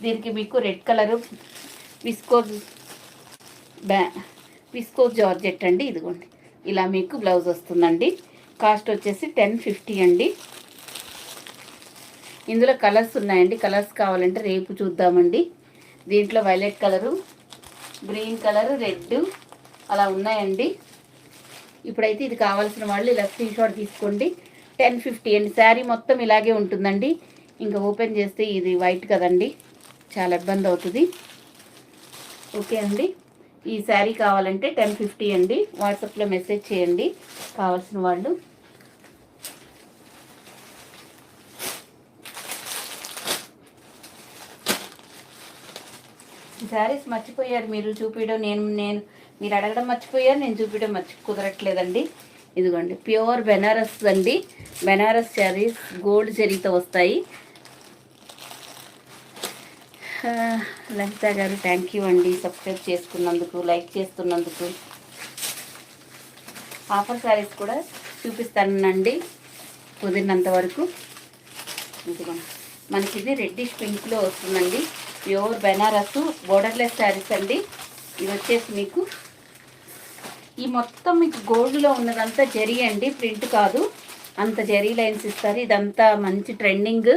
దీనికి మీకు రెడ్ కలరు విస్కోస్ జార్జెట్ అండి. ఇదిగోండి, ఇలా మీకు బ్లౌజ్ వస్తుందండి. కాస్ట్ వచ్చేసి 1050 అండి. ఇందులో కలర్స్ ఉన్నాయండి. కలర్స్ కావాలంటే రేపు చూద్దామండి. దీంట్లో violet colour, green colour, red అలా ఉన్నాయండి. ఇప్పుడైతే ఇది కావాల్సిన వాళ్ళు ఇలా స్క్రీన్ షాట్ తీసుకోండి. 1050 అండి. శారీ మొత్తం ఇలాగే ఉంటుందండి. ఇంకా ఓపెన్ చేస్తే ఇది వైట్ కదండి, చాలా ఇబ్బంది అవుతుంది. ఓకే అండి, ఈ శారీ కావాలంటే 1050 అండి. వాట్సాప్లో మెసేజ్ చేయండి కావాల్సిన వాళ్ళు. శారీస్ మర్చిపోయారు మీరు చూపించడం, మీరు అడగడం మర్చిపోయారు, నేను చూపించడం కుదరట్లేదండి. ఇదిగోండి, ప్యూర్ బెనారస్ అండి. బెనారస్ శారీస్ గోల్డ్ జరీతో వస్తాయి. లలిత గారు థ్యాంక్ యూ అండి, సబ్స్క్రైబ్ చేసుకున్నందుకు, లైక్ చేస్తున్నందుకు. ఆఫర్ శారీస్ కూడా చూపిస్తానండి కుదిరినంత వరకు. ఇదిగోండి, మనకి ఇది రెడ్డిష్ పింక్లో వస్తుందండి. ప్యూర్ బెనారస్ బోర్డర్లెస్ శారీస్ అండి. ఇది వచ్చేసి మీకు ఈ మొత్తం మీకు గోల్డ్లో ఉన్నదంతా జరీ అండి, ప్రింట్ కాదు. అంత జరీ లైన్స్ ఇస్తారు. ఇదంతా మంచి ట్రెండింగ్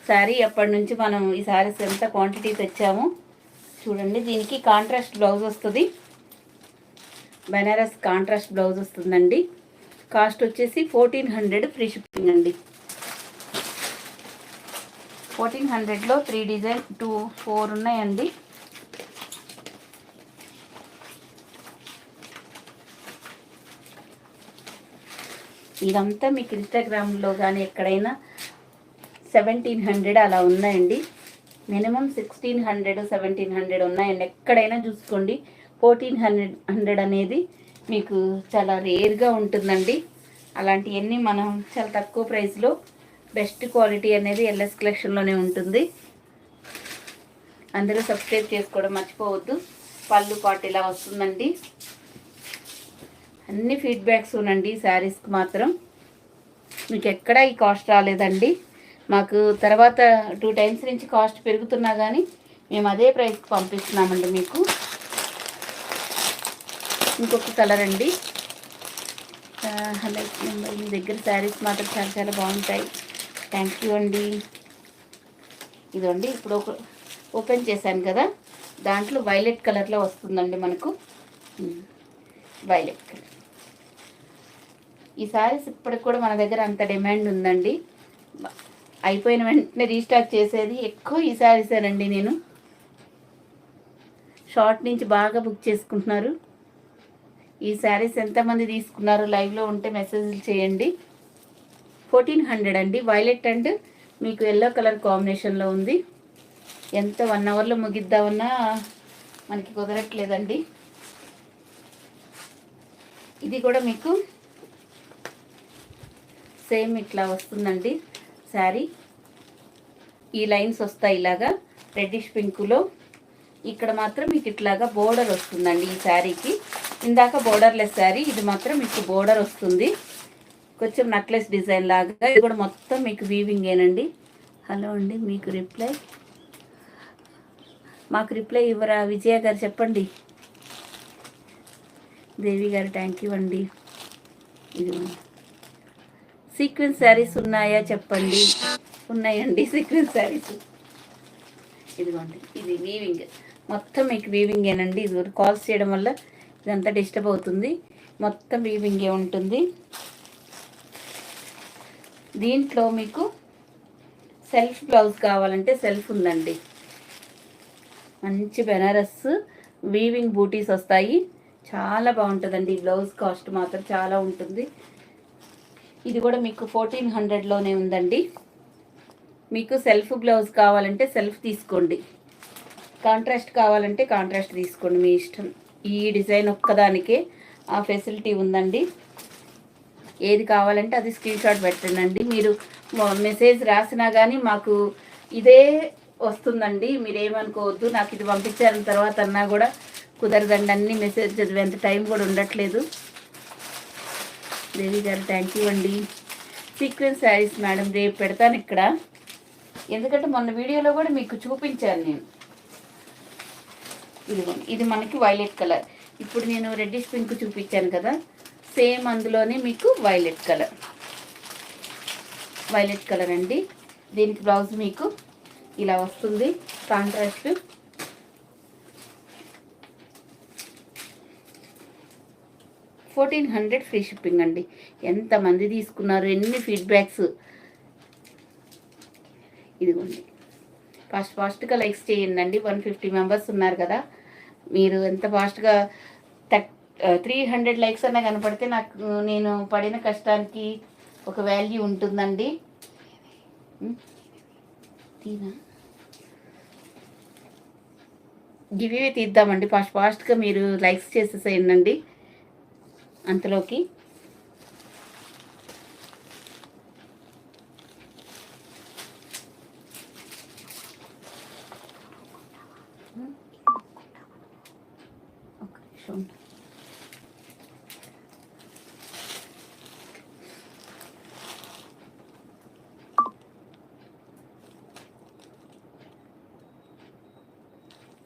శారీ. ఎప్పటి నుంచి మనం ఈ శారీస్ ఎంత క్వాంటిటీ తెచ్చాము చూడండి. దీనికి కాంట్రాస్ట్ బ్లౌజ్ వస్తుంది, బెనారస్ కాంట్రాస్ట్ బ్లౌజ్ వస్తుందండి. కాస్ట్ వచ్చేసి 1400 ఫ్రీ షిప్పింగ్ అండి. 1400లో 3 డిజైన్ 4 ఉన్నాయండి. ఇదంతా మీకు ఇన్స్టాగ్రామ్లో కానీ ఎక్కడైనా 1700 అలా ఉన్నాయండి. మినిమం 1600 1700 ఉన్నాయండి. ఎక్కడైనా చూసుకోండి. 1400 అనేది మీకు చాలా రేర్గా ఉంటుందండి. అలాంటివన్నీ మనం చాలా తక్కువ ప్రైస్లో బెస్ట్ క్వాలిటీ అనేది ఎల్ఎస్ కలెక్షన్లోనే ఉంటుంది. అందరూ సబ్స్క్రైబ్ చేసుకోవడం మర్చిపోవద్దు. పళ్ళు పాటు ఇలా వస్తుందండి. అన్ని ఫీడ్బ్యాక్స్ ఉనండి. శారీస్కి మాత్రం మీకు ఎక్కడ ఈ కాస్ట్ రాలేదండి. మాకు తర్వాత 2 టైమ్స్ నుంచి కాస్ట్ పెరుగుతున్నా కానీ మేము అదే ప్రైస్కి పంపిస్తున్నామండి మీకు. ఇంకొక కలర్ అండి, లైక్ నెంబర్ మీ దగ్గర శారీస్ మాత్రం చాలా చాలా బాగుంటాయి. థ్యాంక్ యూ అండి. ఇదండి ఇప్పుడు ఓపెన్ చేశాను కదా, దాంట్లో వైలెట్ కలర్లో వస్తుందండి మనకు. వైలెట్ కలర్ ఈ శారీస్ ఇప్పటికి కూడా మన దగ్గర అంత డిమాండ్ ఉందండి. అయిపోయిన వెంటనే రీస్టాక్ చేసేది ఎక్కువ ఈ శారీసేనండి. నేను షార్ట్ నుంచి బాగా బుక్ చేసుకుంటున్నారు. ఈ శారీస్ ఎంతమంది తీసుకున్నారు లైవ్లో ఉంటే మెసేజ్లు చేయండి. 1400 అండి. వైలెట్ అండ్ మీకు ఎల్లో కలర్ కాంబినేషన్లో ఉంది. ఎంత 1 అవర్లో ముగిద్దామన్నా మనకి కుదరట్లేదండి. ఇది కూడా మీకు సేమ్ ఇట్లా వస్తుందండి శారీ. ఈ లైన్స్ వస్తాయి ఇలాగా రెడ్డిష్ పింకులో. ఇక్కడ మాత్రం మీకు ఇట్లాగా బోర్డర్ వస్తుందండి ఈ శారీకి. ఇందాక బోర్డర్లెస్ శారీ, ఇది మాత్రం మీకు బోర్డర్ వస్తుంది కొంచెం నెక్లెస్ డిజైన్ లాగా. ఇది కూడా మొత్తం మీకు వీవింగేనండి. హలో అండి, మీకు రిప్లై మాకు రిప్లై ఇవ్వరా విజయ గారు? చెప్పండి. దేవి గారు థ్యాంక్ యూ అండి. ఇది సీక్వెన్స్ శారీస్ ఉన్నాయా చెప్పండి. ఉన్నాయండి సీక్వెన్స్ శారీస్. ఇదిగోండి, ఇది వీవింగ్ మొత్తం మీకు వీవింగేనండి. ఇది కాల్స్ చేయడం వల్ల ఇదంతా డిస్టర్బ్ అవుతుంది. మొత్తం వీవింగే ఉంటుంది. దీంట్లో మీకు సెల్ఫ్ బ్లౌజ్ కావాలంటే సెల్ఫ్ ఉందండి. మంచి బెనారస్ వీవింగ్ బూటీస్ వస్తాయి. చాలా బాగుంటుందండి. ఈ బ్లౌజ్ కాస్ట్ మాత్రం చాలా ఉంటుంది. ఇది కూడా మీకు 1400లోనే ఉందండి. మీకు సెల్ఫ్ బ్లౌజ్ కావాలంటే సెల్ఫ్ తీసుకోండి, కాంట్రాస్ట్ కావాలంటే కాంట్రాస్ట్ తీసుకోండి, మీ ఇష్టం. ఈ డిజైన్ ఒక్కదానికే ఆ ఫెసిలిటీ ఉందండి. ఏది కావాలంటే అది స్క్రీన్ షాట్ పెట్టండి. మీరు మెసేజ్ రాసినా కానీ మాకు ఇదే వస్తుందండి. మీరేమనుకోవద్దు. నాకు ఇది పంపించారు తర్వాత అన్నా కూడా కుదరదండి. అన్ని మెసేజ్ చదివేంత టైం కూడా ఉండట్లేదు. దేవి గారు థ్యాంక్ యూ అండి. సీక్వెన్స్ శారీస్ మేడం రేపు పెడతాను ఇక్కడ, ఎందుకంటే మొన్న వీడియోలో కూడా మీకు చూపించాను నేను. ఇదిగోండి, ఇది మనకి వైలెట్ కలర్. ఇప్పుడు నేను రెడ్డిష్ పింక్ చూపించాను కదా, సేమ్ అందులోనే మీకు వైలెట్ కలర్ అండి. దీనికి బ్లౌజ్ మీకు ఇలా వస్తుంది కాంట్రాస్ట్. $1400 ఫ్రీ షిప్పింగ్ అండి. ఎంతమంది తీసుకున్నారు, ఎన్ని ఫీడ్బ్యాక్స్. ఇదిగోండి, ఫాస్ట్గా లైక్స్ చేయండి. 150 మెంబర్స్ ఉన్నారు కదా, మీరు ఎంత ఫాస్ట్గా 300 లైక్స్ అన్నా కనపడితే నాకు నేను పడిన కష్టానికి ఒక వాల్యూ ఉంటుందండి. గివ్వే తీద్దామండి. ఫాస్ట్గా మీరు లైక్స్ చేసేసేయండి అంతలోకి.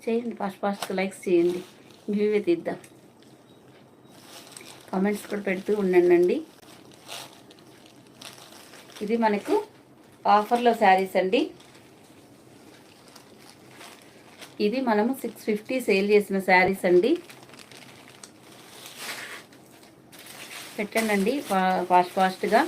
చేయండి, ఫాస్ట్గా లైక్స్ చేయండి. గివ్వే తీద్దాం. కామెంట్స్ కూడా పెడుతూ ఉండండి. ఇది మనకు ఆఫర్లో శారీస్ అండి. ఇది మనము 650 సేల్ చేసిన శారీస్ అండి. పెట్టండి ఫాస్ట్గా.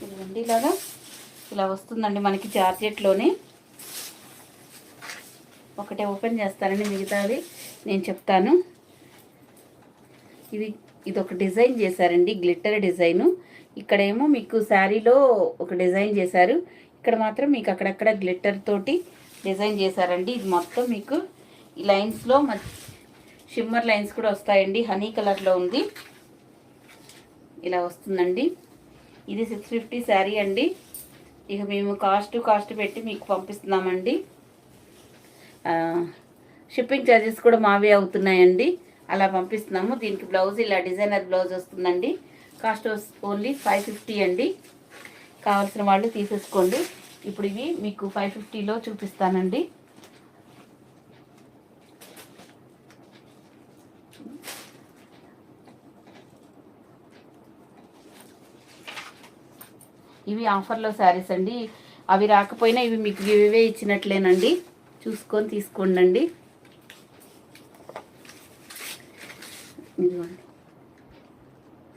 ఇదిగోండి, ఇలా వస్తుందండి మనకి జార్జెట్లోనే. ఒకటే ఓపెన్ చేస్తానండి, మిగతాది నేను చెప్తాను. ఇది ఒక డిజైన్ చేశారండి, గ్లిట్టర్ డిజైను. ఇక్కడేమో మీకు శారీలో ఒక డిజైన్ చేశారు, ఇక్కడ మాత్రం మీకు అక్కడక్కడ గ్లిట్టర్ తోటి డిజైన్ చేశారండి. ఇది మొత్తం మీకు ఈ లైన్స్లో షిమ్మర్ లైన్స్ కూడా వస్తాయండి. హనీ కలర్లో ఉంది, ఇలా వస్తుందండి. ఇది 650 శారీ అండి. ఇక మేము కాస్ట్ పెట్టి మీకు పంపిస్తున్నామండి. షిప్పింగ్ ఛార్జెస్ కూడా మావే అవుతున్నాయండి. అలా పంపిస్తున్నాము. దీనికి బ్లౌజ్ ఇలా డిజైనర్ బ్లౌజ్ వస్తుందండి. కాస్ట్ ఓన్లీ 550 అండి. కావాల్సిన వాళ్ళు తీసేసుకోండి. ఇప్పుడు ఇవి మీకు 550లో చూపిస్తానండి. ఇవి ఆఫర్లో శారీస్ అండి. అవి రాకపోయినా ఇవి మీకు ఇవే ఇచ్చినట్లేనండి. చూసుకొని తీసుకోండి. ఇదిగోండి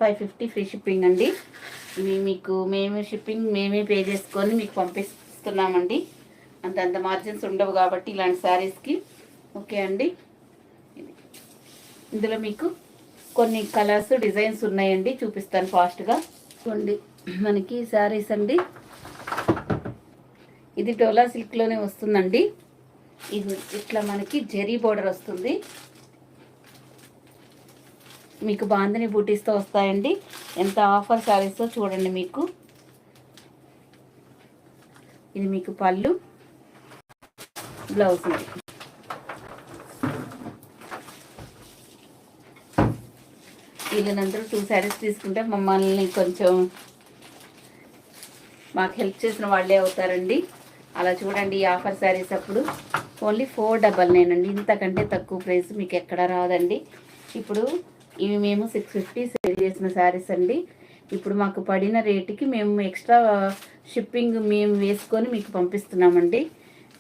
550 ఫ్రీ షిప్పింగ్ అండి. ఇవి మీకు మేమే పే చేసుకొని మీకు పంపిస్తున్నామండి. అంత మార్జిన్స్ ఉండవు కాబట్టి ఇలాంటి శారీస్కి. ఓకే అండి. ఇందులో మీకు కొన్ని కలర్స్ డిజైన్స్ ఉన్నాయండి, చూపిస్తాను ఫాస్ట్గా. చూడండి మనకి శారీస్ అండి. ఇది డోలా సిల్క్లోనే వస్తుందండి. ఇది ఇట్లా మనకి జెరీ బోర్డర్ వస్తుంది. మీకు బాందిని బూటీస్తో వస్తాయండి. ఎంత ఆఫర్ శారీస్తో చూడండి. మీకు ఇది మీకు పళ్ళు, బ్లౌజ్. వీళ్ళనందరూ 2 శారీస్ తీసుకుంటే మమ్మల్ని కొంచెం మాకు హెల్ప్ చేసిన వాళ్ళే అవుతారండి. అలా చూడండి. ఈ ఆఫర్ శారీస్ అప్పుడు ఓన్లీ 499 అండి. ఇంతకంటే తక్కువ ప్రైస్ మీకు ఎక్కడ రాదండి. ఇప్పుడు ఇవి మేము 650 సేల్ చేసిన శారీస్ అండి. ఇప్పుడు మాకు పడిన రేటుకి మేము ఎక్స్ట్రా షిప్పింగ్ మేము వేసుకొని మీకు పంపిస్తున్నామండి.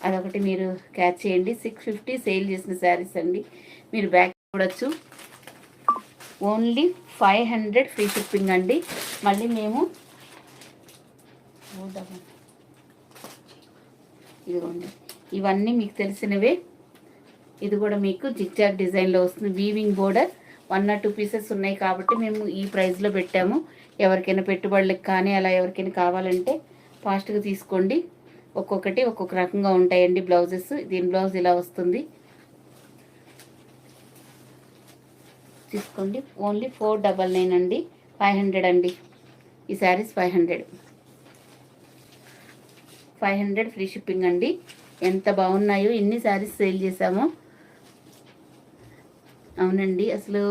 అదొకటి మీరు క్యాచ్ చేయండి. 650 సేల్ చేసిన శారీస్ అండి. మీరు బ్యాక్ చూడొచ్చు. ఓన్లీ 500 ఫ్రీ షిప్పింగ్ అండి. మళ్ళీ మేము ఇదిగోండి ఇవన్నీ మీకు తెలిసినవే. ఇది కూడా మీకు జిగ్జాగ్ డిజైన్లో వస్తుంది. వీవింగ్ బోర్డర్ 1 or 2 పీసెస్ ఉన్నాయి కాబట్టి మేము ఈ ప్రైస్లో పెట్టాము. ఎవరికైనా పెట్టుబడులకు కానీ అలా ఎవరికైనా కావాలంటే ఫాస్ట్గా తీసుకోండి. ఒక్కొక్కటి ఒక్కొక్క రకంగా ఉంటాయండి బ్లౌజెస్. దీని బ్లౌజ్ ఇలా వస్తుంది. తీసుకోండి. ఓన్లీ 499 అండి. 500 అండి. ఈ శారీస్ 500 ఫ్రీ షిప్పింగ్ అండి. ఎంత బాగున్నాయో, ఎన్ని శారీస్ సేల్ చేసామో. అవునండి, అసలు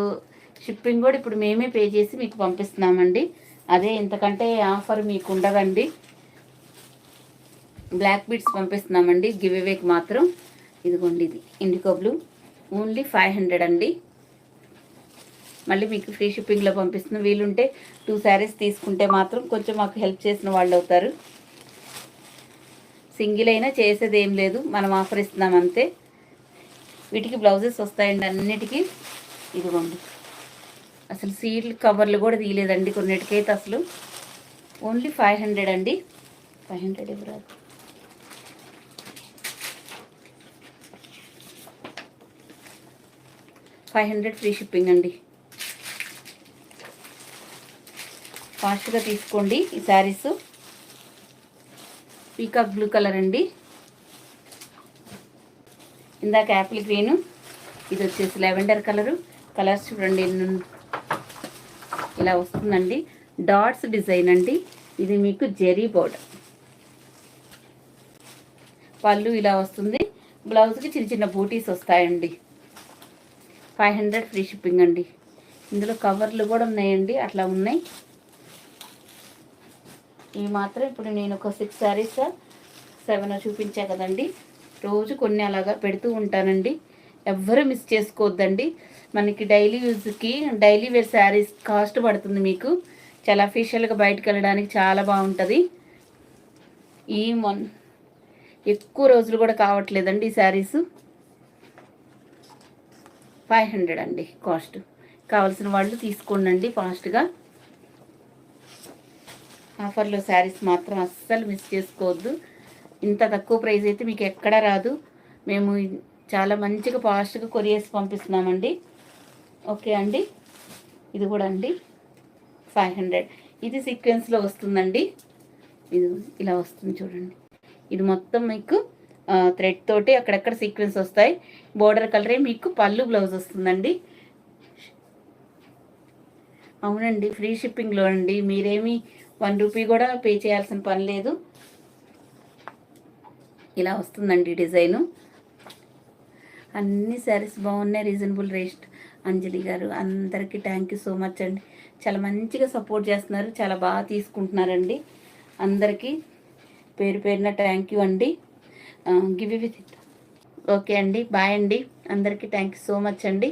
షిప్పింగ్ కూడా ఇప్పుడు మేమే పే చేసి మీకు పంపిస్తున్నామండి. అదే ఇంతకంటే ఆఫర్ మీకు ఉండదండి. బ్లాక్ బీడ్స్ పంపిస్తున్నామండి గివ్ అవేకి మాత్రం. ఇదిగోండి ఇది ఇండిగో బ్లూ. ఓన్లీ 500 అండి. మళ్ళీ మీకు ఫ్రీ షిప్పింగ్లో పంపిస్తున్నాం. వీలుంటే 2 శారీస్ తీసుకుంటే మాత్రం కొంచెం మాకు హెల్ప్ చేసిన వాళ్ళు అవుతారు. సింగిల్ అయినా చేసేది ఏం లేదు, మనం ఆఫర్ ఇస్తున్నాం అంతే. వీటికి బ్లౌజెస్ వస్తాయండి అన్నిటికీ. ఇదిగోండి అసలు సీల్ కవర్లు కూడా తీయలేదండి కొన్నిటికైతే అసలు. ఓన్లీ 500 అండి. 500 ఎవరు 500 ఫ్రీ షిప్పింగ్ అండి. ఫాస్ట్గా తీసుకోండి. ఈ శారీస్ పీకాక్ బ్లూ కలర్ అండి. ఇందాక యాపిల్ గ్రీను, ఇది వచ్చేసి లెవెండర్ కలరు. కలర్స్ చూడండి ఇలా వస్తుందండి. డాట్స్ డిజైన్ అండి. ఇది మీకు జెరీ బోర్డర్. పళ్ళు ఇలా వస్తుంది. బ్లౌజ్కి చిన్న చిన్న బూటీస్ వస్తాయండి. 500 ఫ్రీ షిప్పింగ్ అండి. ఇందులో కవర్లు కూడా ఉన్నాయండి, అట్లా ఉన్నాయి. ఇవి మాత్రం ఇప్పుడు నేను ఒక 6 శారీస్ 7 చూపించా కదండి. రోజు కొన్ని అలాగా పెడుతూ ఉంటానండి. ఎవ్వరూ మిస్ చేసుకోవద్దండి. మనకి డైలీ యూజ్కి డైలీ వేర్ శారీస్ కాస్ట్ పడుతుంది. మీకు చాలా అఫీషియల్గా బయటకు వెళ్ళడానికి చాలా బాగుంటుంది. ఎక్కువ రోజులు కూడా కావట్లేదండి ఈ శారీస్. 500 అండి కాస్ట్. కావాల్సిన వాళ్ళు తీసుకోండి ఫాస్ట్గా. ఆఫర్లో శారీస్ మాత్రం అస్సలు మిస్ చేసుకోవద్దు. ఇంత తక్కువ ప్రైస్ అయితే మీకు ఎక్కడా రాదు. మేము చాలా మంచిగా ఫాస్ట్గా కొరియర్స్ పంపిస్తున్నామండి. ఓకే అండి. ఇది కూడా అండి 500. ఇది సీక్వెన్స్లో వస్తుందండి. ఇది ఇలా వస్తుంది చూడండి. ఇది మొత్తం మీకు థ్రెడ్ తోటి అక్కడక్కడ సీక్వెన్స్ వస్తాయి. బోర్డర్ కలరే మీకు పళ్ళు బ్లౌజ్ వస్తుందండి. అవునండి, ఫ్రీ షిప్పింగ్లో అండి. మీరేమి 1 రూపీ కూడా పే చేయాల్సిన పని లేదు. ఇలా వస్తుందండి డిజైను. అన్ని శారీస్ బాగున్నాయి, రీజనబుల్ రేట్. అంజలి గారు అందరికీ థ్యాంక్ యూ సో మచ్ అండి. చాలా మంచిగా సపోర్ట్ చేస్తున్నారు, చాలా బాగా తీసుకుంటున్నారండి. అందరికీ పేరు పేరున థ్యాంక్ యూ అండి. Give with. ఓకే అండి, బాయ్ అండి. అందరికీ థ్యాంక్ యూ సో మచ్ అండి.